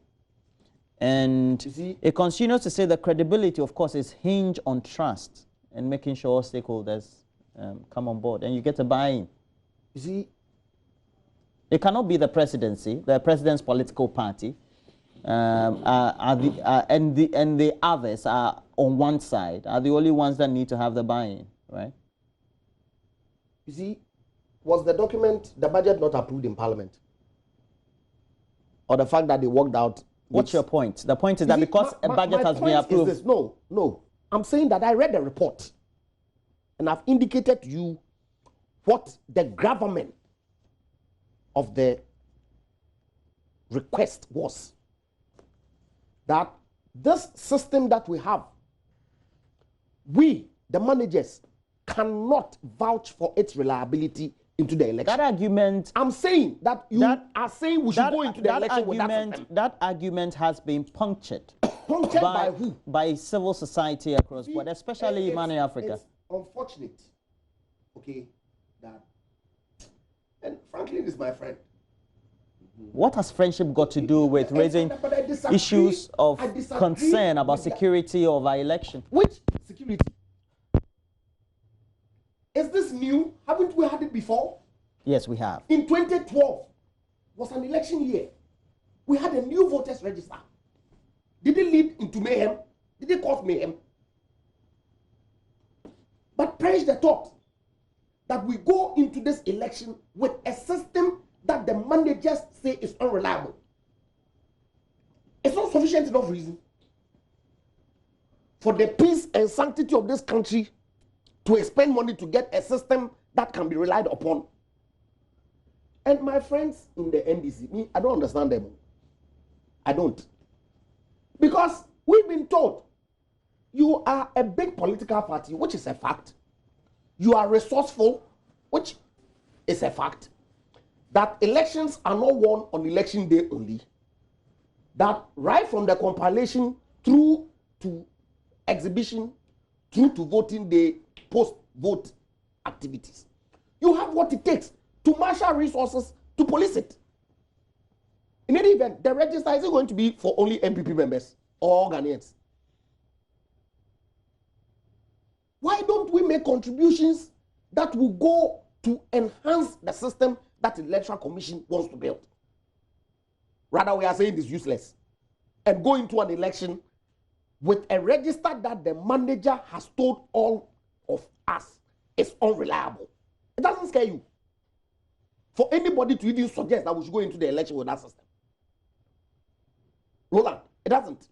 And it continues to say the credibility, of course, is hinged on trust and making sure all stakeholders come on board. And you get a buy-in. You see, it cannot be the presidency, the president's political party, and the others are on one side, are the only ones that need to have the buy-in, right? You see, was the document, the budget not approved in Parliament? Or the fact that they worked out? What's your point? The point is that because a budget has been approved. No. I'm saying that I read the report and I've indicated to you what the gravamen of the request was. That this system that we have, we, the managers, cannot vouch for its reliability into the election. That argument... I'm saying that you are saying we should go into the election with that system. That argument has been punctured. Punctured by who? By civil society across board, especially in Africa. It's unfortunate, okay, that... And Franklin is my friend. What has friendship got to do with raising issues of concern about security of our election? Which security? Is this new? Haven't we had it before? Yes, we have. In 2012 was an election year. We had a new voters register. Did it lead into mayhem? Did it cause mayhem? But perish the thought that we go into this election with a system that the managers say is unreliable. It's not sufficient enough reason for the peace and sanctity of this country to expend money to get a system that can be relied upon. And my friends in the NDC, me, I don't understand them. I don't. Because we've been told you are a big political party, which is a fact. You are resourceful, which is a fact. That elections are not won on election day only. That right from the compilation through to exhibition, through to voting day, post-vote activities. You have what it takes to marshal resources to police it. In any event, the register is going to be for only MPP members or Ghanaians. Why don't we make contributions that will go to enhance the system that the Electoral Commission wants to build? Rather, we are saying it's useless. And go into an election with a register that the manager has told all of us is unreliable. It doesn't scare you. For anybody to even suggest that we should go into the election with that system. Roland, it doesn't.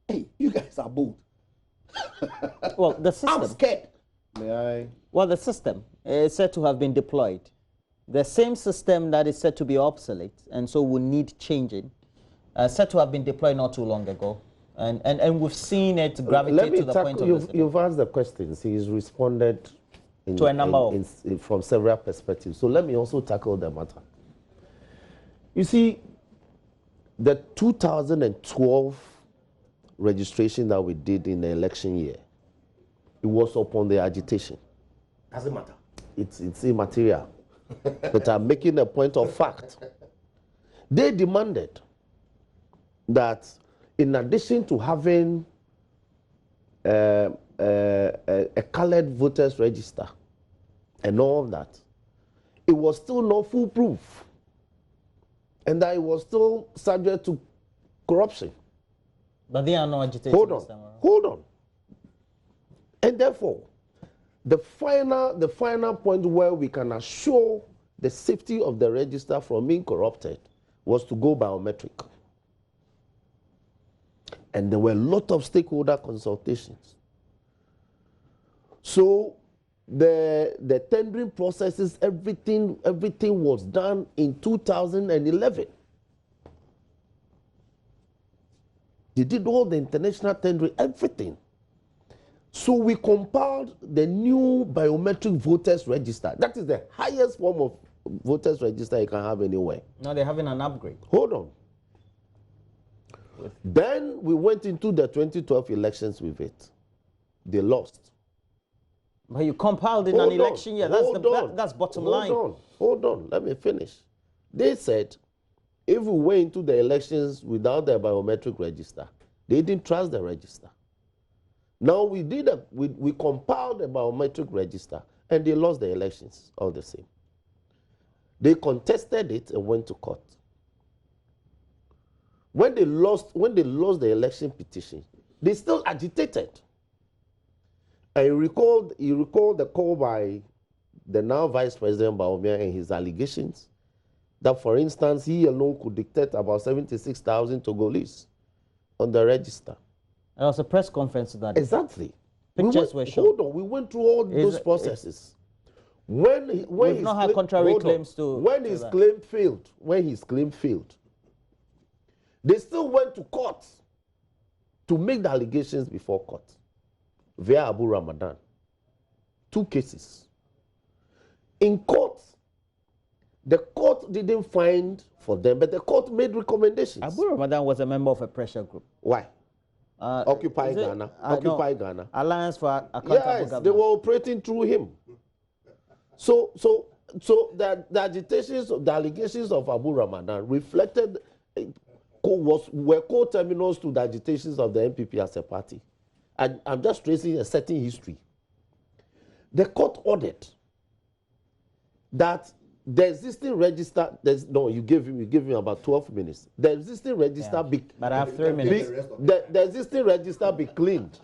Hey, you guys are bold. Well, the system. I'm scared. May I? Well, the system is said to have been deployed. The same system that is said to be obsolete and so will need changing, said to have been deployed not too long ago. And we've seen it gravitate to the point of you've asked the questions. He's responded to a number from several perspectives. So let me also tackle the matter. You see, the 2012 registration that we did in the election year, it was upon the agitation. Doesn't matter. It's immaterial. But I'm making a point of fact. They demanded that in addition to having a colored voters register and all of that, it was still not foolproof. And that it was still subject to corruption. But they are not agitating. Hold on. And therefore, the final point where we can assure the safety of the register from being corrupted was to go biometric. And there were a lot of stakeholder consultations. So the tendering processes, everything was done in 2011. They did all the international tendering, everything. So we compiled the new biometric voters register. That is the highest form of voters register you can have anywhere. Now they're having an upgrade. Hold on. Then we went into the 2012 elections with it. They lost. But you compiled in an election year. That's bottom line. Hold on. Let me finish. They said if we went into the elections without the biometric register, they didn't trust the register. Now we compiled the biometric register, and they lost the elections all the same. They contested it and went to court. When they lost the election petition, they still agitated. I recall the call by the now Vice President Bawumia and his allegations that, for instance, he alone could dictate about 76,000 Togolese on the register. There was a press conference to that. Exactly. Pictures were shown. Hold on, we went through all those processes. We've not had contrary claims to. When his claim failed, they still went to court to make the allegations before court via Abu Ramadan. 2 cases. In court, the court didn't find for them, but the court made recommendations. Abu Ramadan was a member of a pressure group. Why? Occupy Ghana. Occupy Ghana. Alliance for Accountable Government. They were operating through him. So the agitations, the allegations of Abu Ramadan reflected, were co-terminals to the agitations of the NPP as a party. And I'm just tracing a certain history. The court ordered that the existing register, you gave me about 12 minutes. The existing register but I have 3 minutes. The existing register be cleaned.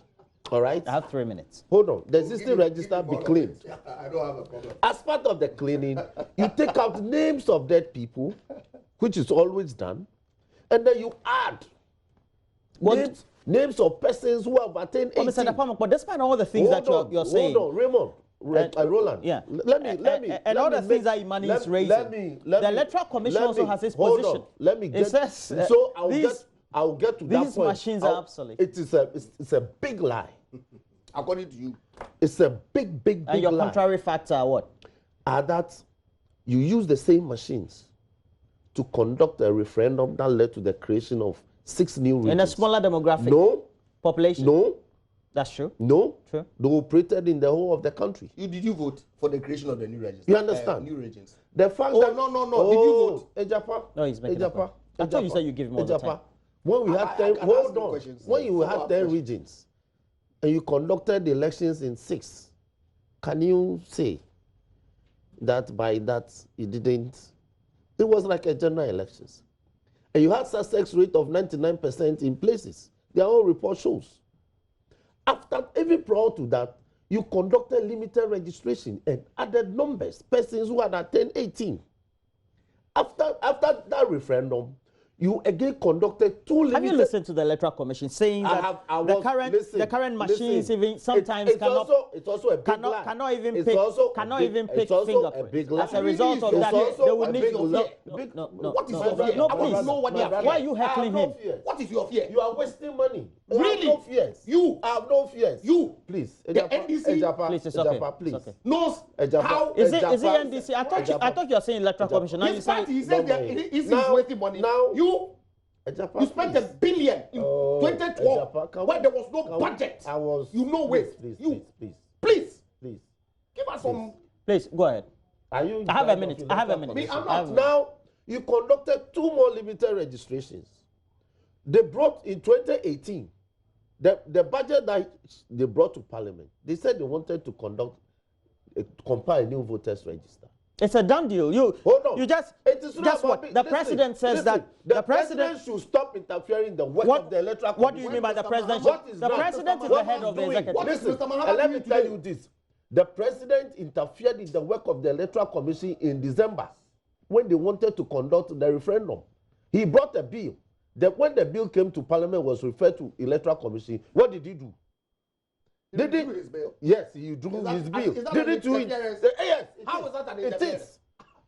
All right? I have 3 minutes. Hold on. The existing register be cleaned. I don't have a problem. As part of the cleaning, you take out names of dead people, which is always done, and then you add names of persons who have attained 18. Mr. Dapama, but despite all the things you're saying. Hold on, Raymond. Roland. Yeah. Let me. And all the things that Imani is raising. The Electoral Commission also has its position. Let me get. It says, I'll get to that point. These machines are obsolete. It's a big lie. According to you. It's a big lie. And your contrary facts are what? Are that you use the same machines to conduct a referendum that led to the creation of 6 new regions. In a smaller demographic population? No. That's true? No. True. They operated in the whole of the country. Did you vote for the creation of the new register? You understand? New regions. The fact that... No. Did you vote? Ejapa. No, he's making Ejapa. I thought you said you give him all the time. When we had 10... Hold on. When you had 10 regions and you conducted the elections in 6, can you say that by that you didn't... It was like a general elections. And you had success rate of 99% in places. Their own report shows. After, even prior to that, you conducted limited registration and added numbers, persons who had attained 18. After that referendum, you again conducted 2 limited... Have you listened to the Electoral Commission saying that the current machines even sometimes it's also a big lie. Cannot even pick fingerprints? As a result of that, they will need... What is your fear? No, please. Why are you heckling him? What is your fear? You are wasting money. Really? I have no fears. I have no fears. You. Please. The NDC. Please, it's okay. Please. Okay. Knows how... Is it NDC? I thought you were saying Electoral Commission. Now his party, he said that he's wasting money. Now... You spent $1 billion in 2012 when there was no budget. You know ways. Please. Give us some... Please, go ahead. I have a minute. Now, you conducted 2 more limited registrations. They brought in 2018, the budget that they brought to Parliament, they said they wanted to compile a new voters register. It's a done deal. Hold on. You just guess what? The president says that the president should stop interfering in the work of the Electoral Commission. What do you mean by the president? The president is the head of the executive. Listen, let me tell you this. The president interfered in the work of the Electoral Commission in December when they wanted to conduct the referendum. He brought a bill. When the bill came to Parliament, was referred to Electoral Commission. What did he do? Did he do his bill? Yes, he drew his bill. Did he do it? Yes. How is that an interference?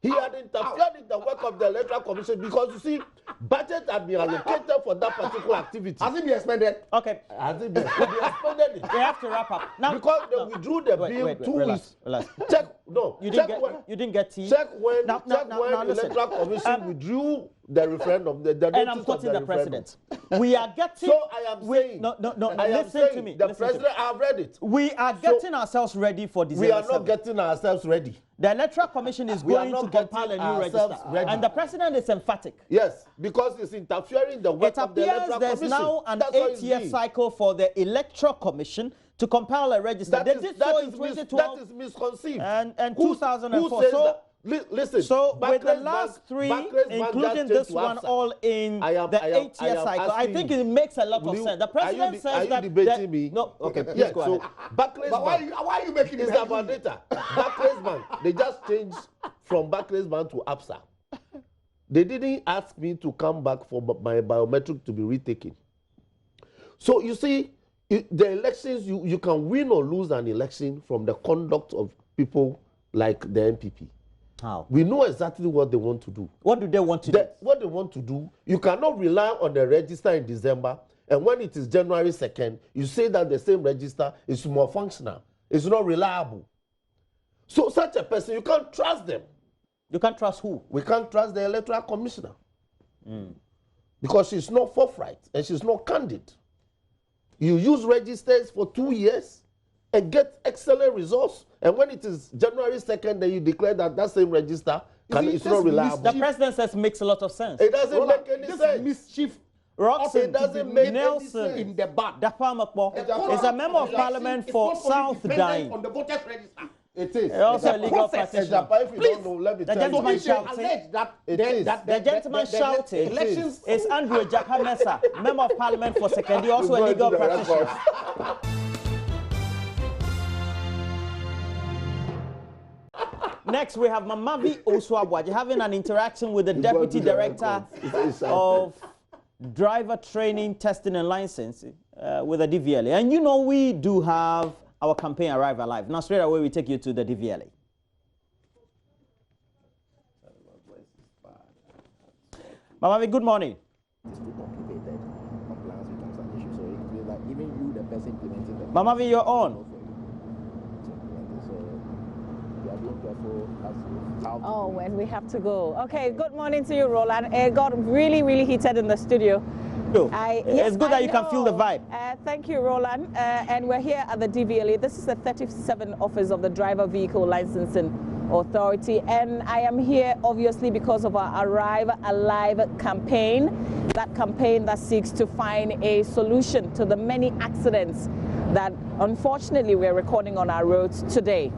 He had interfered in the work of the Electoral Commission because, you see, budget had been allocated for that particular activity. Has it been expended? Okay. Has it been expended? We have to wrap up. Now, because they withdrew the bill 2 weeks. Check. No. You didn't get tea. Check when Electoral Commission withdrew the referendum. And I'm quoting the president. We are getting. So I am saying. No. Listen to me. The president, I have read it. We are getting ourselves ready for December. We are not getting ourselves ready. The Electoral Commission is going to compile a new register. Ready. And the president is emphatic. Yes, because it's interfering the work of the Electoral Commission. There's now an 8-year cycle for the Electoral Commission to compile a register. They did so in 2012. That is misconceived. And 2004. Who says that? Listen. So with the last three, including this one, all in the 8-year cycle, I think it makes a lot of sense. The president says that. Are you debating me? No. Okay. Yes. So Barclays Bank. Why are you making it about data? Barclays Bank. They just changed from Barclays Bank to ABSA. They didn't ask me to come back for my biometric to be retaken. So you see, the elections, you can win or lose an election from the conduct of people like the NPP. How? We know exactly what they want to do. What do they want to do? What they want to do, you cannot rely on the register in December, and when it is January 2nd, you say that the same register is more functional. It's not reliable. So such a person, you can't trust them. You can't trust who? We can't trust the Electoral Commissioner. Because she's not forthright and she's not candid. You use registers for 2 years and get excellent results. And when it is January 2nd, then you declare that that same register it's not reliable. The president says makes a lot of sense. It doesn't make any sense. Mischief. Roxanne, it doesn't make Nelson any sense. In the back. is a member of parliament for South Dying. On the voters register. It is. Also a legal practitioner. If you don't know, let me The tell gentleman you. shouting. The gentleman shouting is Andrew Jakamesa, member of parliament for Sekendi, also a legal practitioner. Next, we have Mamavi Oswabwaji having an interaction with the Deputy Director of Driver Training, Testing and Licensing with the DVLA. And you know, we do have our campaign Arrive Alive. Now, straight away, we take you to the DVLA. Mamavi, good morning. Mamavi, you're on. Oh, when we have to go. Okay, good morning to you, Roland. It got really, really heated in the studio. It's good that you can feel the vibe. Thank you, Roland. And we're here at the DVLA. This is the 37th office of the Driver Vehicle Licensing Authority. And I am here, obviously, because of our Arrive Alive campaign. That campaign that seeks to find a solution to the many accidents that, unfortunately, we're recording on our roads today.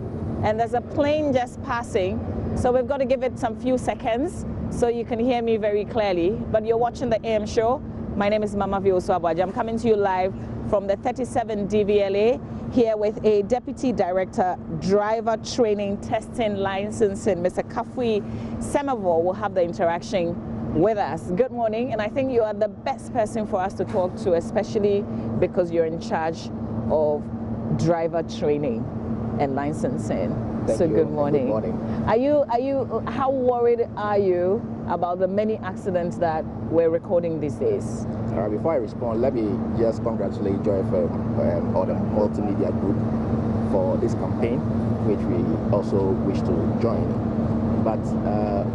And there's a plane just passing, so we've got to give it some few seconds so you can hear me very clearly. But you're watching the AM show. My name is Mamavi Oswabwaji. I'm coming to you live from the 37 DVLA here with a Deputy Director, Driver Training, Testing, Licensing. Mr. Kafui Semavo will have the interaction with us. Good morning, and I think you are the best person for us to talk to, especially because you're in charge of driver training and licensing. Good morning. Good morning. How worried are you about the many accidents that we're recording these days? Before I respond, let me just congratulate Joy FM or the multimedia group for this campaign, which we also wish to join. But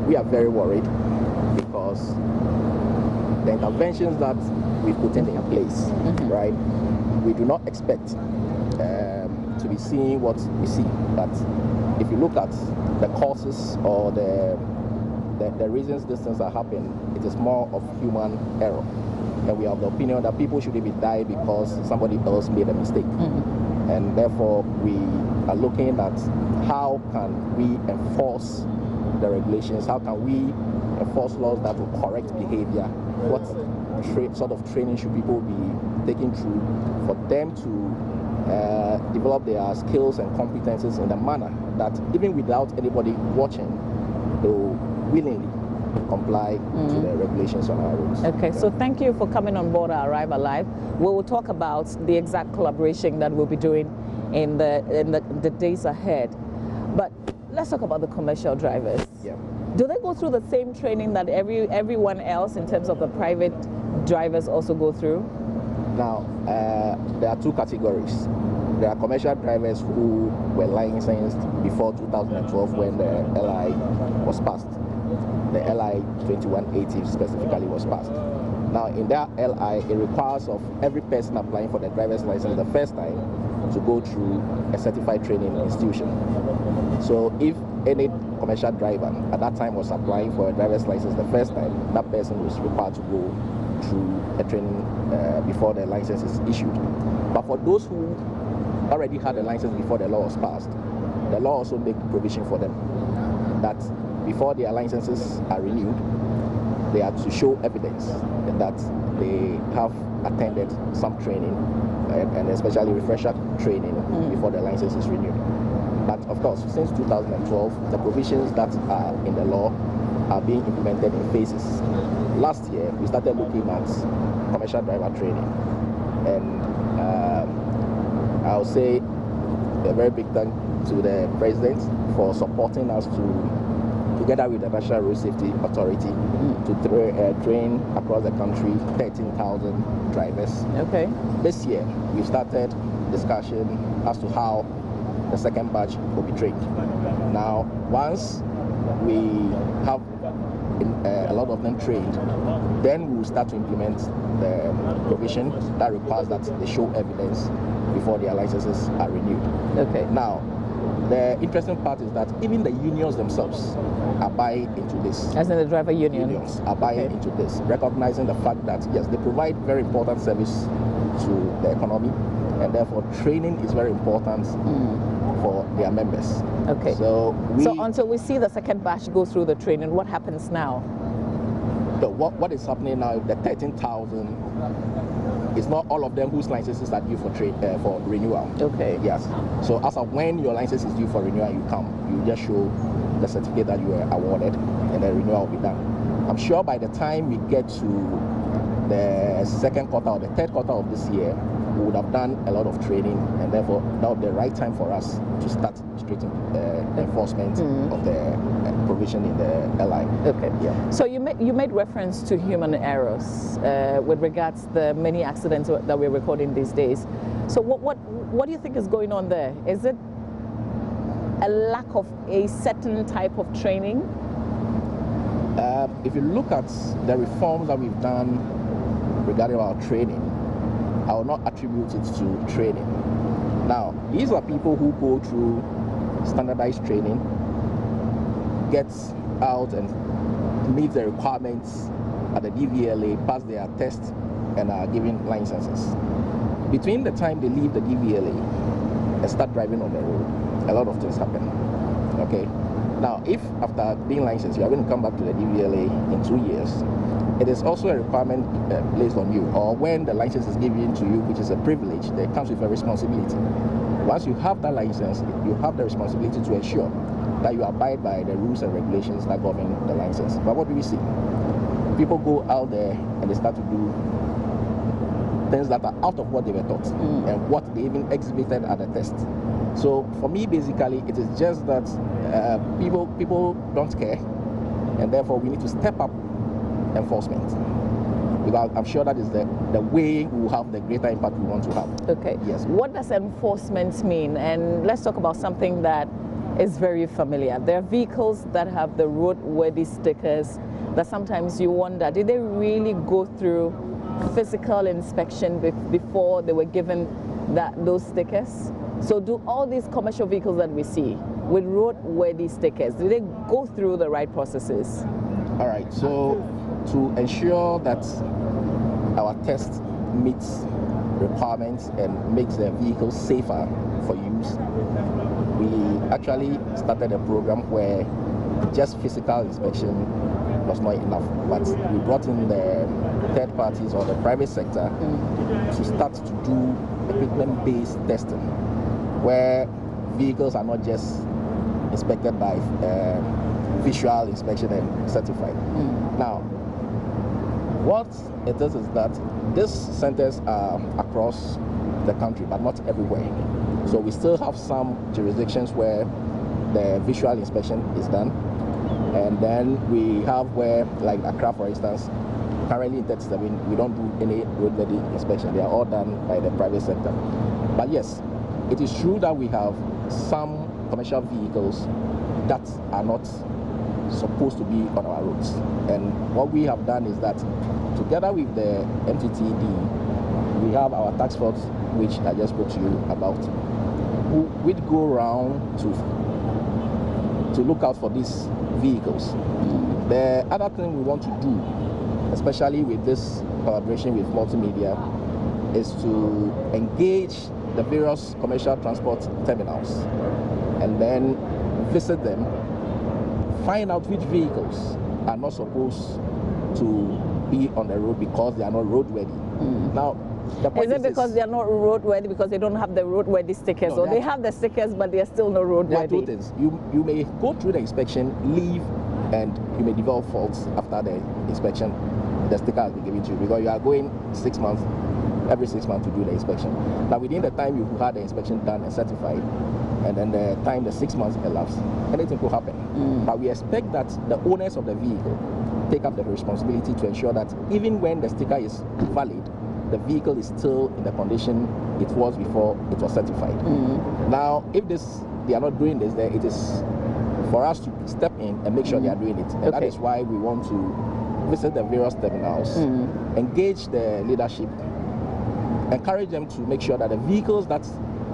we are very worried because the interventions that we put in place, right? We do not expect to be seeing what we see. But if you look at the causes or the reasons these things are happening, it is more of human error. And we have the opinion that people shouldn't be died because somebody else made a mistake. And therefore, we are looking at how can we enforce the regulations, how can we enforce laws that will correct behavior, what sort of training should people be taking through for them to develop their skills and competences in a manner that even without anybody watching, they will willingly comply to the regulations on our roads. Okay, so thank you for coming on board our Arrive Alive. We will talk about the exact collaboration that we'll be doing in the days ahead. But let's talk about the commercial drivers. Yeah. Do they go through the same training that everyone else in terms of the private drivers also go through? Now, there are two categories. There are commercial drivers who were licensed before 2012 when the LI was passed. the LI 2180 specifically was passed. Now, in that LI, it requires of every person applying for the driver's license the first time to go through a certified training institution. So if any commercial driver at that time was applying for a driver's license the first time, that person was required to go through a training before the license is issued. But for those who already had a license before the law was passed, the law also makes provision for them that before their licenses are renewed, they have to show evidence that they have attended some training and especially refresher training before the license is renewed. But of course, since 2012, the provisions that are in the law are being implemented in phases. Last year, we started looking at commercial driver training, and I'll say a very big thank to the President for supporting us together with the National Road Safety Authority to train across the country 13,000 drivers. Okay. This year, we've started discussion as to how the second batch will be trained. Now, once we have a lot of them trained, then we will start to implement the provision that requires that they show evidence before their licenses are renewed. Okay. Now, the interesting part is that even the unions themselves are buying into this. As in the driver unions are buying into this, recognizing the fact that yes, they provide very important service to the economy, and therefore training is very important for their members. Okay. So until we see the second batch go through the training, what happens now? So what is happening now? The 13,000. It's not all of them whose licenses are due for renewal. Okay. Yes. So as of when your license is due for renewal, you come. You just show the certificate that you were awarded, and the renewal will be done. I'm sure by the time we get to the second quarter or the third quarter of this year, we would have done a lot of training, and therefore that would be the right time for us to start straight enforcement of the provision in the LI. Okay. Yeah. So you made reference to human errors with regards to the many accidents that we're recording these days. So what do you think is going on there? Is it a lack of a certain type of training? If you look at the reforms that we've done regarding our training, I will not attribute it to training. Now, these are people who go through standardized training, get out and meet the requirements at the DVLA, pass their test, and are given licenses. Between the time they leave the DVLA and start driving on the road, a lot of things happen. Okay. Now, if after being licensed, you are going to come back to the DVLA in 2 years, it is also a requirement placed on you, or when the license is given to you, which is a privilege, that comes with a responsibility. Once you have that license, you have the responsibility to ensure that you abide by the rules and regulations that govern the license. But what do we see? People go out there and they start to do things that are out of what they were taught and what they even exhibited at the test. So for me, basically, it is just that people don't care, and therefore we need to step up enforcement, because I'm sure that is the way we will have the greater impact we want to have. Okay. Yes. What does enforcement mean? And let's talk about something that is very familiar. There are vehicles that have the roadworthy stickers that sometimes you wonder, did they really go through physical inspection before they were given those stickers? So do all these commercial vehicles that we see with roadworthy stickers, do they go through the right processes? All right, so to ensure that our test meets requirements and makes the vehicle safer for use, we actually started a program where just physical inspection was not enough, but we brought in the third parties or the private sector to start to do equipment-based testing, where vehicles are not just inspected by visual inspection and certified. Now, what it is that these centers are across the country, but not everywhere. So we still have some jurisdictions where the visual inspection is done, and then we have where, like Accra, for instance, currently in 37, we don't do any roadworthy inspection. They are all done by the private sector. But yes, it is true that we have some commercial vehicles that are not supposed to be on our roads. And what we have done is that together with the MTTD, we have our task force, which I just spoke to you about, who would go around to look out for these vehicles. The other thing we want to do, especially with this collaboration with multimedia, is to engage the various commercial transport terminals and then visit them, find out which vehicles are not supposed to be on the road because they are not roadworthy. Now, the point is it because they are not roadworthy because they don't have the roadworthy stickers, or they have the stickers but they are still not roadworthy? There are two things. You may go through the inspection, leave, and you may develop faults after the inspection. The sticker has been given to you because you are going 6 months, every 6 months to do the inspection. Now, within the time you've had the inspection done and certified, and then the time the 6 months elapsed, anything could happen. But we expect that the owners of the vehicle take up the responsibility to ensure that even when the sticker is valid, the vehicle is still in the condition it was before it was certified. Now, if they are not doing this, then it is for us to step in and make sure they are doing it. And that is why we want to visit the various terminals, engage the leadership, encourage them to make sure that the vehicles that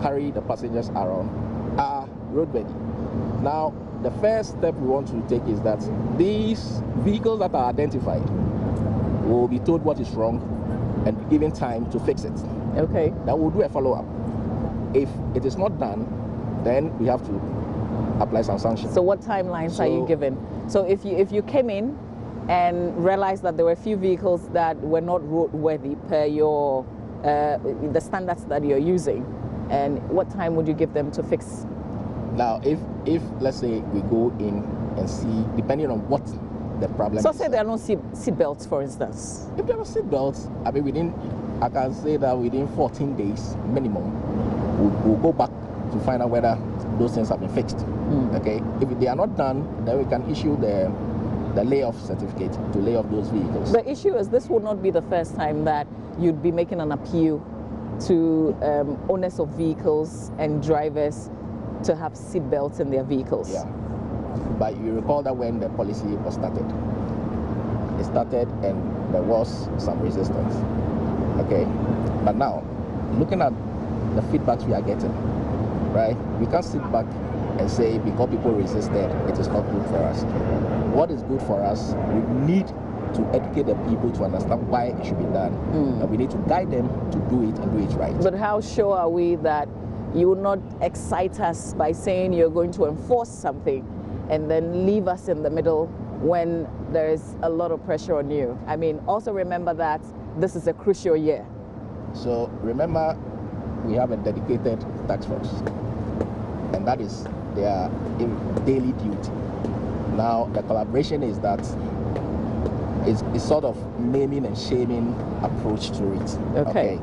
carry the passengers around are roadworthy. Now, the first step we want to take is that these vehicles that are identified will be told what is wrong and be given time to fix it. Okay. That will do a follow-up. If it is not done, then we have to apply some sanctions. So what timelines are you given? So if you came in and realized that there were a few vehicles that were not roadworthy per your the standards that you're using, and what time would you give them to fix? Now, if let's say we go in and see, depending on what the problem so is. say there are no seat belts, for instance. If there are seat belts, I mean, I can say that within 14 days minimum, we'll go back to find out whether those things have been fixed. Okay, if they are not done, then we can issue the layoff certificate to lay off those vehicles. The issue is this will not be the first time that you'd be making an appeal to owners of vehicles and drivers to have seat belts in their vehicles. Yeah, but you recall that when the policy was started, it started and there was some resistance. Okay, but now looking at the feedbacks we are getting, right, we can't sit back and say because people resisted, it is not good for us. What is good for us, we need to educate the people to understand why it should be done, and we need to guide them to do it and do it right. But how sure are we that you will not excite us by saying you're going to enforce something and then leave us in the middle when there is a lot of pressure on you? I mean, also remember that this is a crucial year. So remember, we have a dedicated task force, and that is their daily duty. Now, the collaboration is that it's sort of naming and shaming approach to it. Okay.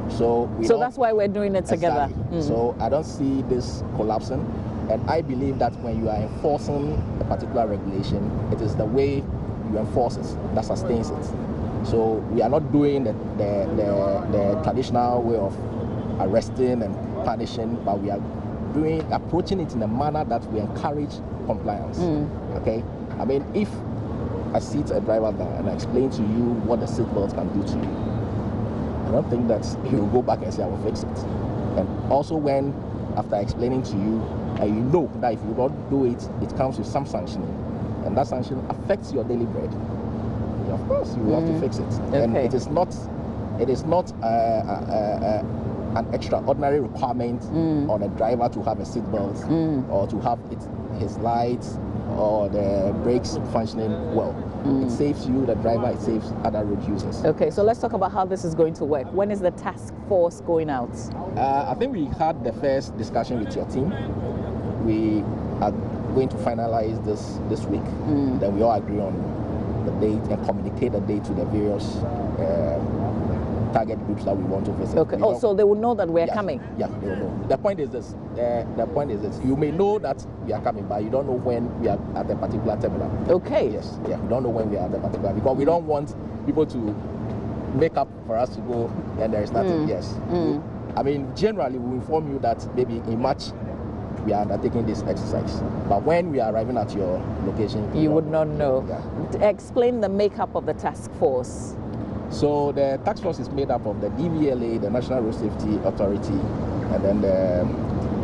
So that's why we're doing it together. Exactly. So I don't see this collapsing, and I believe that when you are enforcing a particular regulation, it is the way you enforce it that sustains it. So we are not doing the traditional way of arresting and punishing, but we are approaching it in a manner that we encourage compliance. Okay, I mean, if I sit a driver down and I explain to you what the seatbelt can do to you, I don't think that you will go back and say I will fix it. And also when, after explaining to you, and you know that if you don't do it, it comes with some sanctioning, and that sanction affects your daily bread, of course you will have to fix it. Okay. And it is not an extraordinary requirement on a driver to have a seatbelt or to have his lights or the brakes functioning well. It saves you, the driver, it saves other road users. Okay, so let's talk about how this is going to work. When is the task force going out? I think we had the first discussion with your team. We are going to finalize this week. Then we all agree on the date and communicate the date to the various target groups that we want to visit. Okay. So they will know that we are coming. Yeah, they will know. The point is this. You may know that we are coming, but you don't know when we are at a particular terminal. Okay. Yes. Yeah. We don't know when we are at a particular, because we don't want people to make up for us to go and there is nothing. Yes. I mean, generally we inform you that maybe in March we are undertaking this exercise. But when we are arriving at your location, you would not know. Yeah. Explain the makeup of the task force. So the task force is made up of the DVLA, the National Road Safety Authority, and then the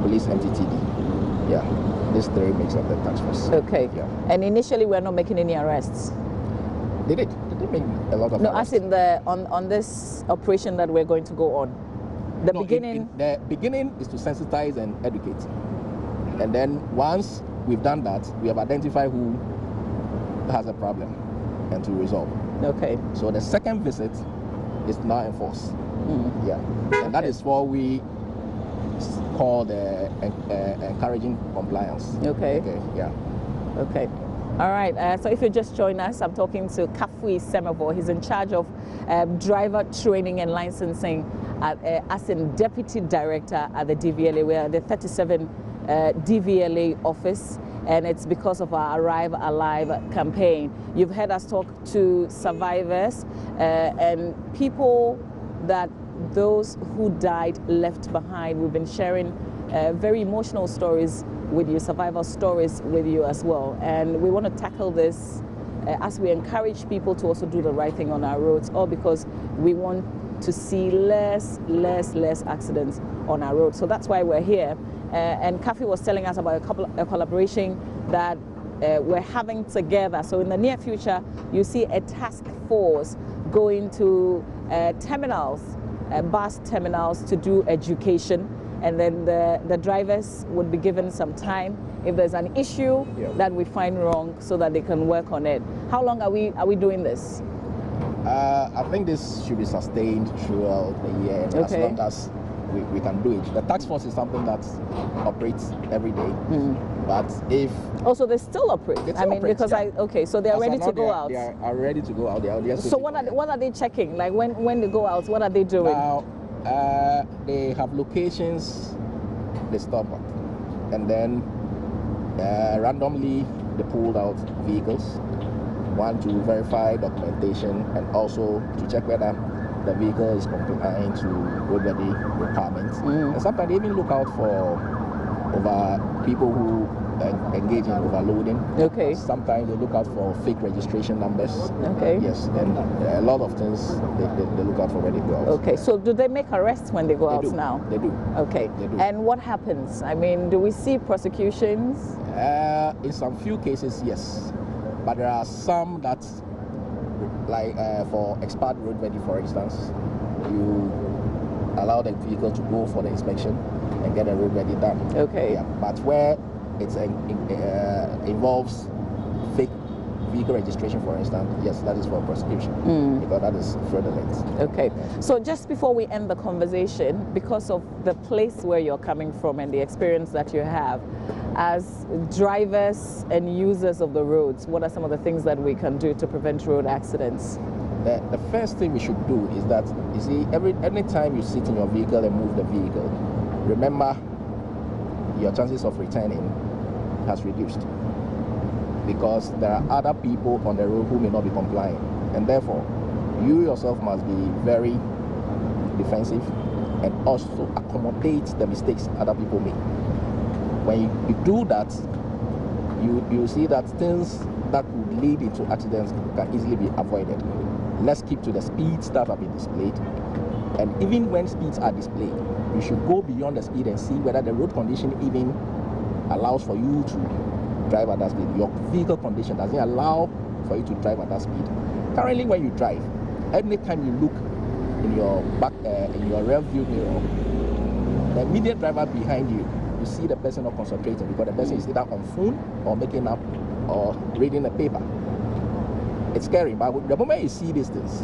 Police MTTD. Yeah, these three makes up the task force. Okay. Yeah. And initially, we're not making any arrests. They did. They make a lot of No, arrests. as in on this operation that we're going to go on. The beginning. The beginning is to sensitize and educate, and then once we've done that, we have identified who has a problem and to resolve. Okay. So the second visit is now enforced. Yeah, and that is what we call the encouraging compliance. Okay. Okay. Yeah. Okay. All right. So if you just join us, I'm talking to Kafui Semevo. He's in charge of driver training and licensing as in deputy director at the DVLA. We are the 37 DVLA office, and it's because of our Arrive Alive campaign. You've heard us talk to survivors and people that those who died left behind. We've been sharing very emotional stories with you, survival stories with you as well. And we want to tackle this as we encourage people to also do the right thing on our roads, all because we want to see less accidents on our roads. So that's why we're here. And Kafi was telling us about a collaboration that we're having together. So in the near future, you see a task force going to terminals, bus terminals, to do education. And then the drivers would be given some time if there's an issue that we find wrong, so that they can work on it. How long are we doing this? I think this should be sustained throughout the year, as long as we can do it. The task force is something that operates every day, but if also they still operate. I mean, operates, because so they are ready to go out. They are ready to go out. They are just so what are they checking? Like when they go out, what are they doing? Now, they have locations they stop at, and then randomly they pulled out vehicles, one to verify documentation and also to check whether the vehicle is compliant to roadworthy requirements. And sometimes they even look out for people who engage in overloading. Okay. Sometimes they look out for fake registration numbers. Okay. Yes, and a lot of things they look out for when they go out. Okay, so do they make arrests when they go out now? They do. Okay. They do. And what happens? I mean, do we see prosecutions? In some few cases, yes. But there are some that, like for expired roadworthy, for instance, you allow the vehicle to go for the inspection and get a roadworthy done. Okay. Yeah. But where it involves fake vehicle registration, for instance, yes, that is for prosecution, because that is fraudulent. Okay. So just before we end the conversation, because of the place where you're coming from and the experience that you have, as drivers and users of the roads, what are some of the things that we can do to prevent road accidents? The first thing we should do is that, you see, every time you sit in your vehicle and move the vehicle, remember your chances of returning has reduced, because there are other people on the road who may not be compliant, and therefore you yourself must be very defensive and also accommodate the mistakes other people make. When you do that, you see that things that would lead into accidents can easily be avoided. Let's keep to the speeds that have been displayed, and even when speeds are displayed, you should go beyond the speed and see whether the road condition even allows for you to drive at that speed. Your vehicle condition doesn't allow for you to drive at that speed. Currently, when you drive, every time you look in your back, in your rear view mirror, the immediate driver behind you, you see the person not concentrating, because the person is either on phone or making up or reading a paper. It's scary, but the moment you see these things,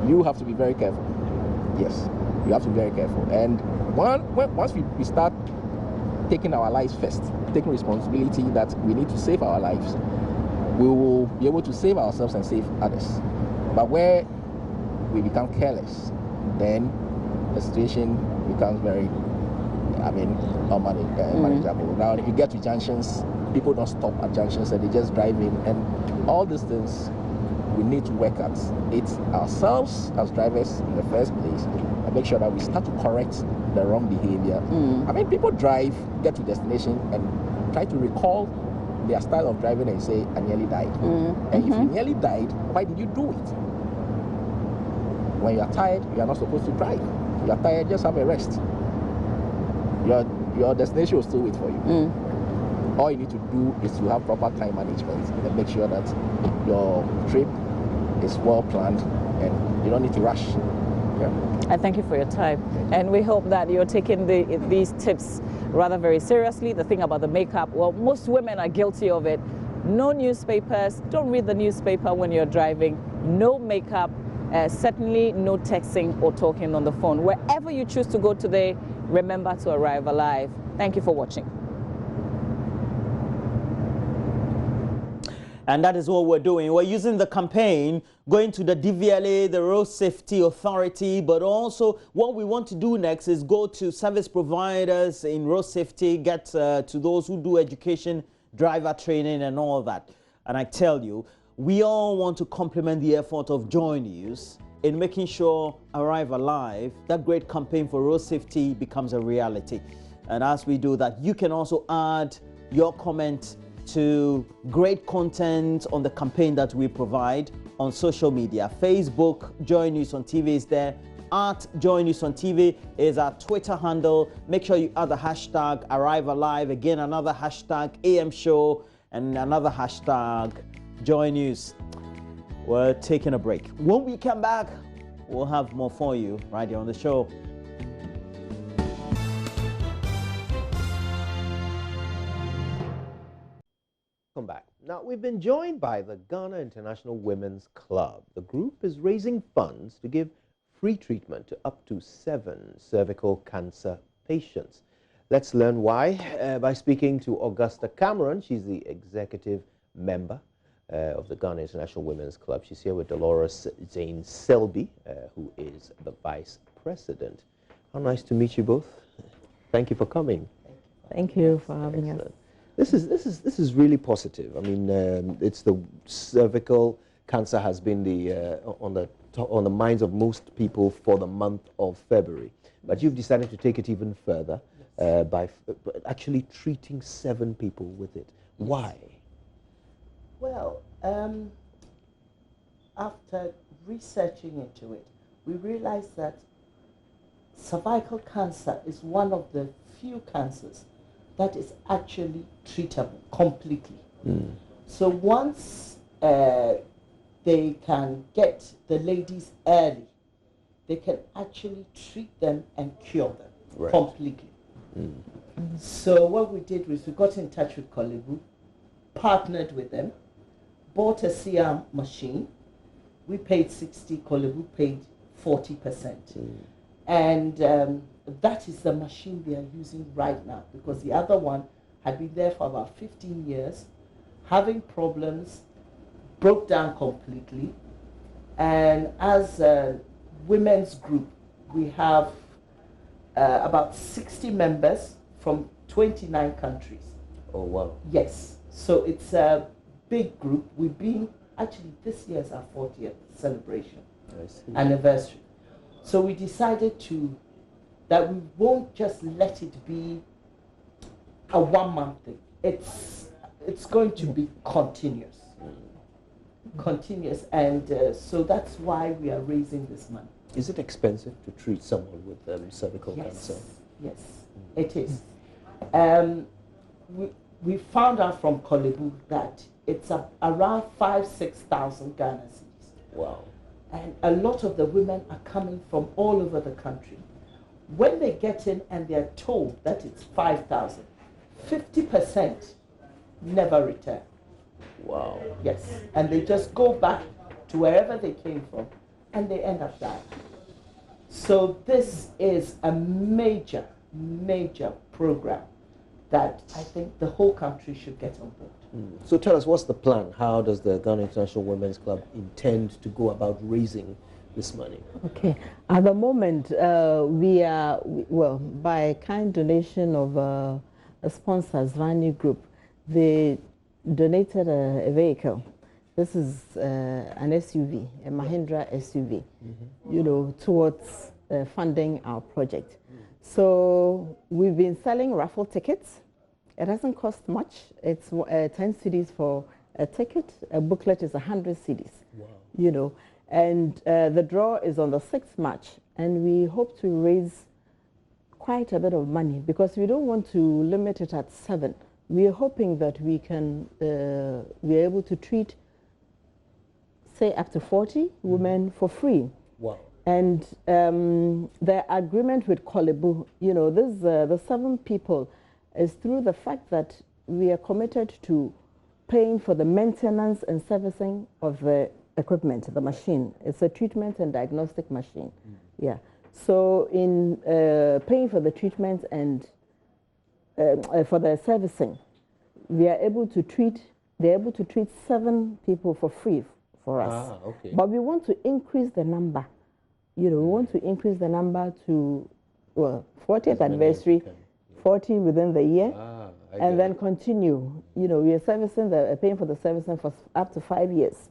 you have to be very careful. Yes, you have to be very careful. And once we start taking our lives first, taking responsibility that we need to save our lives, we will be able to save ourselves and save others. But where we become careless, then the situation becomes very, unmanageable. Now, if you get to junctions, people don't stop at junctions and they just drive in, and all these things we need to work at it ourselves as drivers in the first place, and make sure that we start to correct the wrong behavior. I mean, people drive, get to destination, and try to recall their style of driving and say, I nearly died. And if you nearly died, why did you do it? When you are tired, you are not supposed to drive. You are tired, just have a rest. Your destination will still wait for you. All you need to do is to have proper time management and make sure that your trip is well planned and you don't need to rush. I thank you for your time, and we hope that you're taking these tips rather very seriously. The thing about the makeup, well, most women are guilty of it. No newspapers, don't read the newspaper when you're driving. No makeup, certainly no texting or talking on the phone. Wherever you choose to go today, remember to arrive alive. Thank you for watching. And that is what we're doing. We're using the campaign, going to the DVLA, the Road Safety Authority, but also what we want to do next is go to service providers in road safety, get to those who do education, driver training and all that. And I tell you, we all want to complement the effort of Joy News in making sure Arrive Alive, that great campaign for road safety, becomes a reality. And as we do that, you can also add your comment to great content on the campaign that we provide on social media. Facebook, Joy News on TV is there. @Joy News on TV is our Twitter handle. Make sure you add the hashtag Arrive Alive. Again, another hashtag AM Show and another hashtag Joy News. We're taking a break. When we come back, we'll have more for you right here on the show. Welcome back. Now, we've been joined by the Ghana International Women's Club. The group is raising funds to give free treatment to up to 7 cervical cancer patients. Let's learn why by speaking to Augusta Cameron. She's the executive member of the Ghana International Women's Club. She's here with Dolores Zane Selby, who is the vice president. How nice to meet you both. Thank you for coming. Thank you for having us. This is really positive. I mean, it's the cervical cancer has been on the minds of most people for the month of February, but you've decided to take it even further by actually treating 7 people with it. Why? Well, after researching into it, we realized that cervical cancer is one of the few cancers that is actually treatable completely. So once they can get the ladies early, they can actually treat them and cure them completely. So what we did was we got in touch with Kolebu, partnered with them, bought a CR machine. We paid 60, Kolebu paid 40%. And that is the machine they are using right now, because the other one had been there for about 15 years, having problems, broke down completely. And as a women's group, we have about 60 members from 29 countries. Oh, wow. Yes. So it's a big group. We've been, actually this year is our 40th celebration anniversary. So we decided that we won't just let it be a 1-month thing. It's going to be continuous. And so that's why we are raising this money. Is it expensive to treat someone with cervical cancer? Yes, it is. We found out from Kolebu that it's around 5,000-6,000 Ghana cedis. Wow. And a lot of the women are coming from all over the country. When they get in and they're told that it's 5,000, 50% never return. Wow. Yes. And they just go back to wherever they came from and they end up dying. So this is a major, major program that I think the whole country should get on board. So tell us, what's the plan? How does the Ghana International Women's Club intend to go about raising this money? Okay. At the moment, we are, by kind donation of a sponsors, Vani Group, they donated a vehicle. This is an SUV, a Mahindra SUV, towards funding our project. So we've been selling raffle tickets. It doesn't cost much. It's 10 cedis for a ticket. A booklet is 100 cedis. Wow. You know, and the draw is on the 6th March, and we hope to raise quite a bit of money because we don't want to limit it at 7. We are hoping that we can be able to treat, say, up to 40 women for free. Wow. And the agreement with Kolebu, you know, this the 7 people is through the fact that we are committed to paying for the maintenance and servicing of the equipment, the machine. It's a treatment and diagnostic machine. Yeah. So in paying for the treatment and for the servicing, we are able to treat, they're able to treat 7 people for free for us. Ah, okay. But we want to increase the number. You know, we want to increase the number to, well, 40th anniversary, 40 within the year, and then continue. You know, we are servicing paying for the servicing for up to 5 years.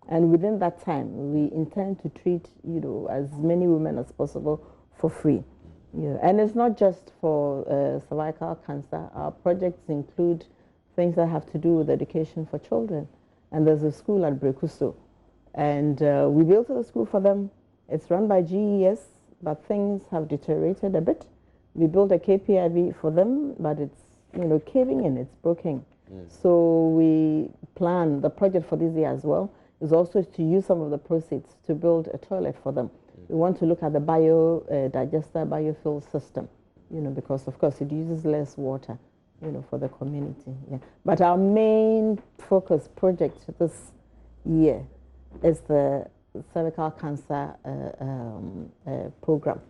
And within that time, we intend to treat, you know, as many women as possible for free. Yeah. And it's not just for cervical cancer. Our projects include things that have to do with education for children. And there's a school at Brekuso. And we built a school for them. It's run by GES, but things have deteriorated a bit. We built a KPIV for them, but it's, you know, caving in, it's broken. So we plan the project for this year as well is also to use some of the proceeds to build a toilet for them. We want to look at the digester biofuel system, you know, because of course it uses less water, you know, for the community. Yeah. But our main focus project this year is the cervical cancer program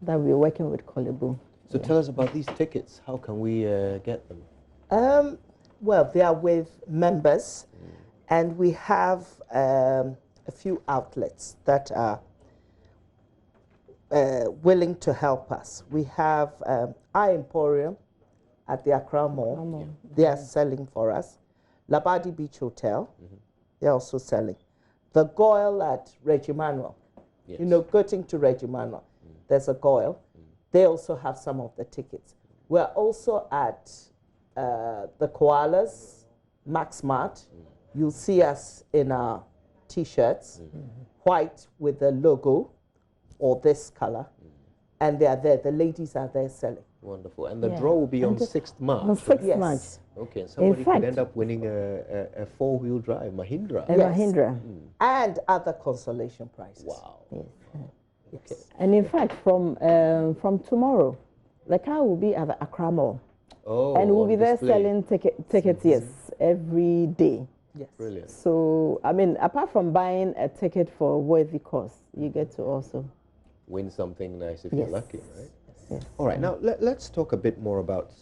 that we're working with Kolebu. So tell us about these tickets. How can we get them? Well, they are with members, and we have a few outlets that are willing to help us. We have Our Emporium at the Accra Mall. They are selling for us. Labadi Beach Hotel, they're also selling. The Goyle at Regimanuel, you know, getting to Regimanuel, there's a Goyle. They also have some of the tickets. We're also at the Koalas, Max Mart. You'll see us in our T-shirts, white with the logo, or this color, and they are there. The ladies are there selling. Wonderful. And the draw will be on 6th March. On 6th March. Okay, and somebody could end up winning a 4-wheel drive Mahindra. Mahindra. And other consolation prizes. Wow. Okay. And in fact, from tomorrow, the car will be at the Accra Mall. Oh, and we'll be there display. selling tickets, yes, every day. Yes. Brilliant. So, I mean, apart from buying a ticket for a worthy cause, you get to also win something nice if you're lucky, right? Yes. All right, now let's talk a bit more about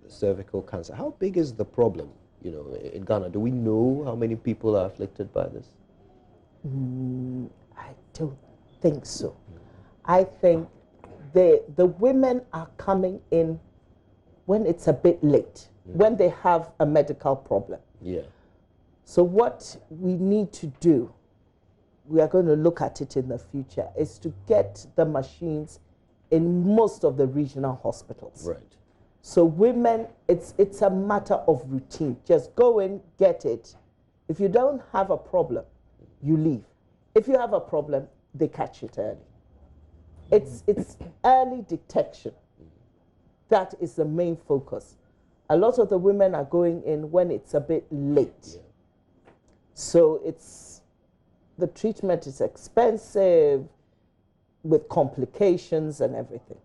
cervical cancer. How big is the problem, you know, in Ghana? Do we know how many people are afflicted by this? I don't think so. I think the women are coming in when it's a bit late, when they have a medical problem. Yeah. So what we need to do, we are going to look at it in the future, is to get the machines in most of the regional hospitals. Right. So women, it's a matter of routine. Just go in, get it. If you don't have a problem, you leave. If you have a problem, they catch it early. It's early detection. That is the main focus. A lot of the women are going in when it's a bit late. Yeah. So the treatment is expensive with complications and everything.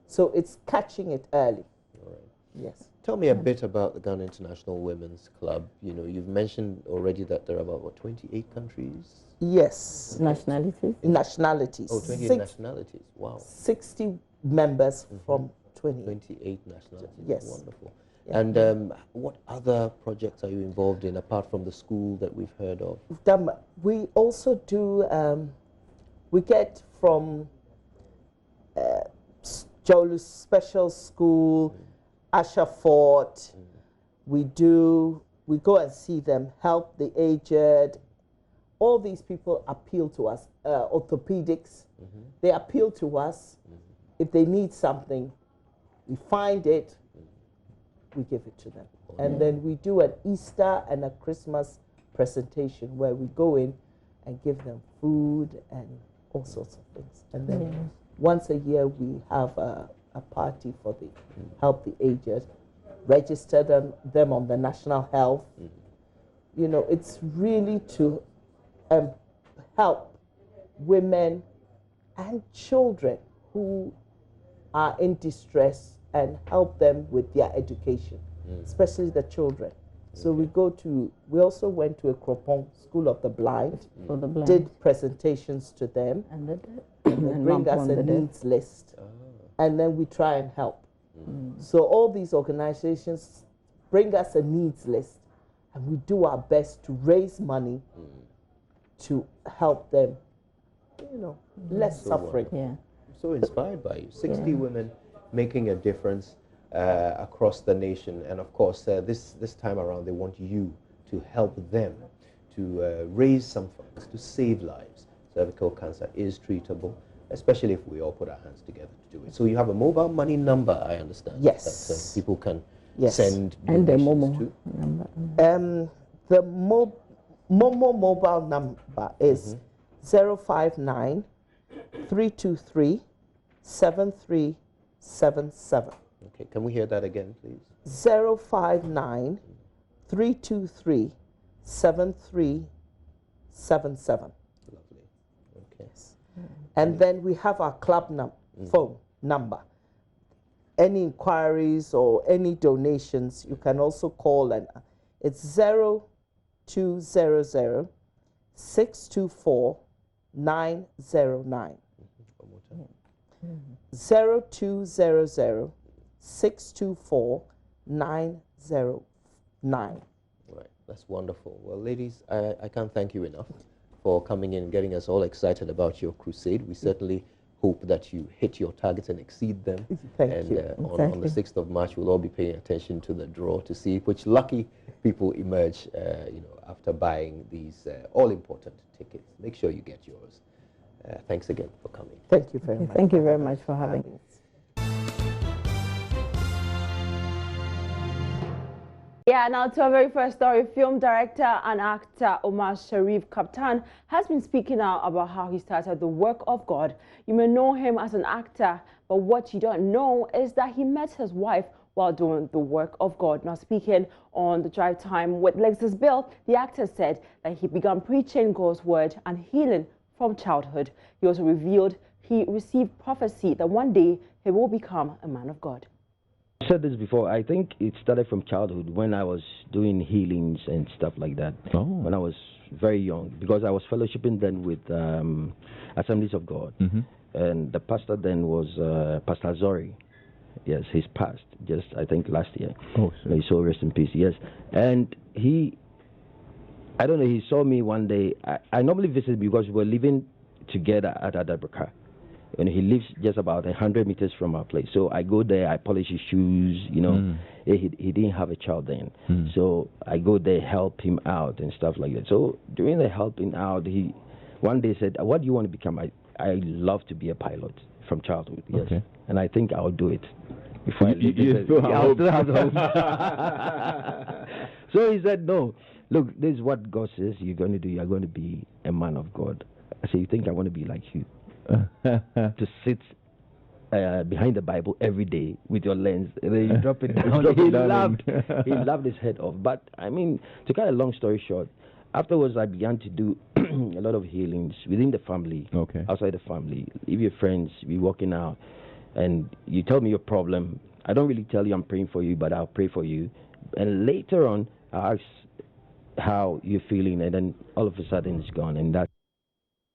So it's catching it early. Right. Yes. Tell me a bit about the Ghana International Women's Club. You know, you've mentioned already that there are about 28 countries. Yes. Nationalities. Nationalities. Oh, 28 nationalities. Wow. 60 members from 28 nationalities. Yes. Wonderful. Yeah. And what other projects are you involved in apart from the school that we've heard of? We also do, we get from Jolu Special School, Asha Fort, we go and see them, help the aged, all these people appeal to us. Orthopedics, they appeal to us. If they need something, we find it, we give it to them. And then we do an Easter and a Christmas presentation where we go in and give them food and all sorts of things. And then once a year we have a party for the help the aged, register them on the national health. You know, it's really to help women and children who are in distress and help them with their education, especially the children. So we also went to a Cropon School of the Blind, did presentations to them, and they bring us a needs list, and then we try and help. So all these organizations bring us a needs list, and we do our best to raise money to help them, you know, less suffering. I'm so inspired by you. 60 women making a difference across the nation, and of course this time around they want you to help them to raise some funds to save lives. Cervical cancer is treatable, especially if we all put our hands together to do it. So you have a mobile money number, I understand. Yes. That people can send and the donations Momo number. The Momo mobile number is 059 323 7377. Okay, can we hear that again, please? 059 323 7377. Lovely. Okay. And then we have our club phone number. Any inquiries or any donations, you can also call, and it's 0200 624 909. 0200 624 909. Right, that's wonderful. Well, ladies, I can't thank you enough for coming in and getting us all excited about your crusade. We certainly hope that you hit your targets and exceed them. Thank you. On the 6th of March, we'll all be paying attention to the draw to see which lucky people emerge, after buying these all-important tickets. Make sure you get yours. Thanks again for coming. Thank you very much. Thank you very much for having us. Yeah, now to our very first story, film director and actor Omar Sharif Kaptan has been speaking out about how he started the work of God. You may know him as an actor, but what you don't know is that he met his wife while doing the work of God. Now, speaking on the Drive Time with Lexus Bill, the actor said that he began preaching God's word and healing from childhood. He also revealed he received prophecy that one day he will become a man of God. I said this before. I think it started from childhood when I was doing healings and stuff like that. When I was very young, because I was fellowshipping then with Assemblies of God, and the pastor then was Pastor Zori. Yes, he's passed just I think last year. May his soul rest in peace. Yes, and I don't know. He saw me one day. I normally visit because we were living together at Adabraka. And he lives just about 100 meters from our place. So I go there, I polish his shoes, you know. He didn't have a child then. So I go there, help him out and stuff like that. So during the helping out, he one day said, what do you want to become? I love to be a pilot from childhood, yes. Okay. And I think I'll do it. Before I leave. You still have hope. So he said, no, look, this is what God says you're going to do. You're going to be a man of God. I said, you think I want to be like you? To sit behind the Bible every day with your lens, and then you drop it down. He laughed his head off. But I mean, to cut a long story short, afterwards I began to do a lot of healings within the family, outside the family. If your friends, we walking out, and you tell me your problem, I don't really tell you I'm praying for you, but I'll pray for you. And later on, I ask how you're feeling, and then all of a sudden it's gone, and that.